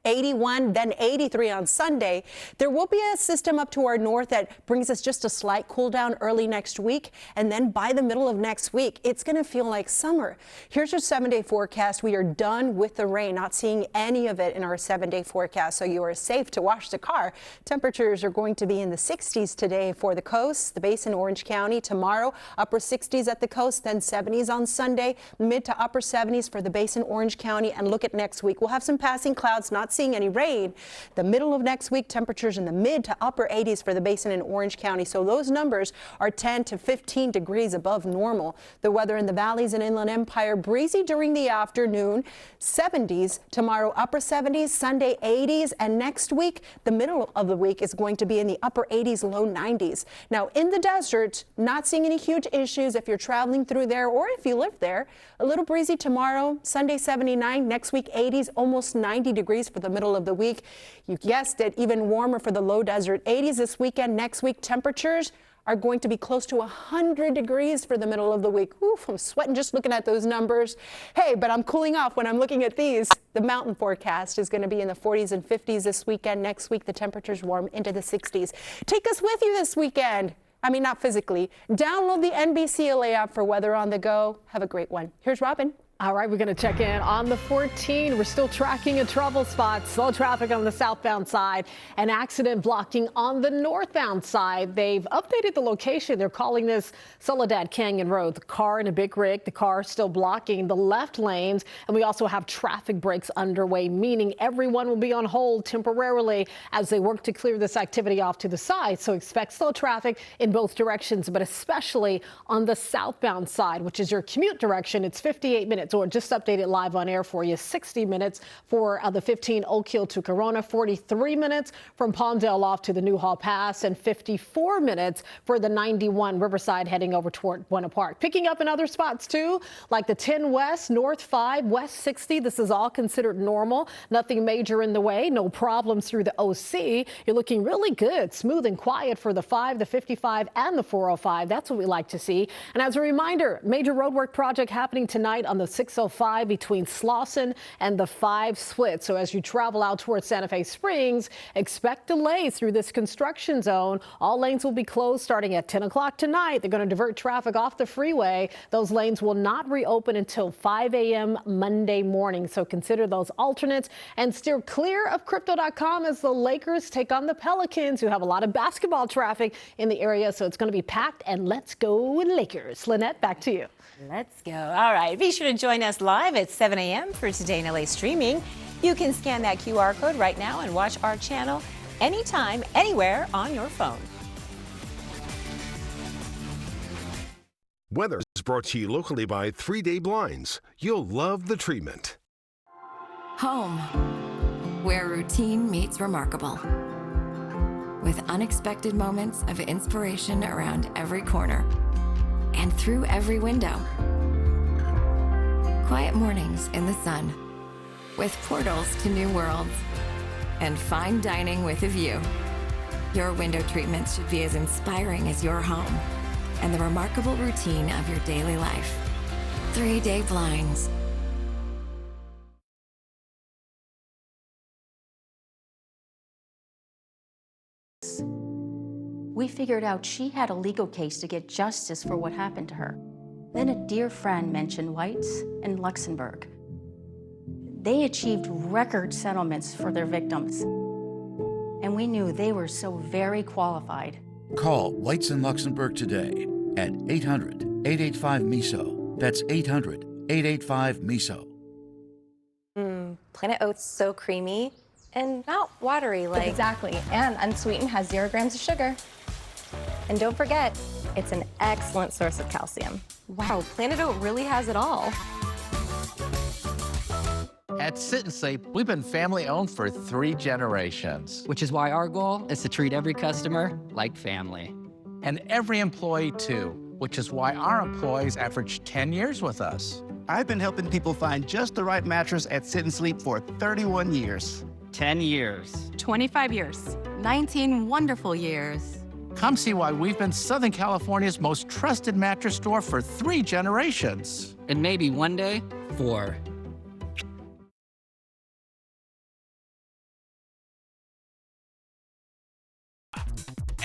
S5: 81, then 83 on Sunday. There will be a system up to our north that brings us just a slight cool down early next week. And then by the middle of next week, it's going to feel like summer. Here's your 7-day forecast. We are done with the rain, not seeing any of it in our 7-day forecast. So you are safe to wash the car. Temperatures are going to be in the 60s today for the coast, the Basin, Orange County. Tomorrow, upper 60s at the coast, then 70s on Sunday, mid to upper 70s for the Basin, Orange County. And look at next week. We'll have some passing clouds, not seeing any rain. The middle of next week, temperatures in the mid to upper 80s for the Basin in Orange County. So those numbers are 10 to 15 degrees above normal. The weather in the valleys and Inland Empire, breezy during the afternoon, 70s tomorrow, upper 70s, Sunday 80s, and next week, the middle of the week is going to be in the upper 80s, low 90s. Now in the desert, not seeing any huge issues if you're traveling through there or if you live there. A little breezy tomorrow, Sunday 79, next week 80s, almost 90 degrees for the middle of the week. You guessed it, even warmer for the low desert. 80s this weekend. Next week, temperatures are going to be close to 100 degrees for the middle of the week. Oof, I'm sweating just looking at those numbers. Hey, but I'm cooling off when I'm looking at these. The mountain forecast is going to be in the 40s and 50s this weekend. Next week, the temperatures warm into the 60s. Take us with you this weekend. I mean, not physically. Download the NBCLA app for weather on the go. Have a great one. Here's Robin.
S10: All right, we're going to check in on the 14. We're still tracking a trouble spot. Slow traffic on the southbound side. An accident blocking on the northbound side. They've updated the location. They're calling this Soledad Canyon Road. The car in a big rig. The car still blocking the left lanes. And we also have traffic breaks underway, meaning everyone will be on hold temporarily as they work to clear this activity off to the side. So expect slow traffic in both directions, but especially on the southbound side, which is your commute direction. It's 58 minutes minutes, or just updated live on air for you, 60 minutes for the 15 Oak Hill to Corona, 43 minutes from Palmdale off to the Newhall Pass, and 54 minutes for the 91 Riverside heading over toward Buena Park. Picking up in other spots too, like the 10 West, North 5, West 60. This is all considered normal. Nothing major in the way. No problems through the OC. You're looking really good, smooth and quiet for the 5, the 55, and the 405. That's what we like to see. And as a reminder, major roadwork project happening tonight on the 605 between Slauson and the 5 split. So as you travel out towards Santa Fe Springs, expect delays through this construction zone. All lanes will be closed starting at 10 o'clock tonight. They're going to divert traffic off the freeway. Those lanes will not reopen until 5 a.m. Monday morning. So consider those alternates and steer clear of Crypto.com as the Lakers take on the Pelicans, who have a lot of basketball traffic in the area. So it's going to be packed, and let's go Lakers. Lynette, back to you.
S2: Let's go. All right. Be sure to join us live at 7 a.m. for Today in LA streaming. You can scan that QR code right now and watch our channel anytime, anywhere on your phone.
S6: Weather is brought to you locally by 3 Day Blinds. You'll love the treatment.
S11: Home, where routine meets remarkable. With unexpected moments of inspiration around every corner and through every window. Quiet mornings in the sun, with portals to new worlds, and fine dining with a view. Your window treatments should be as inspiring as your home and the remarkable routine of your daily life. 3 Day Blinds.
S12: We figured out she had a legal case to get justice for what happened to her. Then a dear friend mentioned Whites and Luxembourg. They achieved record settlements for their victims. And we knew they were so very qualified.
S13: Call Whites in Luxembourg today at 800-885-MISO. That's 800-885-MISO.
S14: Planet Oats so creamy and not watery like.
S12: Exactly, and unsweetened, has 0 grams of sugar.
S14: And don't forget, it's an excellent source of calcium. Wow, Planet Oat really has it all.
S15: At Sit and Sleep, we've been family-owned for 3 generations.
S19: Which is why our goal is to treat every customer like family.
S15: And every employee, too, which is why our employees average 10 years with us.
S20: I've been helping people find just the right mattress at Sit and Sleep for 31 years.
S19: 10 years.
S12: 25 years. 19 wonderful years.
S15: Come see why we've been Southern California's most trusted mattress store for 3 generations.
S19: And maybe one day, 4.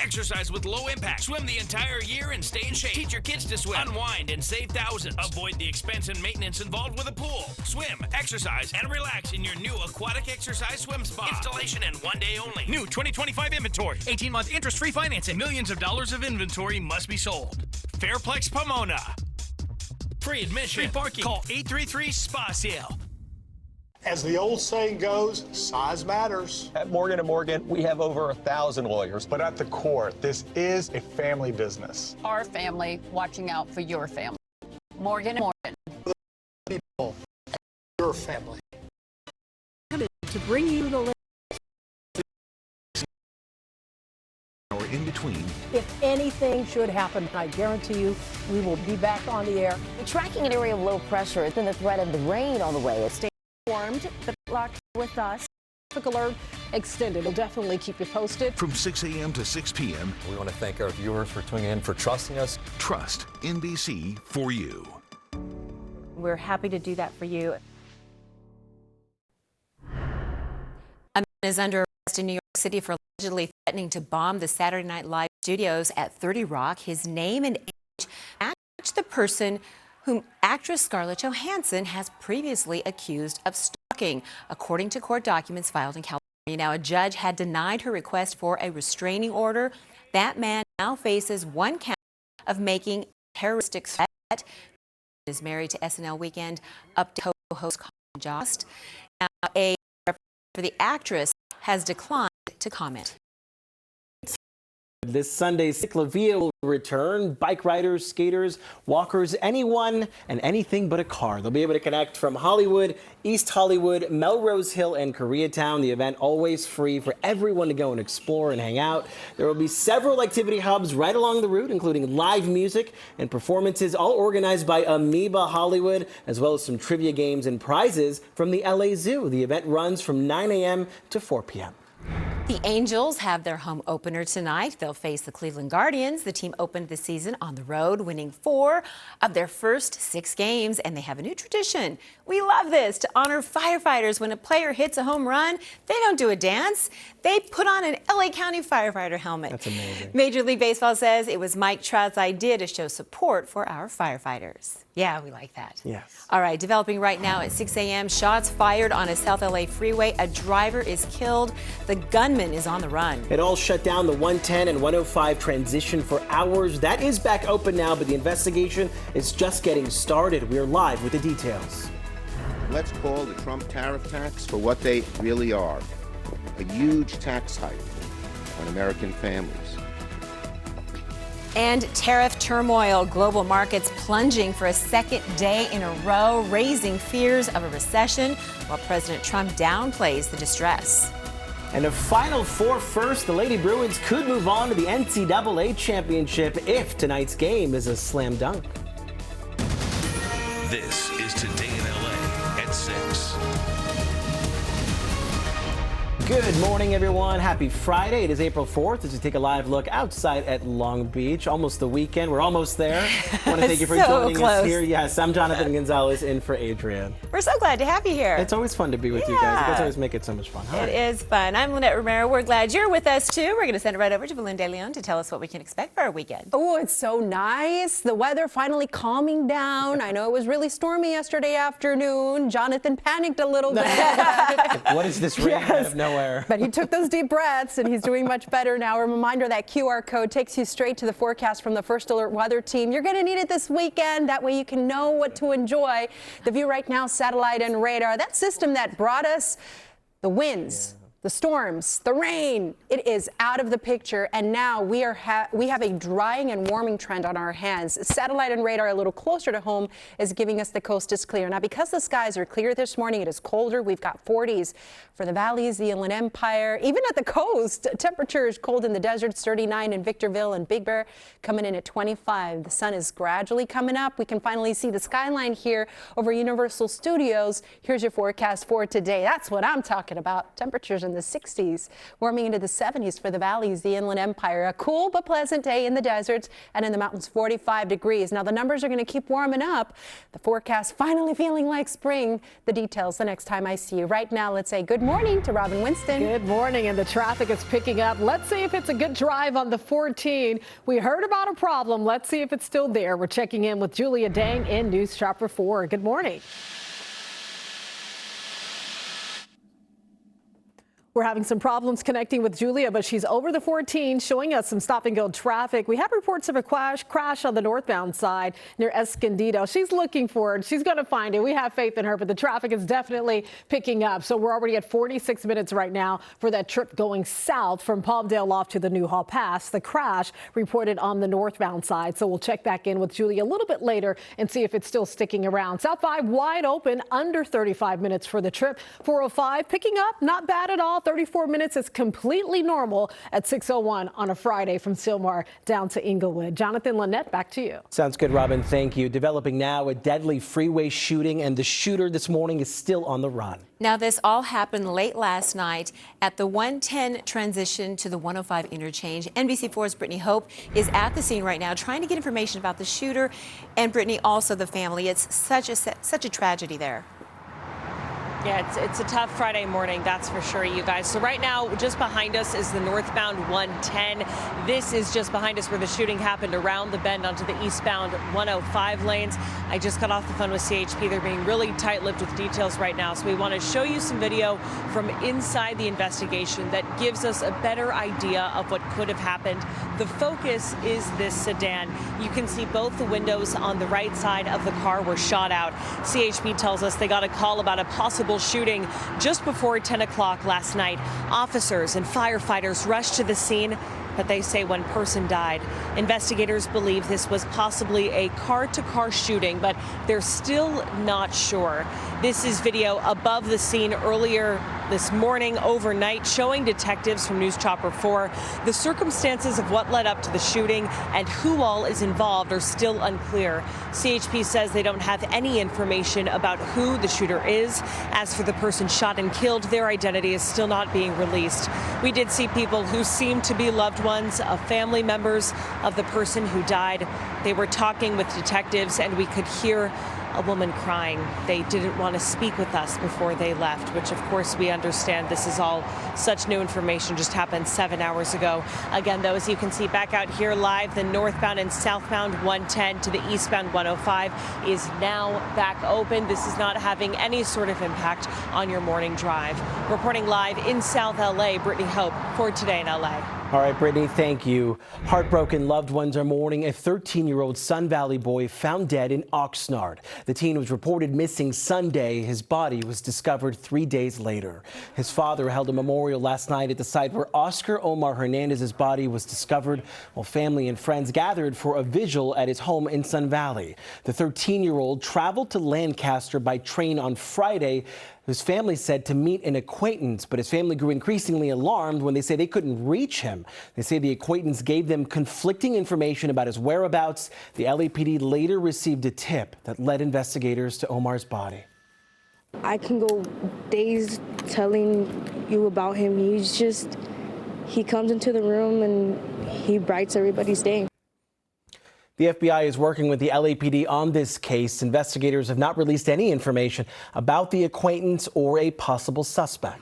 S24: Exercise with low impact. Swim the entire year and stay in shape. Teach your kids to swim. Unwind and save thousands. Avoid the expense and maintenance involved with a pool. Swim, exercise, and relax in your new aquatic exercise swim spa. Installation in 1 day only. New 2025 inventory. 18-month interest-free financing. Millions of dollars of inventory must be sold. Fairplex Pomona. Free admission. Free parking. Call 833-SPA-SALE.
S22: As the old saying goes, size matters.
S25: At Morgan & Morgan, we have over 1,000 lawyers. But at the core, this is a family business.
S31: Our family watching out for your family. Morgan & Morgan.
S22: People, your family.
S5: To bring you the latest.
S6: Or in between.
S5: If anything should happen, I guarantee you we will be back on the air.
S32: Tracking an area of low pressure, then the threat of the rain on the way.
S5: Stay informed. The lock with us. Traffic alert extended. We'll definitely keep you posted.
S6: From 6 a.m. to 6 p.m.
S33: We want to thank our viewers for tuning in, for trusting us.
S6: Trust NBC for you.
S14: We're happy to do that for you.
S2: A man is under arrest in New York City for allegedly threatening to bomb the Saturday Night Live studios at 30 Rock. His name and age match the person whom actress Scarlett Johansson has previously accused of stalking, according to court documents filed in California. Now, a judge had denied her request for a restraining order. That man now faces 1 count of making a terroristic threat. He is married to SNL Weekend up to co-host Colin Jost. Now, a representative for the actress has declined to comment.
S1: This Sunday, Ciclavia will return. Bike riders, skaters, walkers, anyone and anything but a car. They'll be able to connect from Hollywood, East Hollywood, Melrose Hill, and Koreatown. The event always free for everyone to go and explore and hang out. There will be several activity hubs right along the route, including live music and performances, all organized by Amoeba Hollywood, as well as some trivia games and prizes from the LA Zoo. The event runs from 9 a.m. to 4 p.m.
S2: The Angels have their home opener tonight. They'll face the Cleveland Guardians. The team opened the season on the road, winning 4 of their first 6 games, and they have a new tradition. We love this. To honor firefighters, when a player hits a home run, they don't do a dance. They put on an LA County firefighter helmet.
S1: That's amazing.
S2: Major League Baseball says it was Mike Trout's idea to show support for our firefighters. Yeah, we like that.
S1: Yes.
S2: All right, developing right now at 6 a.m. Shots fired on a South LA freeway. A driver is killed. The gunman is on the run.
S1: It all shut down the 110 and 105 transition for hours. That is back open now, but the investigation is just getting started. We are live with the details.
S7: Let's call the Trump tariff tax for what they really are, a huge tax hike on American families.
S2: And tariff turmoil, global markets plunging for a second day in a row, raising fears of a recession, while President Trump downplays the distress.
S1: And a Final Four first, the Lady Bruins could move on to the NCAA championship if tonight's game is a slam dunk.
S8: This is Today in LA at 6.
S1: Good morning, everyone. Happy Friday. It is April 4th as we take a live look outside at Long Beach. Almost the weekend. We're almost there. I want to thank you for joining us here. Yes, I'm Jonathan Gonzalez in for Adrian.
S2: We're so glad to have you here.
S1: It's always fun to be with you guys. You guys always make it so much fun. Hi.
S2: It is fun. I'm Lynette Romero. We're glad you're with us, too. We're going to send it right over to Balloon De Leon to tell us what we can expect for our weekend.
S5: Oh, it's so nice. The weather finally calming down. I know it was really stormy yesterday afternoon. Jonathan panicked a little bit.
S1: What is this rain out of nowhere?
S5: But he took those deep breaths, and he's doing much better now. A reminder that QR code takes you straight to the forecast from the First Alert Weather Team. You're going to need it this weekend. That way you can know what to enjoy. The View Right Now satellite and radar, that system that brought us the winds, the storms, the rain, it is out of the picture, and now we have a drying and warming trend on our hands. Satellite and radar a little closer to home is giving us the coast is clear. Now, because the skies are clear this morning, it is colder. We've got 40s for the valleys, the Inland Empire, even at the coast. Temperatures cold in the deserts, 39 in Victorville and Big Bear, coming in at 25. The sun is gradually coming up. We can finally see the skyline here over Universal Studios. Here's your forecast for today. That's what I'm talking about. Temperatures in the 60s, warming into the 70s for the valleys, the Inland Empire. A cool but pleasant day in the deserts, and in the mountains 45 degrees. Now the numbers are going to keep warming up. The forecast finally feeling like spring. The details the next time I see you. Right now, let's say good morning to Robin Winston.
S10: Good morning, and the traffic is picking up. Let's see if it's a good drive on the 14. We heard about a problem. Let's see if it's still there. We're checking in with Julia Dang in News Chopper 4. Good morning. We're having some problems connecting with Julia, but she's over the 14 showing us some stop and go traffic. We have reports of a crash on the northbound side near Escondido. She's looking for it. She's going to find it. We have faith in her, but the traffic is definitely picking up. So we're already at 46 minutes right now for that trip going south from Palmdale off to the Newhall Pass. The crash reported on the northbound side. So we'll check back in with Julia a little bit later and see if it's still sticking around. South 5 wide open, under 35 minutes for the trip. 405 picking up, not bad at all. 34 minutes is completely normal at 6:01 on a Friday from Sylmar down to Inglewood. Jonathan, Lynette, back to you.
S1: Sounds good, Robin. Thank you. Developing now, a deadly freeway shooting, and the shooter this morning is still on the run.
S2: Now, this all happened late last night at the 110 transition to the 105 interchange. NBC4's Brittany Hope is at the scene right now trying to get information about the shooter and, Brittany, also the family. It's such a tragedy there.
S9: Yeah, it's a tough Friday morning, that's for sure, you guys. So right now, just behind us is the northbound 110. This is just behind us where the shooting happened, around the bend onto the eastbound 105 lanes. I just got off the phone with CHP. They're being really tight-lipped with details right now. So we want to show you some video from inside the investigation that gives us a better idea of what could have happened. The focus is this sedan. You can see both the windows on the right side of the car were shot out. CHP tells us they got a call about a possible shooting just before 10 o'clock last night. Officers and firefighters rushed to the scene but they say one person died. Investigators believe this was possibly a car-to-car shooting, but they're still not sure. This is video above the scene earlier this morning, overnight, showing detectives from News Chopper 4 the circumstances of what led up to the shooting and who all is involved are still unclear. CHP says they don't have any information about who the shooter is. As for the person shot and killed, their identity is still not being released. We did see people who seemed to be loved ones of family members of the person who died. They were talking with detectives, and we could hear a woman crying. They didn't want to speak with us before they left, which of course we understand. This is all such new information, just happened 7 hours ago. Again, though, as you can see back out here live, the northbound and southbound 110 to the eastbound 105 is now back open. This is not having any sort of impact on your morning drive. Reporting live in South LA, Brittany Hope for Today in LA.
S1: All right, Brittany, thank you. Heartbroken loved ones are mourning a 13-year-old Sun Valley boy found dead in Oxnard. The teen was reported missing Sunday. His body was discovered 3 days later. His father held a memorial last night at the site where Oscar Omar Hernandez's body was discovered, while family and friends gathered for a vigil at his home in Sun Valley. The 13-year-old traveled to Lancaster by train on Friday. His family said to meet an acquaintance, but his family grew increasingly alarmed when they say they couldn't reach him. They say the acquaintance gave them conflicting information about his whereabouts. The LAPD later received a tip that led investigators to Omar's body.
S3: I can go days telling you about him. He comes into the room and he brights everybody's day.
S1: The FBI is working with the LAPD on this case. Investigators have not released any information about the acquaintance or a possible suspect.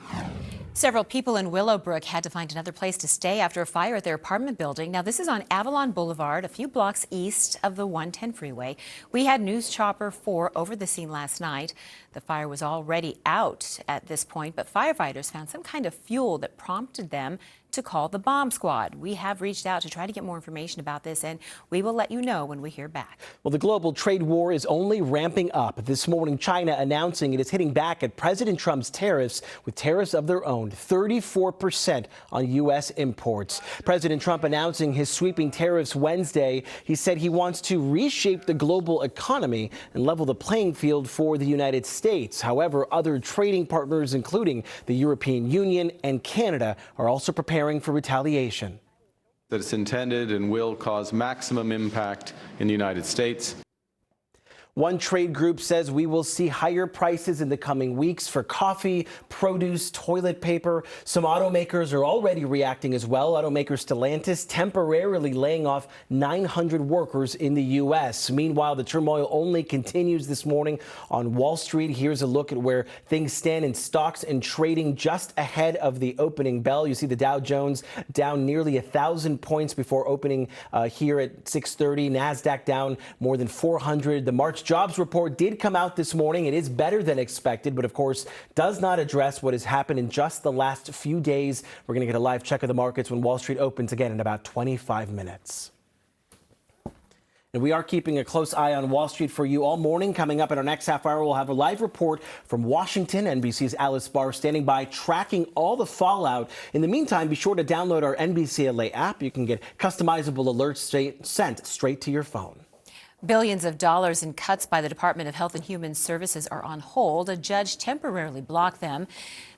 S2: Several people in Willowbrook had to find another place to stay after a fire at their apartment building. Now, this is on Avalon Boulevard, a few blocks east of the 110 freeway. We had News Chopper 4 over the scene last night. The fire was already out at this point, but firefighters found some kind of fuel that prompted them to call the bomb squad. We have reached out to try to get more information about this, and we will let you know when we hear back.
S1: Well, the global trade war is only ramping up. This morning, China announcing it is hitting back at President Trump's tariffs with tariffs of their own, 34% on U.S. imports. President Trump announcing his sweeping tariffs Wednesday. He said he wants to reshape the global economy and level the playing field for the United States. However, other trading partners, including the European Union and Canada, are also preparing for retaliation.
S4: That it's intended and will cause maximum impact in the United States.
S1: One trade group says we will see higher prices in the coming weeks for coffee, produce, toilet paper. Some automakers are already reacting as well. Automaker Stellantis temporarily laying off 900 workers in the U.S. Meanwhile, the turmoil only continues this morning on Wall Street. Here's a look at where things stand in stocks and trading just ahead of the opening bell. You see the Dow Jones down nearly 1,000 points before opening here at 6:30. NASDAQ down more than 400. The March jobs report did come out this morning. It is better than expected, but of course does not address what has happened in just the last few days. We're going to get a live check of the markets when Wall Street opens again in about 25 minutes. And we are keeping a close eye on Wall Street for you all morning. Coming up in our next half hour, we'll have a live report from Washington. NBC's Alice Barr standing by, tracking all the fallout. In the meantime, be sure to download our NBC LA app. You can get customizable alerts sent straight to your phone.
S2: Billions of dollars in cuts by the Department of Health and Human Services are on hold. A judge temporarily blocked them.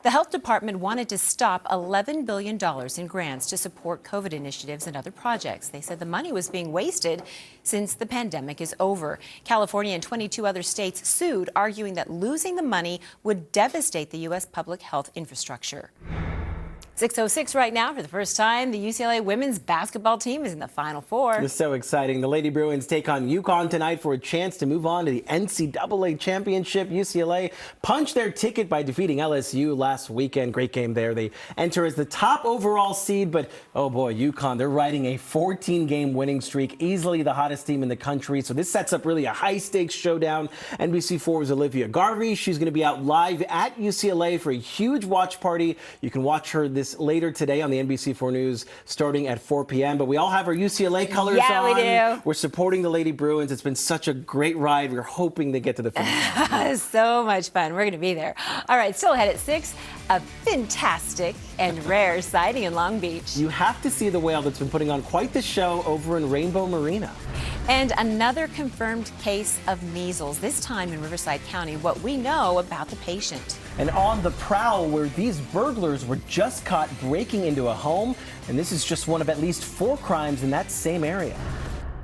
S2: The health department wanted to stop $11 billion in grants to support COVID initiatives and other projects. They said the money was being wasted since the pandemic is over. California and 22 other states sued, arguing that losing the money would devastate the U.S. public health infrastructure. 6:06 right now. For the first time, the UCLA women's basketball team is in the Final Four.
S1: It's so exciting. The Lady Bruins take on UConn tonight for a chance to move on to the NCAA championship. UCLA punched their ticket by defeating LSU last weekend. Great game there. They enter as the top overall seed, but oh boy, UConn, they're riding a 14-game winning streak, easily the hottest team in the country. So this sets up really a high-stakes showdown. NBC4's Olivia Garvey. She's going to be out live at UCLA for a huge watch party. You can watch her this this later today on the NBC4 News starting at 4 p.m. But we all have our UCLA colors
S2: Yeah,
S1: on.
S2: we do.
S1: We're supporting the Lady Bruins. It's been such a great ride. We're hoping they get to the finish.
S2: So much fun. We're going to be there. All right, still ahead at 6, a fantastic and rare sighting in Long Beach.
S1: You have to see the whale that's been putting on quite the show over in Rainbow Marina.
S2: And another confirmed case of measles, this time in Riverside County, what we know about the patient.
S1: And on the prowl, where these burglars were just caught breaking into a home, and this is just one of at least 4 crimes in that same area.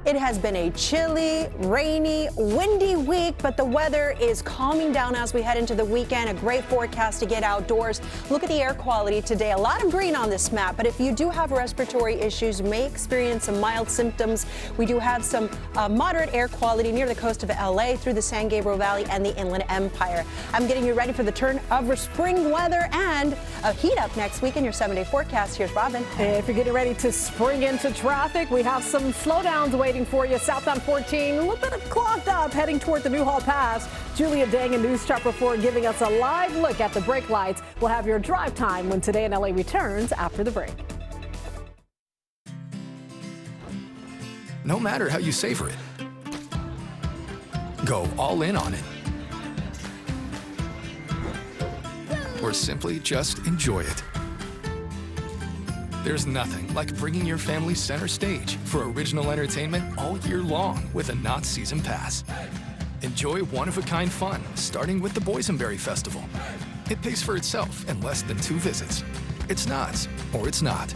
S5: It has been a chilly, rainy, windy week, but the weather is calming down as we head into the weekend. A great forecast to get outdoors. Look at the air quality today. A lot of green on this map, but if you do have respiratory issues, may experience some mild symptoms. We do have some moderate air quality near the coast of LA through the San Gabriel Valley and the Inland Empire. I'm getting you ready for the turn of spring weather and a heat up next week in your 7-day forecast. Here's Robin.
S10: If you're getting ready to spring into traffic, we have some slowdowns waiting for you. Southbound 14, a little bit of clogged up heading toward the Newhall Pass. Julia Dang in News Chopper 4 giving us a live look at the brake lights. We'll have your drive time when Today in LA returns after the break.
S11: No matter how you savor it, go all in on it, or simply just enjoy it. There's nothing like bringing your family center stage for original entertainment all year long with a Knott's Season Pass. Enjoy one-of-a-kind fun, starting with the Boysenberry Festival. It pays for itself in less than 2 visits. It's Knott's, or it's not.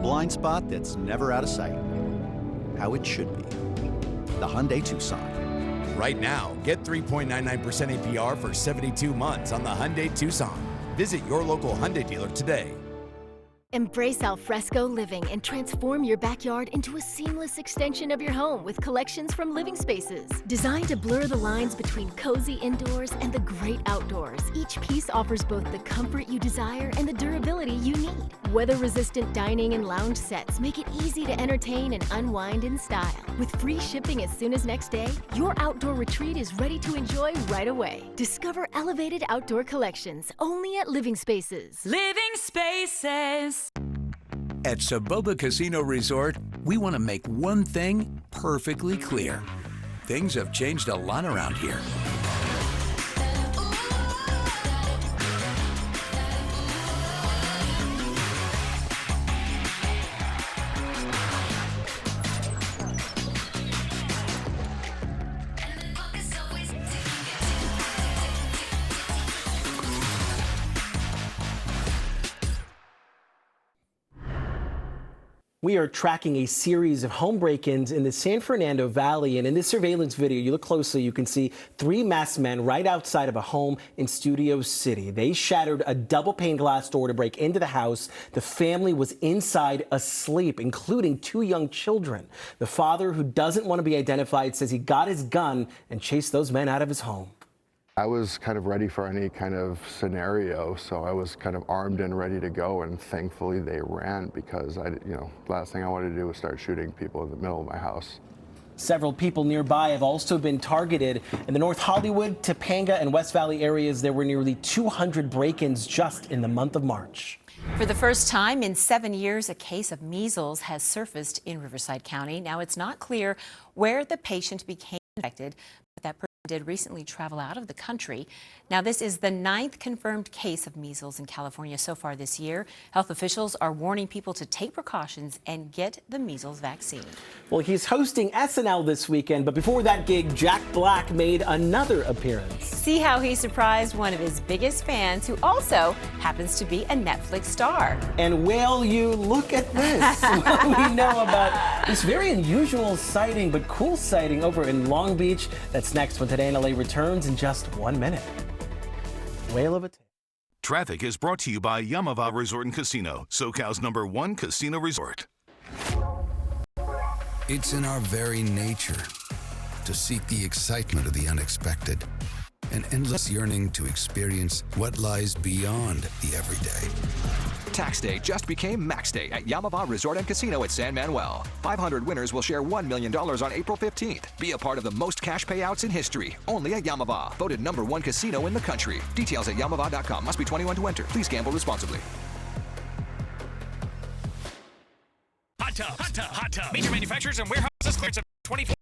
S13: Blind spot that's never out of sight. How it should be. The Hyundai Tucson.
S16: Right now, get 3.99% APR for 72 months on the Hyundai Tucson. Visit your local Hyundai dealer today.
S17: Embrace alfresco living and transform your backyard into a seamless extension of your home with collections from Living Spaces. Designed to blur the lines between cozy indoors and the great outdoors, each piece offers both the comfort you desire and the durability you need. Weather-resistant dining and lounge sets make it easy to entertain and unwind in style. With free shipping as soon as next day, your outdoor retreat is ready to enjoy right away. Discover elevated outdoor collections only at Living Spaces.
S18: Living Spaces. At Saboba Casino Resort, we want to make one thing perfectly clear. Things have changed a lot around here.
S1: We are tracking a series of home break-ins in the San Fernando Valley, and in this surveillance video, you look closely, you can see 3 masked men right outside of a home in Studio City. They shattered a double pane glass door to break into the house. The family was inside asleep, including 2 young children. The father, who doesn't want to be identified, says he got his gun and chased those men out of his home.
S20: I was kind of ready for any kind of scenario, so I was kind of armed and ready to go, and thankfully they ran because last thing I wanted to do was start shooting people in the middle of my house.
S1: Several people nearby have also been targeted. In the North Hollywood, Topanga, and West Valley areas, there were nearly 200 break-ins just in the month of March.
S2: For the first time in 7 years, a case of measles has surfaced in Riverside County. Now, it's not clear where the patient became infected, but that person did recently travel out of the country. Now, this is the 9th confirmed case of measles in California so far this year. Health officials are warning people to take precautions and get the measles vaccine.
S1: Well, he's hosting SNL this weekend, but before that gig, Jack Black made another appearance.
S2: See how he surprised one of his biggest fans, who also happens to be a Netflix star.
S1: And will you look at this? We know about this very unusual sighting, but cool sighting over in Long Beach. That's next when Today in LA returns in just 1 minute. Whale of a tale.
S8: Traffic is brought to you by Yamava Resort and Casino, SoCal's #1 casino resort.
S21: It's in our very nature to seek the excitement of the unexpected.
S12: an endless yearning to experience what lies beyond the everyday.
S15: Tax Day just became Max Day at Yamava Resort and Casino at San Manuel. 500 winners will share $1 million on April 15th. Be a part of the most cash payouts in history. Only at Yamava. Voted #1 casino in the country. Details at yamava.com. Must be 21 to enter. Please gamble responsibly.
S19: Hot tub, hot tub, hot tub. Major manufacturers and warehouses clearance of 24.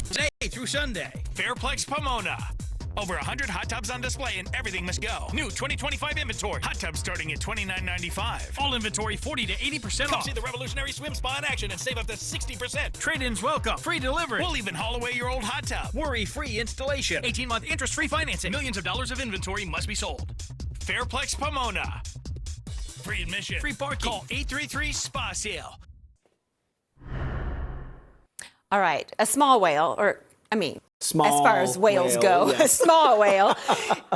S19: Today through Sunday, Fairplex Pomona. Over 100 hot tubs on display and everything must go. New 2025 inventory. Hot tubs starting at $29.95. All inventory 40 to 80% off. Come see the revolutionary swim spa in action and save up to 60%. Trade-ins welcome. Free delivery. We'll even haul away your old hot tub. Worry-free installation. 18-month interest-free financing. Millions of dollars of inventory must be sold. Fairplex Pomona. Free admission. Free parking. Call 833-SPA-SALE.
S2: All right, a small whale,
S1: Small
S2: as far as whales
S1: whale,
S2: go,
S1: yes.
S2: a small whale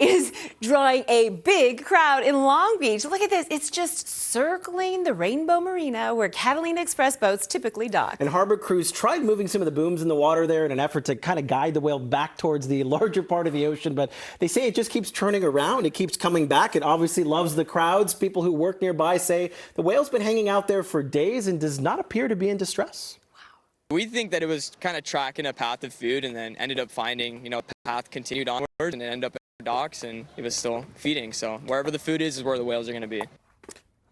S2: is drawing a big crowd in Long Beach. Look at this. It's just circling the Rainbow Marina where Catalina Express boats typically dock.
S1: And harbor crews tried moving some of the booms in the water there in an effort to kind of guide the whale back towards the larger part of the ocean. But they say it just keeps turning around. It keeps coming back. It obviously loves the crowds. People who work nearby say the whale's been hanging out there for days and does not appear to be in distress.
S21: We think that it was kind of tracking a path of food and then ended up finding, a path continued onward and it ended up at the docks and it was still feeding. So wherever the food is where the whales are going to be.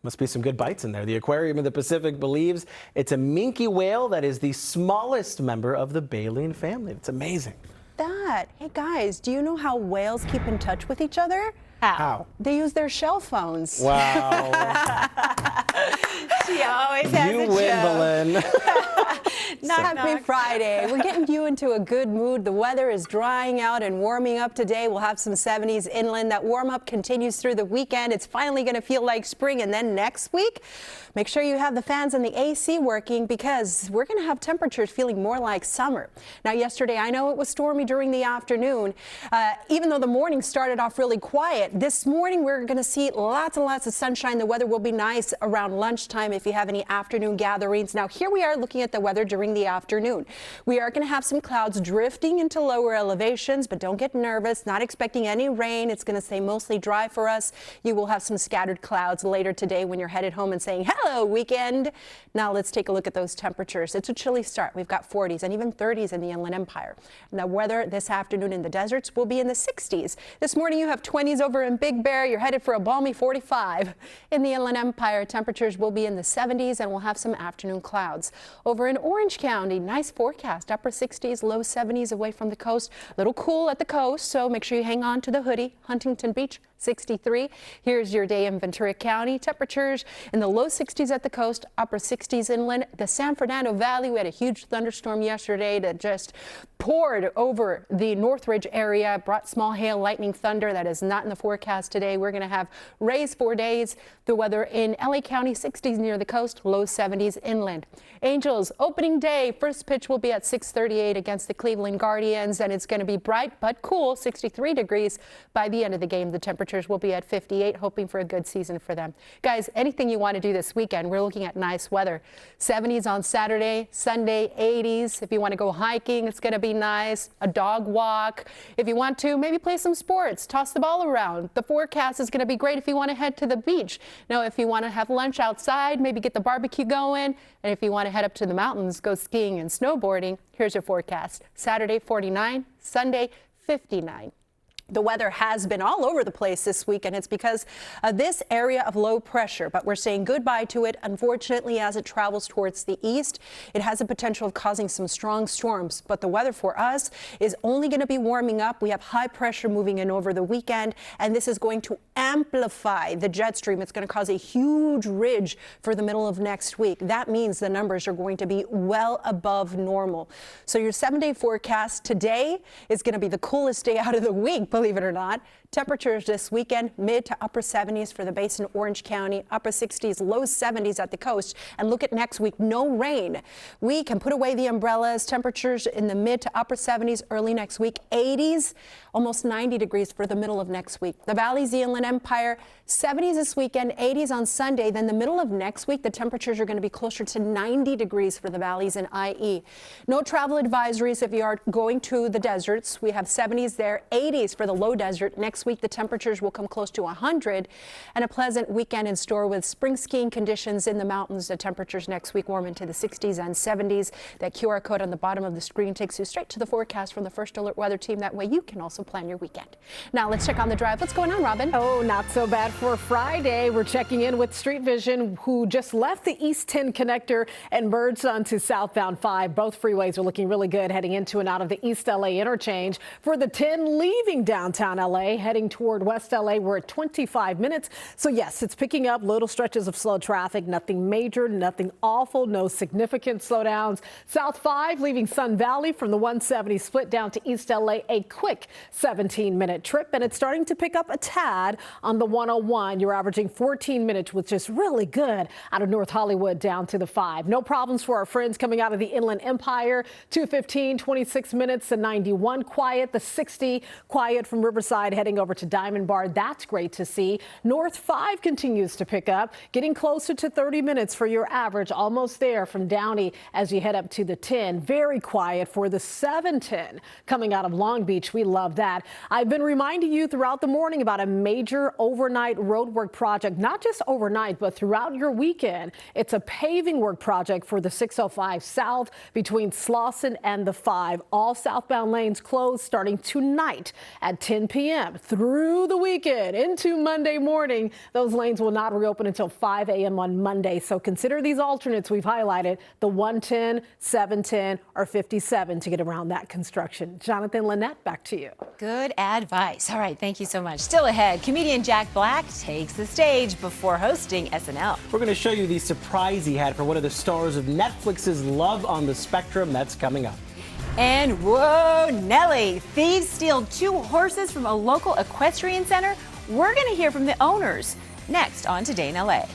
S1: Must be some good bites in there. The Aquarium of the Pacific believes it's a minke whale that is the smallest member of the baleen family. It's amazing.
S5: Hey guys, do you know how whales keep in touch with each other?
S1: How?
S5: They use their shell phones.
S1: Wow.
S2: She always has
S1: You
S2: a
S1: win,
S2: joke.
S1: Belen.
S5: Happy Friday. We're getting you into a good mood. The weather is drying out and warming up today. We'll have some 70s inland. That warm up continues through the weekend. It's finally going to feel like spring. And then next week, make sure you have the fans and the AC working because we're going to have temperatures feeling more like summer. Now, yesterday, I know it was stormy during the afternoon. Even though the morning started off really quiet, this morning we're going to see lots and lots of sunshine. The weather will be nice around lunchtime if you have any afternoon gatherings. Now, here we are looking at the weather during the afternoon. We are going to have some clouds drifting into lower elevations, but don't get nervous. Not expecting any rain. It's going to stay mostly dry for us. You will have some scattered clouds later today when you're headed home and saying, hello, weekend. Now let's take a look at those temperatures. It's a chilly start. We've got 40s and even 30s in the Inland Empire. And the weather this afternoon in the deserts will be in the 60s. This morning you have 20s over in Big Bear. You're headed for a balmy 45. In the Inland Empire, temperatures will be in the 70s and we'll have some afternoon clouds. Over in Orange County, nice forecast, upper 60s, low 70s away from the coast. A little cool at the coast, so make sure you hang on to the hoodie. Huntington Beach, 63. Here's your day in Ventura County. Temperatures in the low 60s at the coast, upper 60s inland. The San Fernando Valley, we had a huge thunderstorm yesterday that just poured over the Northridge area, brought small hail, lightning, thunder. That is not in the forecast today. We're going to have rays for days. The weather in LA County, 60s near the coast, low 70s inland. Angels, opening day. First pitch will be at 6:38 against the Cleveland Guardians, and it's going to be bright but cool, 63 degrees. By the end of the game, the temperatures will be at 58, hoping for a good season for them. Guys, anything you want to do this weekend, we're looking at nice weather. 70s on Saturday, Sunday, 80s. If you want to go hiking, it's going to be nice. A dog walk. If you want to, maybe play some sports, toss the ball around. The forecast is going to be great if you want to head to the beach. Now, if you want to have lunch outside, maybe get the barbecue going. And if you want to head up to the mountains, go skiing and snowboarding, here's your forecast. Saturday, 49, Sunday, 59. The weather has been all over the place this week, and it's because of this area of low pressure, but we're saying goodbye to it. Unfortunately, as it travels towards the east, it has a potential of causing some strong storms, but the weather for us is only going to be warming up. We have high pressure moving in over the weekend, and this is going to amplify the jet stream. It's going to cause a huge ridge for the middle of next week. That means the numbers are going to be well above normal. So your 7-day forecast today is going to be the coolest day out of the week. believe it or not. Temperatures this weekend, mid to upper 70s for the Basin, Orange County, upper 60s, low 70s at the coast. And look at next week, no rain. We can put away the umbrellas. Temperatures in the mid to upper 70s early next week, 80s, almost 90 degrees for the middle of next week. The Valley's, the Inland Empire, 70s this weekend, 80s on Sunday. Then the middle of next week, the temperatures are going to be closer to 90 degrees for the Valleys and IE. No travel advisories if you are going to the deserts. We have 70s there, 80s for the low desert. Next week, the temperatures will come close to 100, and a pleasant weekend in store with spring skiing conditions in the mountains. The temperatures next week warm into the 60s and 70s. That QR code on the bottom of the screen takes you straight to the forecast from the First Alert Weather Team. That way you can also plan your weekend. Now let's check on the drive. What's going on, Robin?
S10: Oh, not so bad for Friday. We're checking in with Street Vision, who just left the East 10 connector and merged onto southbound 5. Both freeways are looking really good heading into and out of the East LA interchange. For the 10 leaving downtown LA, heading toward West LA, we're at 25 minutes. So yes, it's picking up little stretches of slow traffic, nothing major, nothing awful, no significant slowdowns. South 5 leaving Sun Valley from the 170 split down to East LA, a quick 17-minute trip, and it's starting to pick up a tad on the 101. You're averaging 14 minutes, which is really good out of North Hollywood down to the 5. No problems for our friends coming out of the Inland Empire. 215, 26 minutes, the 91 quiet, the 60 quiet from Riverside heading over to Diamond Bar. That's great to see. North 5 continues to pick up, getting closer to 30 minutes for your average, almost there from Downey as you head up to the 10. Very quiet for the 710 coming out of Long Beach. We love that. I've been reminding you throughout the morning about a major overnight roadwork project, not just overnight, but throughout your weekend. It's a paving work project for the 605 South between Slauson and the 5. All southbound lanes closed starting tonight at 10 p.m. through the weekend into Monday morning. Those lanes will not reopen until 5 a.m. on Monday. So consider these alternates we've highlighted, the 110, 710, or 57 to get around that construction. Jonathan, Lynette, back to you.
S2: Good advice. All right, thank you so much. Still ahead, comedian Jack Black takes the stage before hosting SNL.
S1: We're going to show you the surprise he had for one of the stars of Netflix's Love on the Spectrum. That's coming up.
S2: And whoa, Nelly, thieves steal 2 horses from a local equestrian center. We're going to hear from the owners next on Today in LA.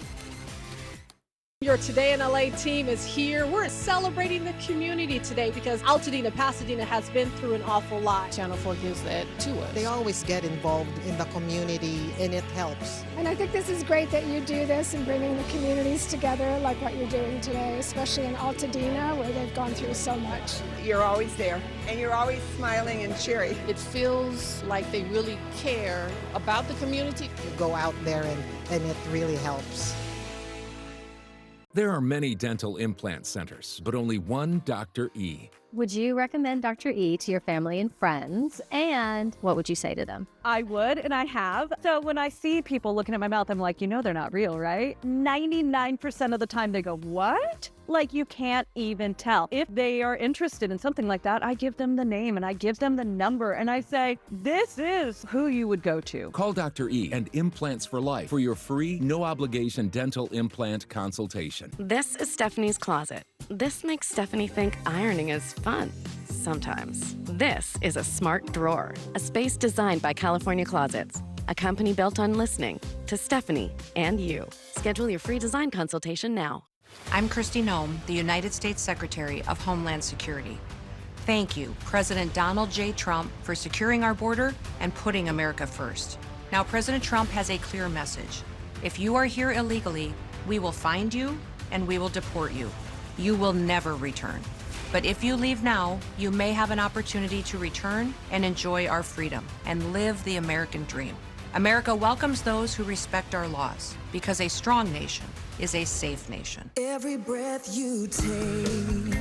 S10: Your Today in LA team is here. We're celebrating the community today because Altadena, Pasadena has been through an awful lot.
S6: Channel 4 gives that to us. They always get involved in the community and it helps.
S22: And I think this is great that you do this and bringing the communities together like what you're doing today, especially in Altadena where they've gone through so much.
S23: You're always there and you're always smiling and cheery.
S6: It feels like they really care about the community.
S23: You go out there and it really helps.
S24: There are many dental implant centers, but only one Dr. E.
S25: Would you recommend Dr. E to your family and friends? And what would you say to them?
S26: I would, and I have. So when I see people looking at my mouth, I'm like, you know they're not real, right? 99% of the time they go, what? Like you can't even tell. If they are interested in something like that, I give them the name and I give them the number and I say, this is who you would go to.
S24: Call Dr. E and Implants for Life for your free, no-obligation dental implant consultation.
S27: This is Stephanie's closet. This makes Stephanie think ironing is fun. Sometimes. This is a smart drawer, a space designed by California Closets, a company built on listening to Stephanie and you. Schedule your free design consultation now.
S28: I'm Kristi Noem, the United States Secretary of Homeland Security. Thank you, President Donald J. Trump, for securing our border and putting America first. Now, President Trump has a clear message. If you are here illegally, we will find you and we will deport you. You will never return. But if you leave now, you may have an opportunity to return and enjoy our freedom and live the American dream. America welcomes those who respect our laws because a strong nation is a safe nation.
S29: Every breath you take,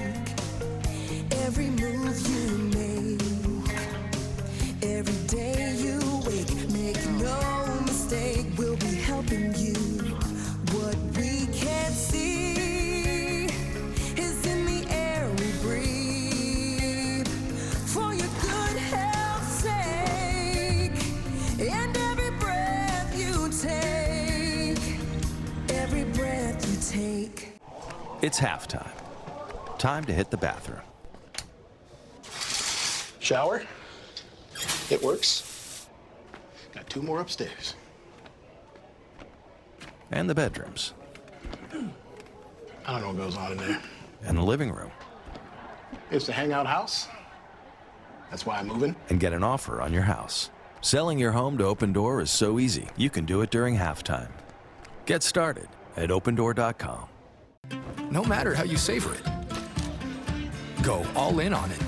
S29: every move you make, every day you wake, make no mistake, we'll be helping you. What we can't see is in the air we breathe, for your good health's sake, and every breath you take, every breath you take.
S30: It's halftime. Time to hit the bathroom.
S31: Shower. It works.
S3: Got 2 more upstairs.
S30: And the bedrooms.
S3: I don't know what goes on in there.
S30: And the living room.
S3: It's the hangout house. That's why I'm moving.
S30: And get an offer on your house. Selling your home to Open Door is so easy, you can do it during halftime. Get started at opendoor.com.
S4: No matter how you savor it, go all in on it,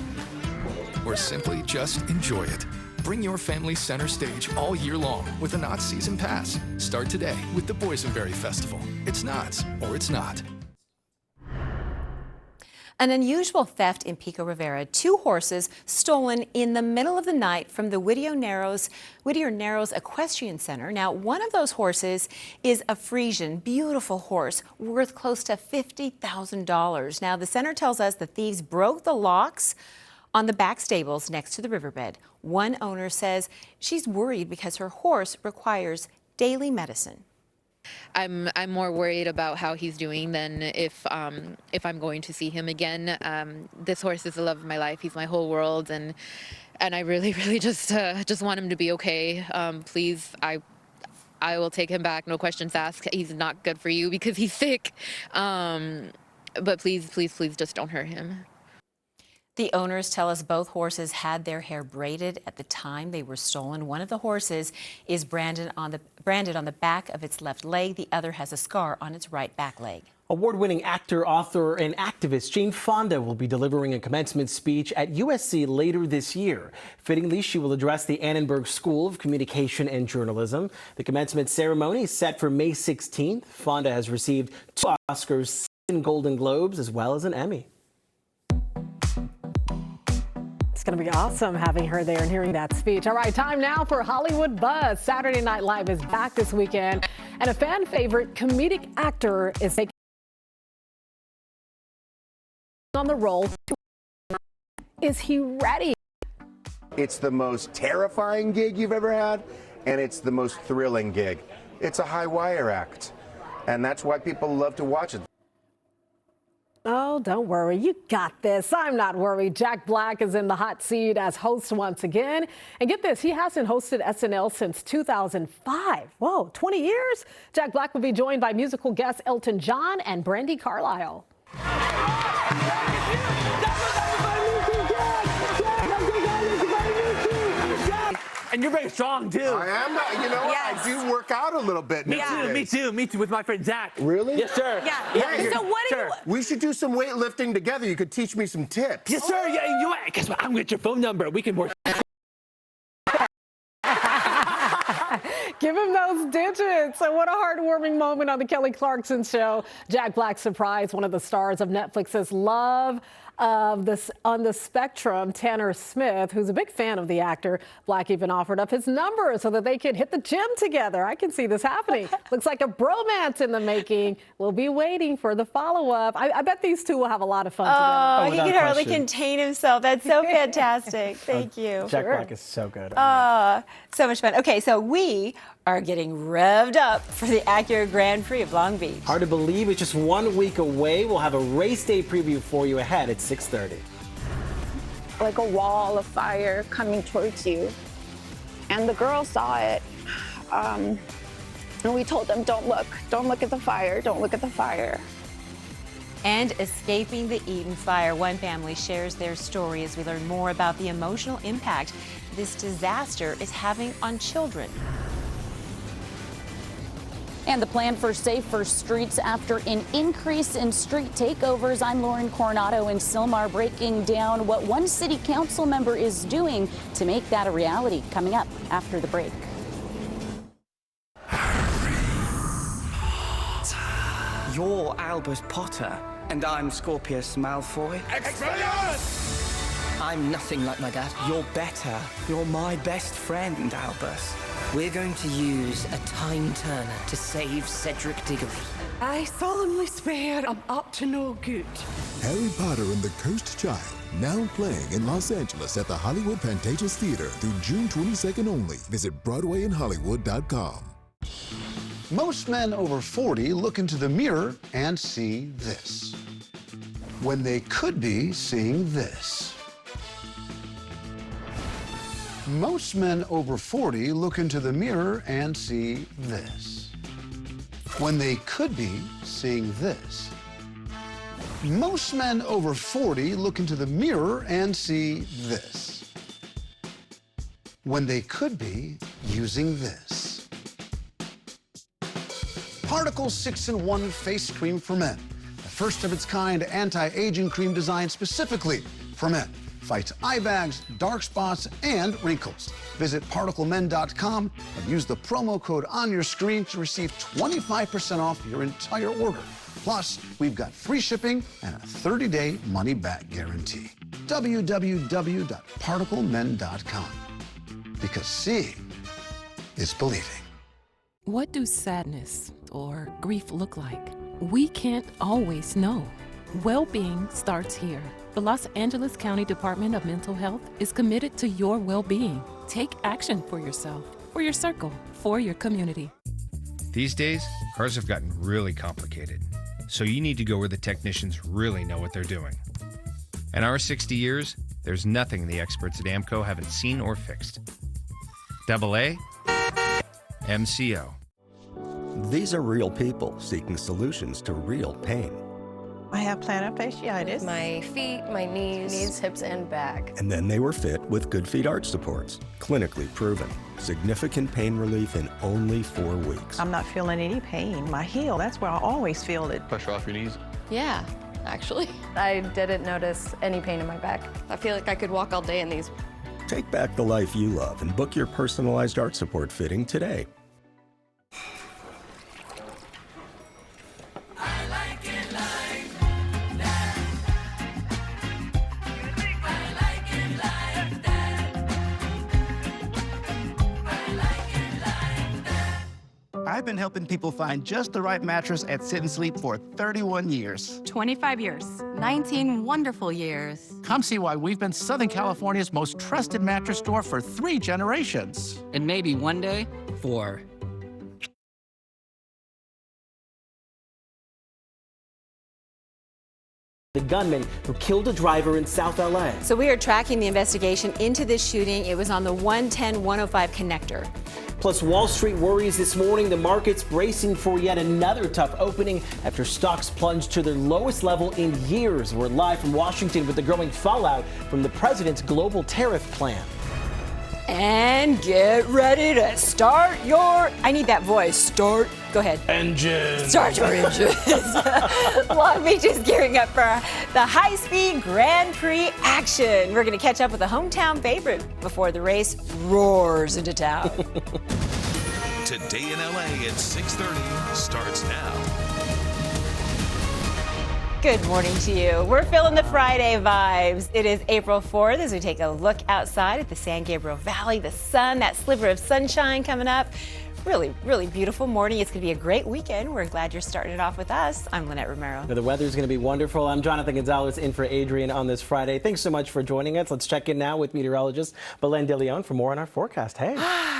S4: or simply just enjoy it. Bring your family center stage all year long with a Knott's Season Pass. Start today with the Boysenberry Festival. It's Knott's or it's not.
S2: An unusual theft in Pico Rivera. 2 horses stolen in the middle of the night from the Whittier Narrows Equestrian Center. Now, one of those horses is a Friesian, beautiful horse worth close to $50,000. Now, the center tells us the thieves broke the locks on the back stables next to the riverbed. One owner says she's worried because her horse requires daily medicine.
S7: I'm more worried about how he's doing than if I'm going to see him again. This horse is the love of my life. He's my whole world, and I really just want him to be okay. Please, I will take him back, no questions asked. He's not good for you because he's sick. But please just don't hurt him.
S2: The owners tell us both horses had their hair braided at the time they were stolen. One of the horses is branded on the back of its left leg. The other has a scar on its right back leg.
S1: Award-winning actor, author, and activist Jane Fonda will be delivering a commencement speech at USC later this year. Fittingly, she will address the Annenberg School of Communication and Journalism. The commencement ceremony is set for May 16th. Fonda has received 2 Oscars, 7 Golden Globes, as well as an Emmy.
S10: It's going to be awesome having her there and hearing that speech. All right, time now for Hollywood Buzz. Saturday Night Live is back this weekend, and a fan favorite comedic actor is taking on the role. Is he ready?
S9: It's the most terrifying gig you've ever had, and it's the most thrilling gig. It's a high wire act, and that's why people love to watch it.
S10: Oh, don't worry. You got this. I'm not worried. Jack Black is in the hot seat as host once again. And get this, he hasn't hosted SNL since 2005. Whoa, 20 years? Jack Black will be joined by musical guests Elton John and Brandi Carlile.
S11: And you're very strong, too.
S9: I am. You know, yes. I do work out a little bit.
S11: Me too, with my friend Zach.
S9: Really?
S11: Yes, sir.
S9: Yeah. So what do you... We should do some weightlifting together. You could teach me some tips.
S11: Yes, sir. Yeah, you guess what? I'm going to get your phone number. We can work.
S10: Give him those digits. And what a heartwarming moment on the Kelly Clarkson Show. Jack Black surprised one of the stars of Netflix's Love of this on the Spectrum, Tanner Smith, who's a big fan of the actor. Black even offered up his number so that they could hit the gym together. I can see this happening. Looks like a bromance in the making. We'll be waiting for the follow-up. I bet these two will have a lot of fun together.
S2: Oh, he can hardly contain himself. That's so fantastic. Thank you.
S1: Jack Black is so good.
S2: So much fun. Okay, so we are getting revved up for the Acura Grand Prix of Long Beach.
S1: Hard to believe it's just 1 week away. We'll have a race day preview for you ahead at 6:30.
S13: Like a wall of fire coming towards you. And the girls saw it. And we told them, don't look at the fire, don't look at the fire.
S2: And escaping the Eden fire, one family shares their story as we learn more about the emotional impact this disaster is having on children.
S14: And the plan for safer streets after an increase in street takeovers. I'm Lauren Coronado in Sylmar, breaking down what one city council member is doing to make that a reality. Coming up after the break.
S16: You're Albus Potter, and I'm Scorpius Malfoy. I'm nothing like my dad. You're better. You're my best friend, Albus. We're going to use a time turner to save Cedric Diggory.
S17: I solemnly swear I'm up to no good.
S18: Harry Potter and the Cursed Child, now playing in Los Angeles at the Hollywood Pantages Theater through June 22nd only. Visit BroadwayInHollywood.com.
S31: Most men over 40 look into the mirror and see this, when they could be seeing this. Most men over 40 look into the mirror and see this, when they could be seeing this. Most men over 40 look into the mirror and see this, when they could be using this. Particle 6-in-1 Face Cream for Men, the first of its kind anti-aging cream designed specifically for men. Fights eye bags, dark spots, and wrinkles. Visit ParticleMen.com and use the promo code on your screen to receive 25% off your entire order. Plus, we've got free shipping and a 30-day money-back guarantee. www.ParticleMen.com. Because seeing is believing.
S5: What do sadness or grief look like? We can't always know. Well-being starts here. The Los Angeles County Department of Mental Health is committed to your well-being. Take action for yourself, for your circle, for your community.
S6: These days, cars have gotten really complicated, so you need to go where the technicians really know what they're doing. In our 60 years, there's nothing the experts at AAMCO haven't seen or fixed. AA MCO.
S8: These are real people seeking solutions to real pain.
S12: I have plantar fasciitis.
S15: My feet, my knees, hips, and back.
S8: And then they were fit with Good Feet arch supports, clinically proven. Significant pain relief in only 4 weeks.
S12: I'm not feeling any pain. My heel, that's where I always feel it.
S6: Pressure off your knees?
S15: Yeah, actually. I didn't notice any pain in my back. I feel like I could walk all day in these.
S8: Take back the life you love and book your personalized arch support fitting today.
S19: I've been helping people find just the right mattress at Sit and Sleep for 31 years.
S15: 25 years. 19 wonderful years.
S19: Come see why we've been Southern California's most trusted mattress store for 3 generations.
S20: And maybe one day, 4.
S1: The gunman who killed a driver in South LA.
S2: So we are tracking the investigation into this shooting. It was on the 110-105 connector.
S1: Plus, Wall Street worries this morning. The market's bracing for yet another tough opening after stocks plunged to their lowest level in years. We're live from Washington with the growing fallout from the president's global tariff plan.
S2: And get ready to start your, I need that voice, start, go ahead.
S1: Engine.
S2: Start your engines. Long Beach is gearing up for the high-speed Grand Prix action. We're going to catch up with a hometown favorite before the race roars into town.
S21: Today in LA at 6:30 starts now.
S2: Good morning to you. We're feeling the Friday vibes. It is April 4th as we take a look outside at the San Gabriel Valley, the sun, that sliver of sunshine coming up. Really, really beautiful morning. It's going to be a great weekend. We're glad you're starting it off with us. I'm Lynette Romero.
S1: Now, the weather's going to be wonderful. I'm Jonathan Gonzalez in for Adrian on this Friday. Thanks so much for joining us. Let's check in now with meteorologist Belen De Leon for more on our forecast. Hey.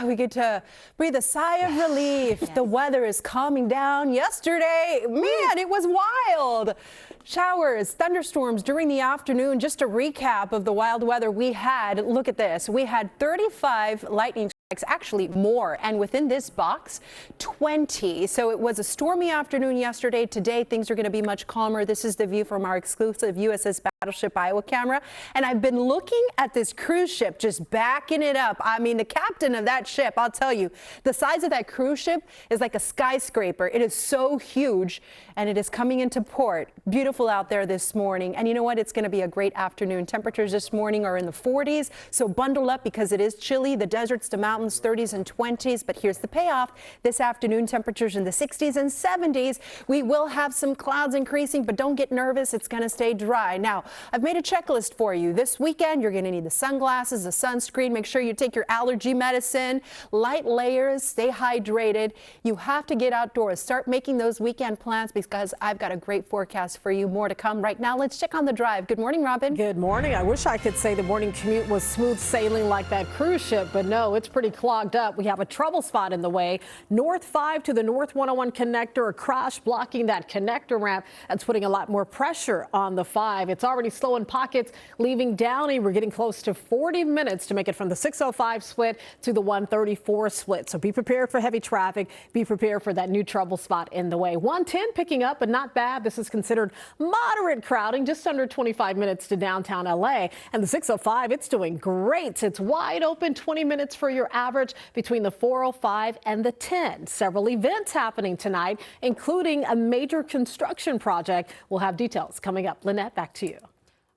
S22: We get to breathe a sigh of relief. Yes. The weather is calming down. Yesterday, man, it was wild. Showers, thunderstorms during the afternoon. Just a recap of the wild weather we had. Look at this. We had 35 lightning strikes, actually more, and within this box, 20. So it was a stormy afternoon yesterday. Today, things are going to be much calmer. This is the view from our exclusive USS Battleship Iowa camera. And I've been looking at this cruise ship, just backing it up. I mean, the captain of that ship, I'll tell you, the size of that cruise ship is like a skyscraper. It is so huge, and it is coming into port. Beautiful out there this morning. And you know what? It's going to be a great afternoon. Temperatures this morning are in the 40s, so bundle up because it is chilly. The deserts to mountains, 30s and 20s. But here's the payoff. This afternoon, temperatures in the 60s and 70s. We will have some clouds increasing, but don't get nervous. It's going to stay dry. Now, I've made a checklist for you. This weekend, you're going to need the sunglasses, the sunscreen. Make sure you take your allergy medicine, light layers, stay hydrated. You have to get outdoors. Start making those weekend plans because I've got a great forecast for you. More to come. Right now, let's check on the drive. Good morning, Robin.
S10: Good morning. I wish I could say the morning commute was smooth sailing like that cruise ship, but no, it's pretty clogged up. We have a trouble spot in the way. North 5 to the North 101 connector, a crash blocking that connector ramp. That's putting a lot more pressure on the 5. It's already already slow in pockets, leaving Downey. We're getting close to 40 minutes to make it from the 605 split to the 134 split. So be prepared for heavy traffic. Be prepared for that new trouble spot in the way. 110 picking up, but not bad. This is considered moderate crowding, just under 25 minutes to downtown LA. And the 605, it's doing great. It's wide open, 20 minutes for your average between the 405 and the 10. Several events happening tonight, including a major construction project. We'll have details coming up. Lynette, back to you.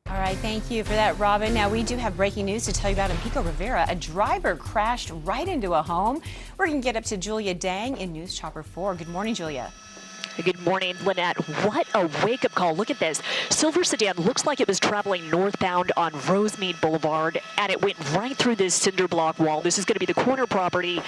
S2: All right, thank you for that, Robin. Now, we do have breaking news to tell you about in Pico Rivera. A driver crashed right into a home. We're going to get up to Julia Dang in News Chopper 4. Good morning, Julia.
S3: Good morning, Lynette. What a wake-up call. Look at this. Silver sedan looks like it was traveling northbound on Rosemead Boulevard, and it went right through this cinder block wall. This is going to be the corner property,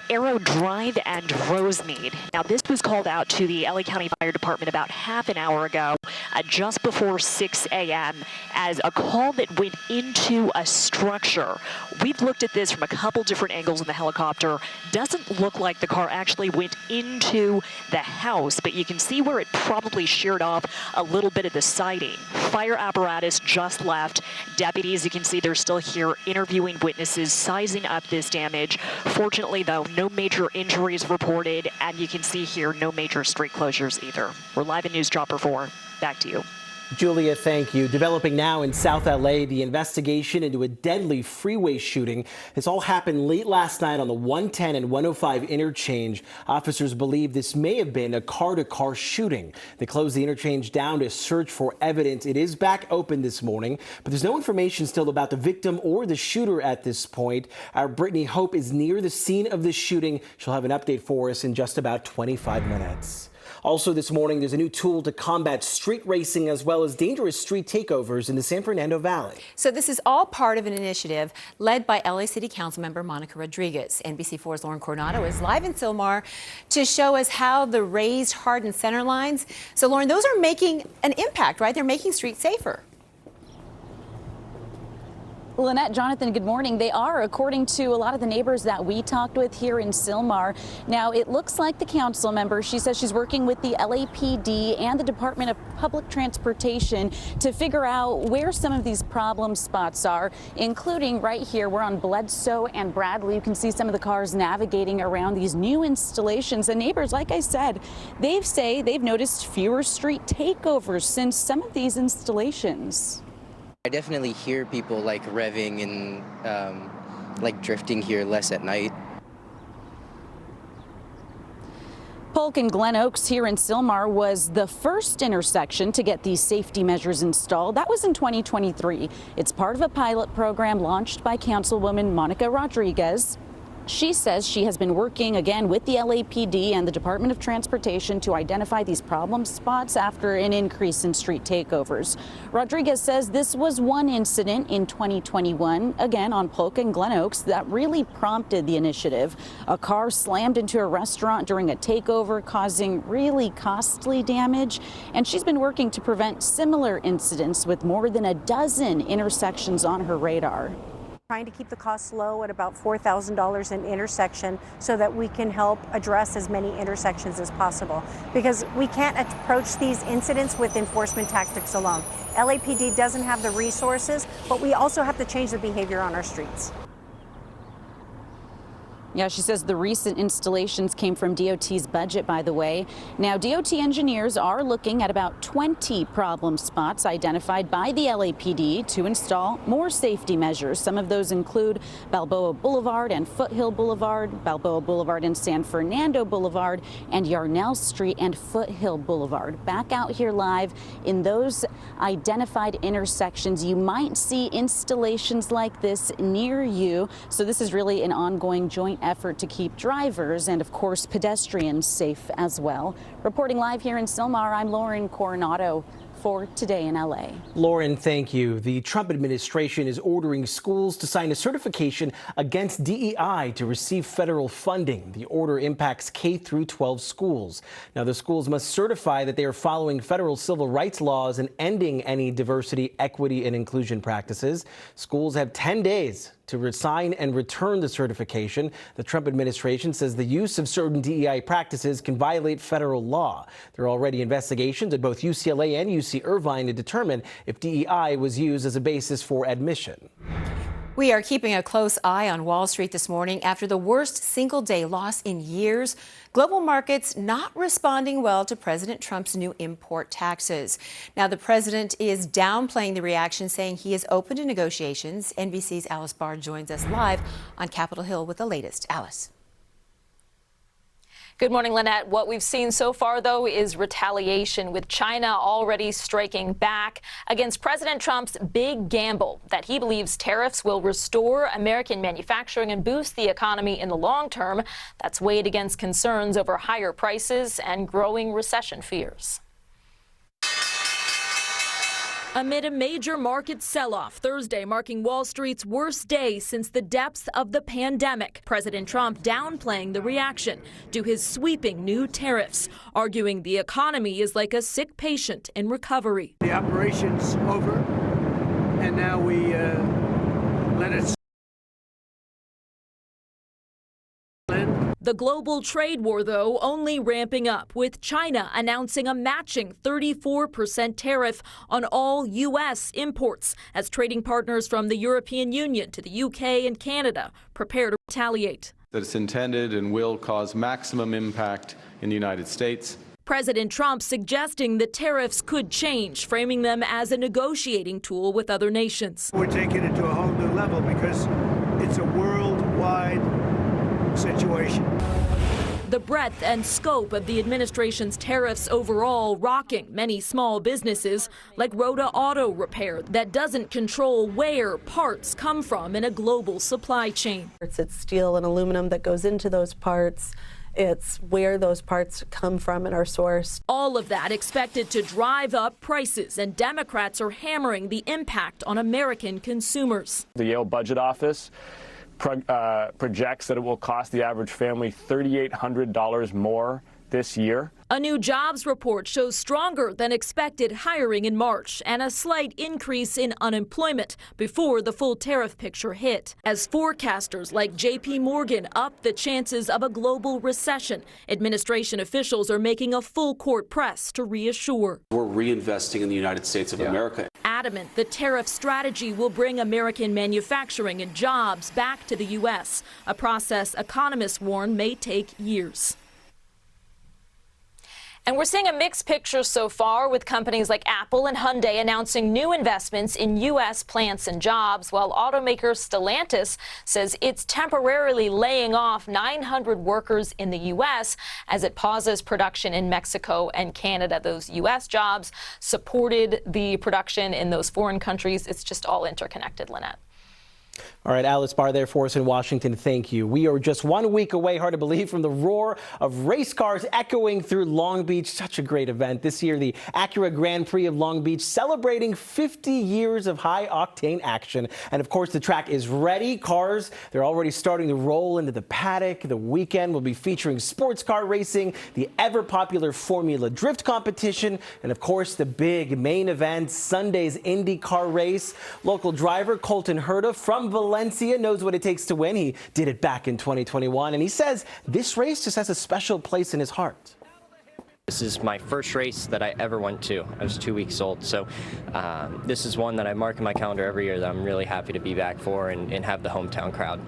S3: Arrow Drive and Rosemead. Now, this was called out to the LA County Fire Department about half an hour ago, just before 6 a.m., as a call that went into a structure. We've looked at this from a couple different angles in the helicopter. Doesn't look like the car actually went into the house, but you can see where it probably sheared off a little bit of the siding. Fire apparatus just left. Deputies, you can see they're still here interviewing witnesses, sizing up this damage. Fortunately, though, no major injuries reported, and you can see here no major street closures either. We're live in News Chopper 4. Back to you.
S1: Julia, thank you. Developing now in South LA, the investigation into a deadly freeway shooting. This all happened late last night on the 110 and 105 interchange. Officers believe this may have been a car-to-car shooting. They closed the interchange down to search for evidence. It is back open this morning, but there's no information still about the victim or the shooter at this point. Our Brittany Hope is near the scene of the shooting. She'll have an update for us in just about 25 minutes. Also this morning, there's a new tool to combat street racing as well as dangerous street takeovers in the San Fernando Valley.
S2: So this is all part of an initiative led by LA City Council member Monica Rodriguez. NBC4's Lauren Coronado is live in Sylmar to show us how the raised, hardened center lines. So Lauren, those are making an impact, right? They're making streets safer.
S14: Lynette, Jonathan, good morning. They are, according to a lot of the neighbors that we talked with here in Sylmar. Now, it looks like the council member, she says she's working with the LAPD and the Department of Public Transportation to figure out where some of these problem spots are, including right here. We're on Bledsoe and Bradley. You can see some of the cars navigating around these new installations. And neighbors, like I said, they say they've noticed fewer street takeovers since some of these installations.
S4: I definitely hear people like revving and like drifting here less at night.
S14: Polk and Glen Oaks here in Sylmar was the first intersection to get these safety measures installed. That was in 2023. It's part of a pilot program launched by Councilwoman Monica Rodriguez. She says she has been working again with the LAPD and the Department of Transportation to identify these problem spots after an increase in street takeovers. Rodriguez says this was one incident in 2021, again on Polk and Glen Oaks, that really prompted the initiative. A car slammed into a restaurant during a takeover, causing really costly damage. And she's been working to prevent similar incidents with more than a dozen intersections on her radar.
S7: Trying to keep the costs low at about $4,000 an intersection so that we can help address as many intersections as possible. Because we can't approach these incidents with enforcement tactics alone. LAPD doesn't have the resources, but we also have to change the behavior on our streets.
S14: Yeah, she says the recent installations came from DOT's budget, by the way. Now, DOT engineers are looking at about 20 problem spots identified by the LAPD to install more safety measures. Some of those include Balboa Boulevard and Foothill Boulevard, Balboa Boulevard and San Fernando Boulevard, and Yarnell Street and Foothill Boulevard. Back out here live in those identified intersections, you might see installations like this near you. So this is really an ongoing joint effort to keep drivers and, of course, pedestrians safe as well. Reporting live here in Sylmar, I'm Lauren Coronado for Today in LA.
S1: Lauren, thank you. The Trump administration is ordering schools to sign a certification against DEI to receive federal funding. The order impacts K through 12 schools. Now, the schools must certify that they are following federal civil rights laws and ending any diversity, equity, and inclusion practices. Schools have 10 days to resign and return the certification. The Trump administration says the use of certain DEI practices can violate federal law. There are already investigations at both UCLA and UC Irvine to determine if DEI was used as a basis for admission.
S2: We are keeping a close eye on Wall Street this morning after the worst single-day loss in years. Global markets not responding well to President Trump's new import taxes. Now, the president is downplaying the reaction, saying he is open to negotiations. NBC's Alice Barr joins us live on Capitol Hill with the latest. Alice.
S9: Good morning, Lynette. What we've seen so far, though, is retaliation, with China already striking back against President Trump's big gamble that he believes tariffs will restore American manufacturing and boost the economy in the long term. That's weighed against concerns over higher prices and growing recession fears.
S11: Amid a major market sell-off Thursday, marking Wall Street's worst day since the depths of the pandemic, President Trump downplaying the reaction to his sweeping new tariffs, arguing the economy is like a sick patient in recovery.
S13: The operation's over, and now we let it.
S11: The global trade war, though, only ramping up, with China announcing a matching 34% tariff on all U.S. imports as trading partners from the European Union to the UK and Canada prepare to retaliate.
S23: That it's intended and will cause maximum impact in the United States.
S11: President Trump suggesting the tariffs could change, framing them as a negotiating tool with other nations.
S13: We're taking it to a whole new level because it's a worldwide situation.
S11: The breadth and scope of the administration's tariffs overall rocking many small businesses like Rhoda Auto Repair that doesn't control where parts come from in a global supply chain.
S24: It's steel and aluminum that goes into those parts. It's where those parts come from and are sourced.
S11: All of that expected to drive up prices, and Democrats are hammering the impact on American consumers.
S25: The Yale Budget Office projects that it will cost the average family $3,800 more this year.
S11: A new jobs report shows stronger than expected hiring in March and a slight increase in unemployment before the full tariff picture hit. As forecasters like J.P. Morgan up the chances of a global recession, administration officials are making a full court press to reassure.
S26: We're reinvesting in the United States of America.
S11: Adamant the tariff strategy will bring American manufacturing and jobs back to the U.S., a process economists warn may take years.
S9: And we're seeing a mixed picture so far, with companies like Apple and Hyundai announcing new investments in U.S. plants and jobs, while automaker Stellantis says it's temporarily laying off 900 workers in the U.S. as it pauses production in Mexico and Canada. Those U.S. jobs supported the production in those foreign countries. It's just all interconnected, Lynette.
S1: All right, Alice Barr there for us in Washington. Thank you. We are just 1 week away, hard to believe, from the roar of race cars echoing through Long Beach. Such a great event. This year, the Acura Grand Prix of Long Beach celebrating 50 years of high-octane action. And, of course, the track is ready. Cars, they're already starting to roll into the paddock. The weekend will be featuring sports car racing, the ever-popular Formula Drift competition, and, of course, the big main event, Sunday's IndyCar race. Local driver Colton Herta from Valencia knows what it takes to win. He did it back in 2021, and he says this race just has a special place in his heart.
S27: This is my first race that I ever went to. I was 2 weeks old, so this is one that I mark in my calendar every year that I'm really happy to be back for and have the hometown crowd.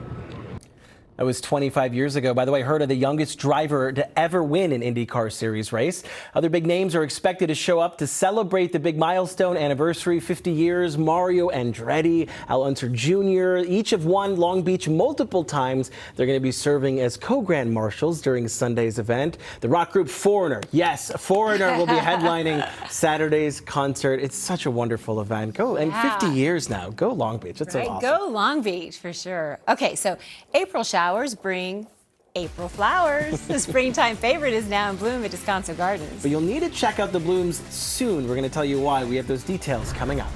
S1: That was 25 years ago. By the way, Herta, the youngest driver to ever win an IndyCar Series race. Other big names are expected to show up to celebrate the big milestone anniversary, 50 years. Mario Andretti, Al Unser Jr., each have won Long Beach multiple times. They're going to be serving as co-grand marshals during Sunday's event. The rock group Foreigner, yes, Foreigner will be headlining Saturday's concert. It's such a wonderful event. Go, and 50 years now. Go Long Beach. That's so awesome.
S2: Go Long Beach for sure. Okay, so April showers bring April flowers. The springtime favorite is now in bloom at Descanso Gardens.
S1: But you'll need to check out the blooms soon. We're going to tell you why. We have those details coming up.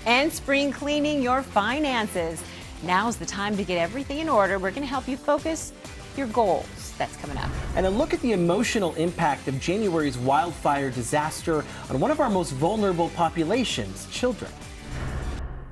S2: And spring cleaning your finances. Now's the time to get everything in order. We're going to help you focus your goals. That's coming up.
S1: And a look at the emotional impact of January's wildfire disaster on one of our most vulnerable populations, children.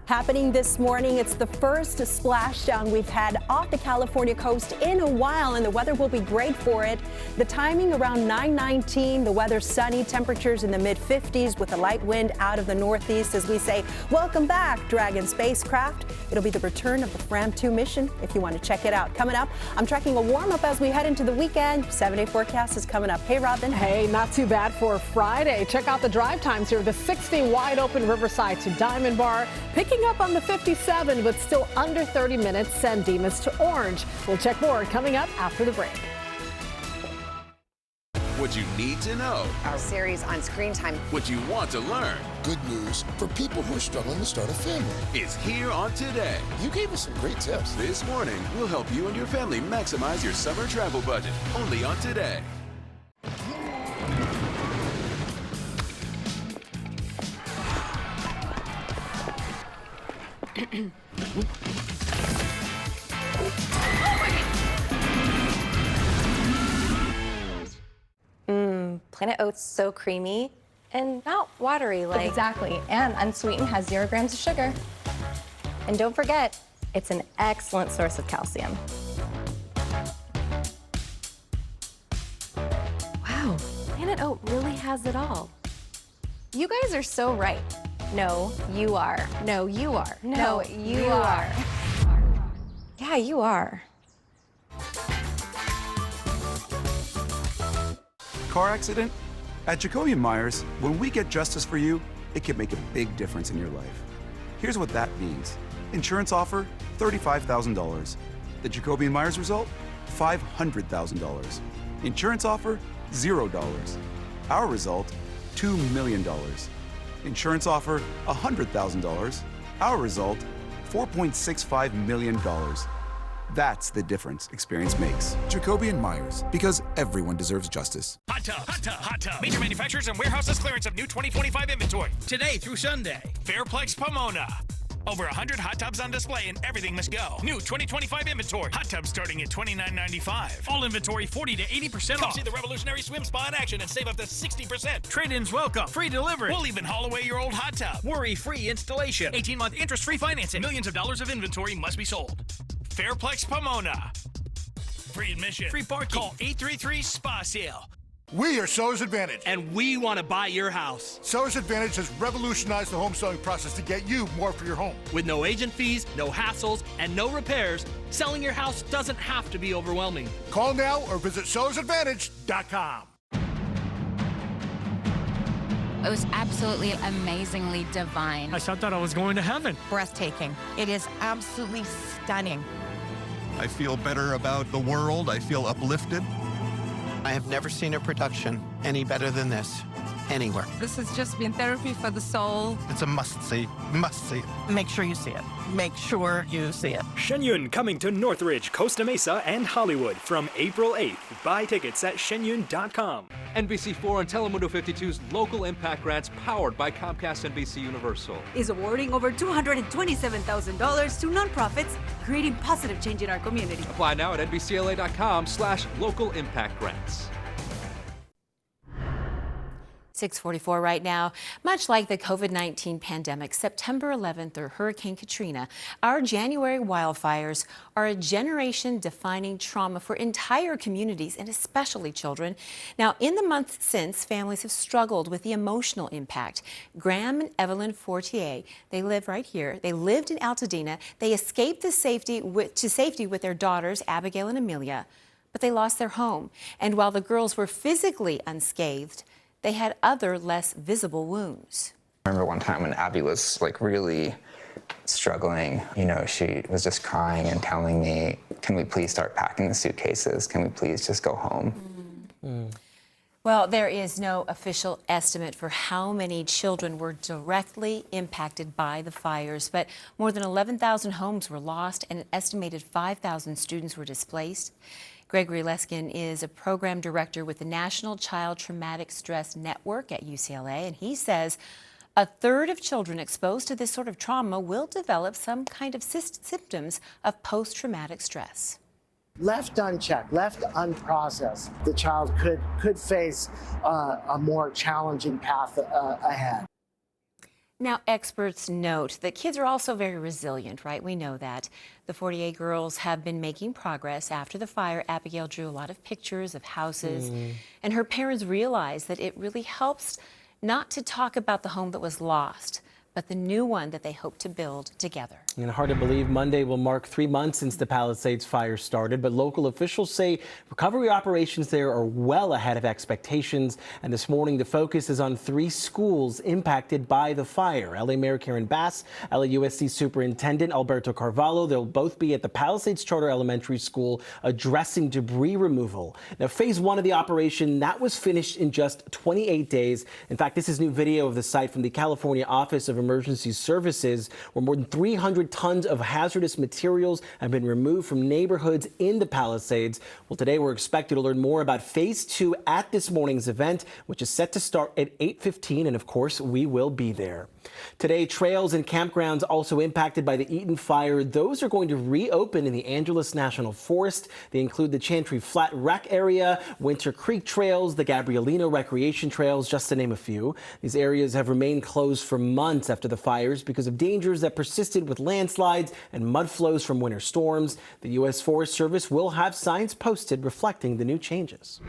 S22: Happening this morning, it's the first splashdown we've had off the California coast in a while, and the weather will be great for it. The timing around 9:19, the weather's sunny, temperatures in the mid-50s with a light wind out of the northeast as we say, welcome back, Dragon spacecraft. It'll be the return of the Fram 2 mission if you want to check it out. Coming up, I'm tracking a warm-up as we head into the weekend. 7-day forecast is coming up. Hey, Robin.
S10: Hey, not too bad for Friday. Check out the drive times here. The 60 wide open Riverside to Diamond Bar. Picking up on the 57, but still under 30 minutes. San Dimas to Orange. We'll check more coming up after the break.
S21: What you need to know.
S5: Our series on screen time.
S21: What you want to learn.
S6: Good news for people who are struggling to start a family.
S21: Is here on Today.
S6: You gave us some great tips.
S21: This morning, we'll help you and your family maximize your summer travel budget. Only on Today.
S5: Planet Oats so creamy and not watery like. Exactly, and unsweetened, has 0 grams of sugar. And don't forget, it's an excellent source of calcium. Wow, Planet Oat really has it all. You guys are so right. No, you are. No, you are. No, you are. Yeah, you are.
S8: Car accident? At Jacoby & Myers, when we get justice for you, it can make a big difference in your life. Here's what that means. Insurance offer, $35,000. The Jacoby & Myers result, $500,000. Insurance offer, $0. Our result, $2 million. Insurance offer, $100,000. Our result, $4.65 million. That's the difference experience makes.
S6: Jacoby & Myers, because everyone deserves justice.
S12: Hot Tub, Hot Tub, Hot Tub. Major manufacturers and warehouses clearance of new 2025 inventory. Today through Sunday. Fairplex Pomona. Over 100 hot tubs on display and everything must go. New 2025 inventory. Hot tubs starting at $29.95. All inventory 40 to 80% off. Come see the revolutionary swim spa in action and save up to 60%. Trade-ins welcome. Free delivery. We'll even haul away your old hot tub. Worry-free installation. 18-month interest-free financing. Millions of dollars of inventory must be sold. Fairplex Pomona. Free admission. Free parking. Call 833-SPA-SALE.
S16: We are Sellers Advantage.
S12: And we want to buy your house.
S16: Sellers Advantage has revolutionized the home selling process to get you more for your home.
S12: With no agent fees, no hassles, and no repairs, selling your house doesn't have to be overwhelming.
S16: Call now or visit sellersadvantage.com.
S17: It was absolutely amazingly divine.
S12: I thought I was going to heaven.
S18: Breathtaking. It is absolutely stunning.
S28: I feel better about the world. I feel uplifted. I have never seen a production any better than this, anywhere.
S18: This has just been therapy for the soul.
S28: It's a must-see. Must see it.
S18: Make sure you see it. Make sure you see it.
S29: Shenyun coming to Northridge, Costa Mesa, and Hollywood from April 8th. Buy tickets at shenyun.com.
S30: NBC4 and Telemundo 52's local impact grants powered by Comcast NBC Universal
S31: is awarding over $227,000 to nonprofits, creating positive change in our community.
S30: Apply now at nbcla.com/local impact grants.
S2: 6:44 right now. Much like the COVID-19 pandemic, September 11th or Hurricane Katrina, our January wildfires are a generation-defining trauma for entire communities and especially children. Now, in the months since, families have struggled with the emotional impact. Graham and Evelyn Fortier, they live right here. They lived in Altadena. They escaped to safety with their daughters, Abigail and Amelia, but they lost their home. And while the girls were physically unscathed, they had other less visible wounds.
S32: I remember one time when Abby was like really struggling, you know, she was just crying and telling me, can we please start packing the suitcases? Can we please just go home?
S2: Well, there is no official estimate for how many children were directly impacted by the fires, but more than 11,000 homes were lost and an estimated 5,000 students were displaced. Gregory Leskin is a program director with the National Child Traumatic Stress Network at UCLA, and he says a third of children exposed to this sort of trauma will develop some kind of symptoms of post-traumatic stress.
S33: Left unchecked, left unprocessed, the child could face a more challenging path ahead.
S2: Now, experts note that kids are also very resilient, right? We know that. The 48 girls have been making progress after the fire. Abigail drew a lot of pictures of houses, and her parents realized that it really helps not to talk about the home that was lost, but the new one that they hope to build together.
S1: And hard to believe Monday will mark 3 months since the Palisades fire started, but local officials say recovery operations there are well ahead of expectations. And this morning, the focus is on 3 schools impacted by the fire. LA Mayor Karen Bass, LAUSD Superintendent Alberto Carvalho, they'll both be at the Palisades Charter Elementary School addressing debris removal. Now, phase 1 of the operation, that was finished in just 28 days. In fact, this is new video of the site from the California Office of Emergency Services, where more than 300 tons of hazardous materials have been removed from neighborhoods in the Palisades. Well, today we're expected to learn more about phase 2 at this morning's event, which is set to start at 8:15, and of course, we will be there. Today, trails and campgrounds also impacted by the Eaton fire. Those are going to reopen in the Angeles National Forest. They include the Chantry Flat Rec area, Winter Creek trails, the Gabrielino recreation trails, just to name a few. These areas have remained closed for months after the fires because of dangers that persisted with landslides and mud flows from winter storms. The U.S. Forest Service will have signs posted reflecting the new changes.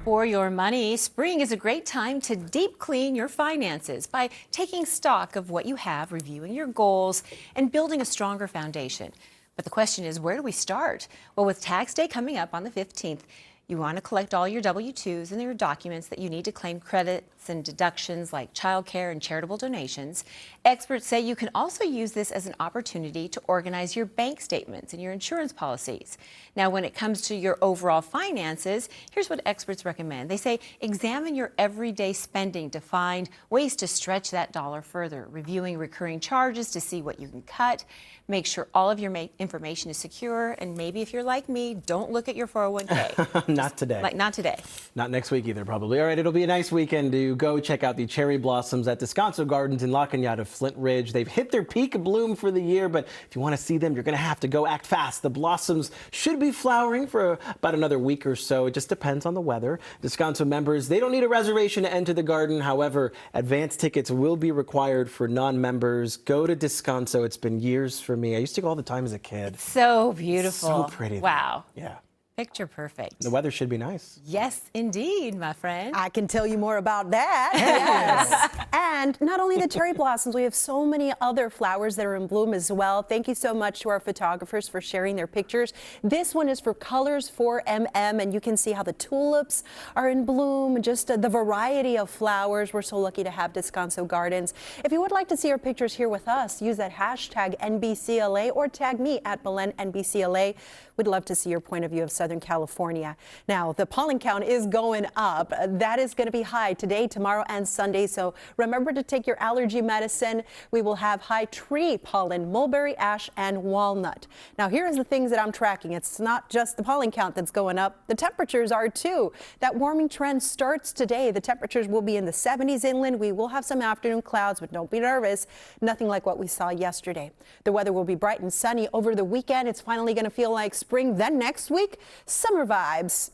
S2: For your money, spring is a great time to deep clean your finances by taking stock of what you have, reviewing your goals, and building a stronger foundation. But the question is, where do we start? Well, with tax day coming up on the 15th, you want to collect all your W-2s and your documents that you need to claim credits and deductions like childcare and charitable donations. Experts say you can also use this as an opportunity to organize your bank statements and your insurance policies. Now, when it comes to your overall finances, here's what experts recommend. They say examine your everyday spending to find ways to stretch that dollar further, reviewing recurring charges to see what you can cut. Make sure all of your information is secure, and maybe if you're like me, don't look at your 401k.
S1: Not today.
S2: Not today.
S1: Not next week either, probably. All right, it'll be a nice weekend to go check out the cherry blossoms at Descanso Gardens in La Cañada, Flint Ridge. They've hit their peak of bloom for the year, but if you want to see them, you're going to have to go act fast. The blossoms should be flowering for about another week or so. It just depends on the weather. Descanso members, they don't need a reservation to enter the garden. However, advance tickets will be required for non-members. Go to Descanso. It's been years for me. I used to go all the time as a kid.
S2: So beautiful.
S1: So pretty.
S2: Wow.
S1: Yeah.
S2: Picture perfect.
S1: The weather should be nice.
S2: Yes, indeed, my friend.
S22: I can tell you more about that. Yes. And not only the cherry blossoms, we have so many other flowers that are in bloom as well. Thank you so much to our photographers for sharing their pictures. This one is for Colors 4MM, and you can see how the tulips are in bloom, just the variety of flowers. We're so lucky to have Descanso Gardens. If you would like to see our pictures here with us, use that hashtag NBCLA or tag me at Belen NBCLA. We'd love to see your point of view of Southern California. Now, the pollen count is going up. That is going to be high today, tomorrow, and Sunday. So remember to take your allergy medicine. We will have high tree pollen, mulberry, ash, and walnut. Now, here's the things that I'm tracking. It's not just the pollen count that's going up. The temperatures are too. That warming trend starts today. The temperatures will be in the 70s inland. We will have some afternoon clouds, but don't be nervous. Nothing like what we saw yesterday. The weather will be bright and sunny over the weekend. It's finally going to feel like spring. Then next week, summer vibes.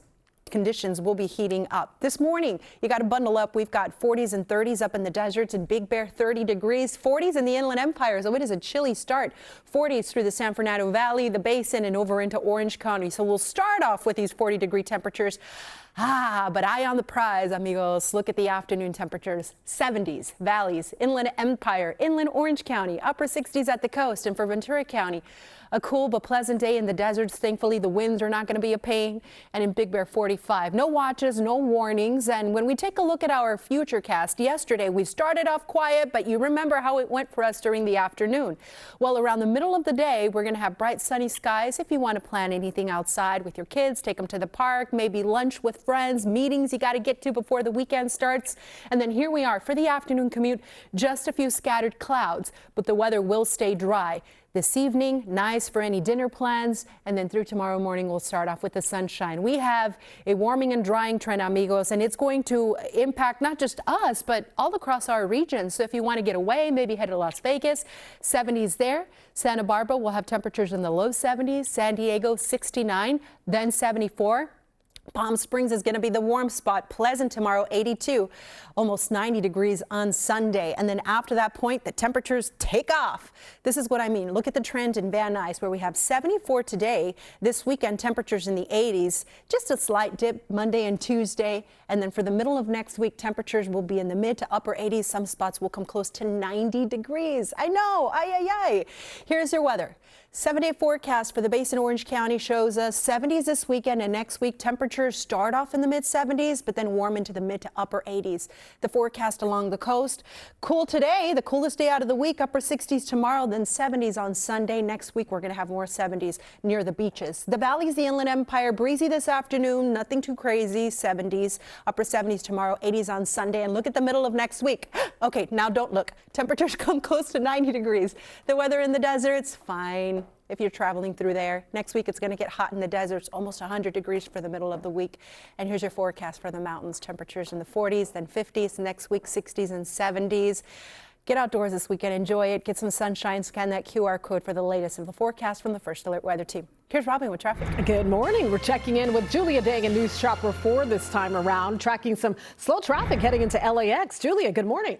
S22: Conditions will be heating up. This morning, you got to bundle up. We've got 40s and 30s up in the deserts and Big Bear, 30 degrees, 40s in the Inland Empire. So it is a chilly start. 40s through the San Fernando Valley, the Basin, and over into Orange County. So we'll start off with these 40-degree temperatures. But eye on the prize, amigos. Look at the afternoon temperatures. 70s, valleys, Inland Empire, Inland Orange County, upper 60s at the coast, and for Ventura County, a cool but pleasant day in the deserts. Thankfully, the winds are not going to be a pain. And in Big Bear, 45. No watches, no warnings. And when we take a look at our future cast, yesterday we started off quiet, but you remember how it went for us during the afternoon. Well, around the middle of the day, we're going to have bright sunny skies. If you want to plan anything outside with your kids, take them to the park, maybe lunch with friends, meetings you got to get to before the weekend starts. And then here we are for the afternoon commute, just a few scattered clouds, but the weather will stay dry. This evening, nice for any dinner plans, and then through tomorrow morning, we'll start off with the sunshine. We have a warming and drying trend, amigos, and it's going to impact not just us, but all across our region. So if you want to get away, maybe head to Las Vegas, 70s there. Santa Barbara will have temperatures in the low 70s, San Diego 69, then 74. Palm Springs is going to be the warm spot. Pleasant tomorrow, 82, almost 90 degrees on Sunday. And then after that point, the temperatures take off. This is what I mean. Look at the trend in Van Nuys, where we have 74 today. This weekend, temperatures in the 80s. Just a slight dip Monday and Tuesday. And then for the middle of next week, temperatures will be in the mid to upper 80s. Some spots will come close to 90 degrees. I know. Ay, ay, ay. Here's your weather. 7-day forecast for the Basin Orange County shows us 70s this weekend, and next week temperatures start off in the mid 70s, but then warm into the mid to upper 80s. The forecast along the coast, cool today, the coolest day out of the week, upper 60s tomorrow, then 70s on Sunday. Next week we're going to have more 70s near the beaches. The valleys, the Inland Empire, breezy this afternoon, nothing too crazy, 70s, upper 70s tomorrow, 80s on Sunday. And look at the middle of next week. Okay, now don't look. Temperatures come close to 90 degrees. The weather in the deserts, fine. If you're traveling through there. Next week, it's going to get hot in the deserts, almost 100 degrees for the middle of the week. And here's your forecast for the mountains. Temperatures in the 40s, then 50s. Next week, 60s and 70s. Get outdoors this weekend. Enjoy it. Get some sunshine. Scan that QR code for the latest of the forecast from the First Alert Weather Team. Here's Robin with traffic.
S10: Good morning. We're checking in with Julia Dang in News Chopper 4 this time around, tracking some slow traffic heading into LAX. Julia, good morning.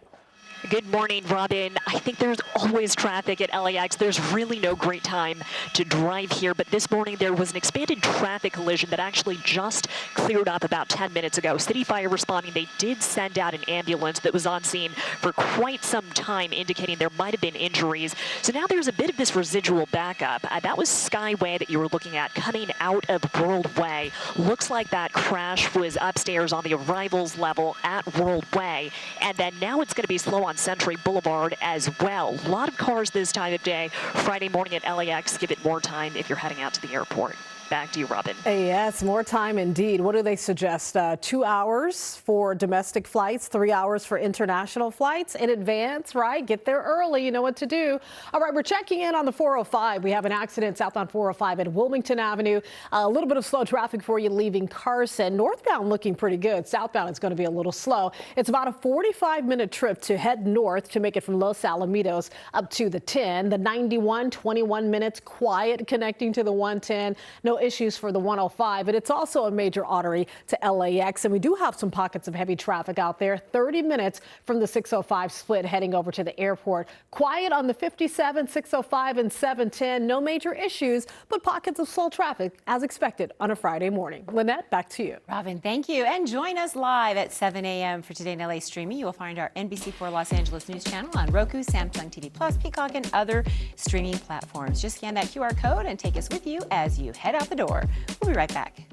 S3: Good morning, Robin. I think there's always traffic at LAX. There's really no great time to drive here, but this morning there was an expanded traffic collision that actually just cleared up about 10 minutes ago. City Fire responding, they did send out an ambulance that was on scene for quite some time, indicating there might have been injuries. So now there's a bit of this residual backup. That was Skyway that you were looking at coming out of World Way. Looks like that crash was upstairs on the arrivals level at World Way, and then now it's going to be slow on Century Boulevard as well. A lot of cars this time of day. Friday morning at LAX, give it more time if you're heading out to the airport. Back to you, Robin.
S10: Yes, more time indeed. What do they suggest? 2 hours for domestic flights, 3 hours for international flights in advance, right? Get there early. You know what to do. All right, we're checking in on the 405. We have an accident southbound 405 at Wilmington Avenue. A little bit of slow traffic for you leaving Carson. Northbound looking pretty good. Southbound is going to be a little slow. It's about a 45-minute trip to head north to make it from Los Alamitos up to the 10. The 91, 21 minutes quiet connecting to the 110. No issues for the 105, but it's also a major artery to LAX, and we do have some pockets of heavy traffic out there. 30 minutes from the 605 split heading over to the airport. Quiet on the 57, 605, and 710. No major issues, but pockets of slow traffic as expected on a Friday morning. Lynette, back to you.
S2: Robin, thank you. And join us live at 7 a.m. for Today in LA streaming. You will find our NBC4 Los Angeles News channel on Roku, Samsung TV Plus, Peacock, and other streaming platforms. Just scan that QR code and take us with you as you head out the door. We'll be right back.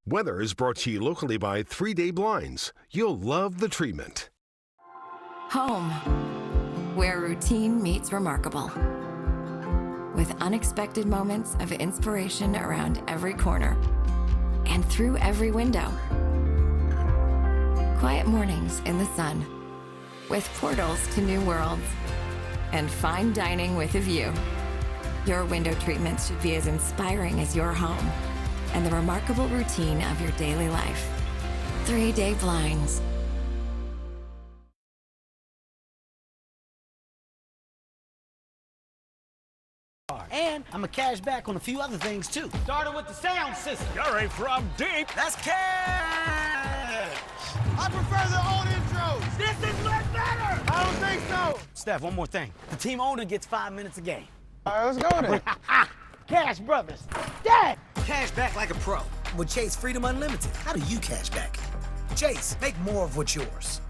S4: Weather is brought to you locally by 3-Day Blinds. You'll love the treatment.
S7: Home, where routine meets remarkable. With unexpected moments of inspiration around every corner and through every window. Quiet mornings in the sun, with portals to new worlds, and fine dining with a view. Your window treatments should be as inspiring as your home and the remarkable routine of your daily life. 3-Day Blinds.
S11: And I'm a cash back on a few other things too. Starting with the sound system.
S12: You're in from deep.
S11: That's cash. I prefer the old intros.
S12: This is much better.
S11: I don't think so. Steph, one more thing. The team owner gets 5 minutes a game. All right, let's go then. Cash Brothers. Dad!
S13: Cash back like a pro. With Chase Freedom Unlimited, how do you cash back? Chase, make more of what's yours.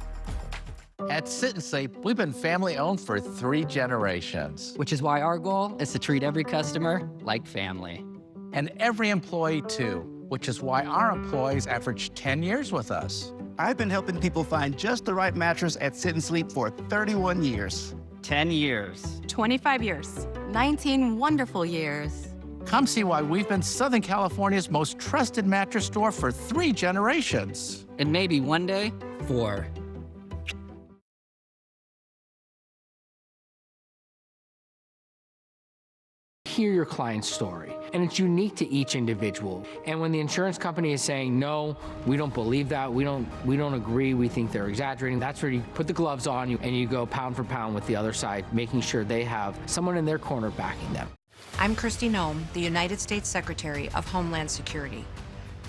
S14: At Sit and Sleep, we've been family-owned for 3 generations.
S15: Which is why our goal is to treat every customer like family.
S14: And every employee, too, which is why our employees average 10 years with us.
S19: I've been helping people find just the right mattress at Sit and Sleep for 31 years.
S15: 10 years.
S20: 25 years.
S7: 19 wonderful years.
S14: Come see why we've been Southern California's most trusted mattress store for 3 generations.
S15: And maybe one day, 4.
S23: Hear your client's story, and it's unique to each individual. And when the insurance company is saying, no, we don't believe that, we don't agree, we think they're exaggerating, that's where you put the gloves on you and you go pound for pound with the other side, making sure they have someone in their corner backing them.
S24: I'm Kristi Noem, the United States Secretary of Homeland Security.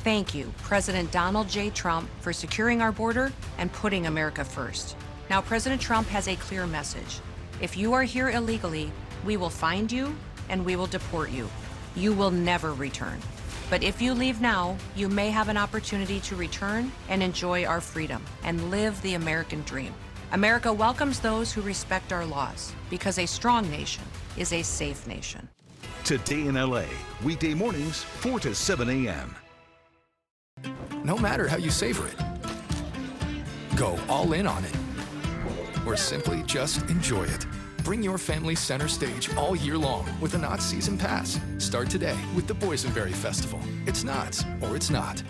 S5: Thank you, President Donald J. Trump, for securing our border and putting America first. Now, President Trump has a clear message. If you are here illegally, we will find you and we will deport you. You will never return. But if you leave now, you may have an opportunity to return and enjoy our freedom and live the American dream. America welcomes those who respect our laws, because a strong nation is a safe nation.
S6: Today in LA, weekday mornings, 4 to 7 a.m.
S8: No matter how you savor it, go all in on it, or simply just enjoy it. Bring your family center stage all year long with a Knott's Season Pass. Start today with the Boysenberry Festival. It's Knott's or it's not.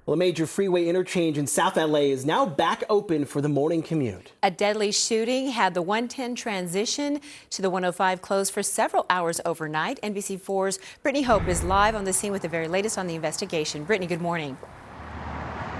S1: Well, a major freeway interchange in South LA is now back open for the morning commute.
S2: A deadly shooting had the 110 transition to the 105 closed for several hours overnight. NBC4's Brittany Hope is live on the scene with the very latest on the investigation. Brittany, good morning.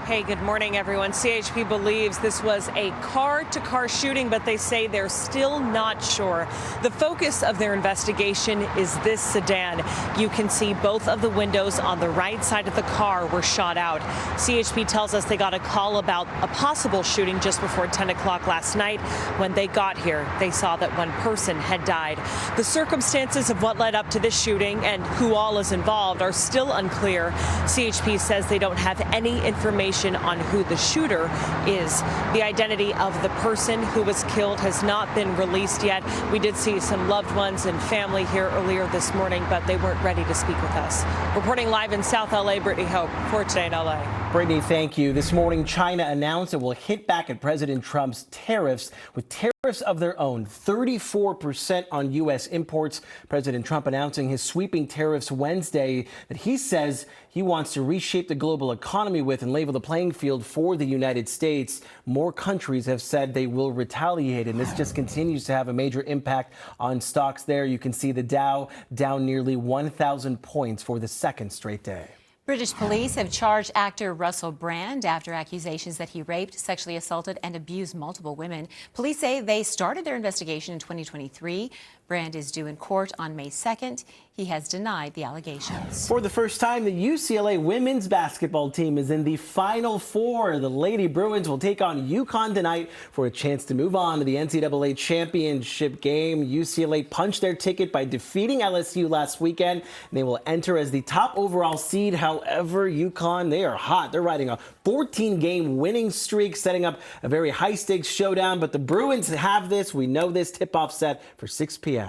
S9: Hey, good morning, everyone. CHP believes this was a car-to-car shooting, but they say they're still not sure. The focus of their investigation is this sedan. You can see both of the windows on the right side of the car were shot out. CHP tells us they got a call about a possible shooting just before 10 o'clock last night. When they got here, they saw that one person had died. The circumstances of what led up to this shooting and who all is involved are still unclear. CHP says they don't have any information on who the shooter is. The identity of the person who was killed has not been released yet. We did see some loved ones and family here earlier this morning, but they weren't ready to speak with us. Reporting live in South LA, Brittany Hope for Today in LA.
S1: Brittany, thank you. This morning, China announced it will hit back at President Trump's tariffs with tariffs of their own, 34% on U.S. imports. President Trump announcing his sweeping tariffs Wednesday that he says he wants to reshape the global economy with and level the playing field for the United States. More countries have said they will retaliate, and this just continues to have a major impact on stocks there. You can see the Dow down nearly 1,000 points for the second straight day.
S2: British police have charged actor Russell Brand after accusations that he raped, sexually assaulted, and abused multiple women. Police say they started their investigation in 2023. Brand is due in court on May 2nd. He has denied the allegations.
S1: For the first time, the UCLA women's basketball team is in the Final Four. The Lady Bruins will take on UConn tonight for a chance to move on to the NCAA championship game. UCLA punched their ticket by defeating LSU last weekend. They will enter as the top overall seed. However, UConn, they are hot. They're riding a 14-game winning streak, setting up a very high-stakes showdown. But the Bruins have this. We know this. Tip-off set for 6 p.m.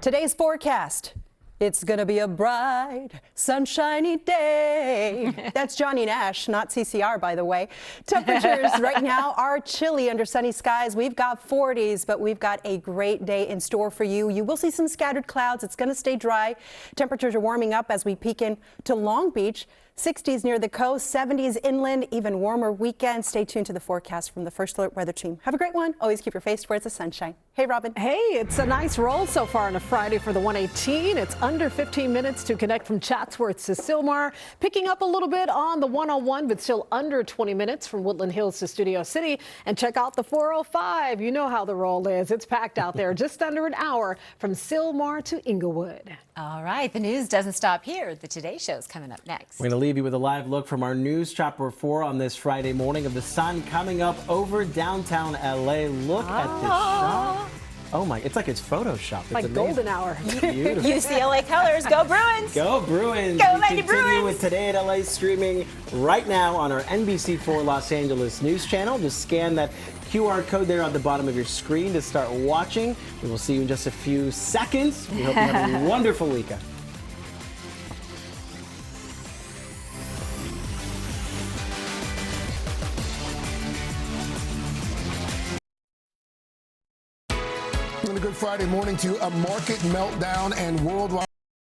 S22: Today's forecast. It's gonna be a bright, sunshiny day. That's Johnny Nash, not CCR, by the way. Temperatures right now are chilly under sunny skies. We've got 40s, but we've got a great day in store for you. You will see some scattered clouds. It's gonna stay dry. Temperatures are warming up as we peek into Long Beach. 60s near the coast, 70s inland, even warmer weekend. Stay tuned to the forecast from the First Alert Weather Team. Have a great one. Always keep your face towards the sunshine. Hey, Robin.
S10: Hey, it's a nice roll so far on a Friday for the 118. It's under 15 minutes to connect from Chatsworth to Sylmar. Picking up a little bit on the 101, but still under 20 minutes from Woodland Hills to Studio City. And check out the 405. You know how the roll is. It's packed out there. Just under an hour from Sylmar to Inglewood.
S2: All right, the news doesn't stop here. The Today Show is coming up next.
S1: We're going to leave you with a live look from our News Chopper 4 on this Friday morning of the sun coming up over downtown LA. Look at this shot. Oh my, it's like it's photoshopped. It's
S10: like
S1: amazing.
S10: golden hour.
S1: Beautiful.
S2: UCLA colors, go Bruins!
S1: Go Bruins!
S2: Go
S1: We
S2: Lady
S1: continue
S2: Bruins!
S1: with Today at LA streaming right now on our NBC4 Los Angeles news channel. Just scan that QR code there on the bottom of your screen to start watching. We will see you in just a few seconds. We hope you have a wonderful weekend.
S16: A good Friday morning to a market meltdown and worldwide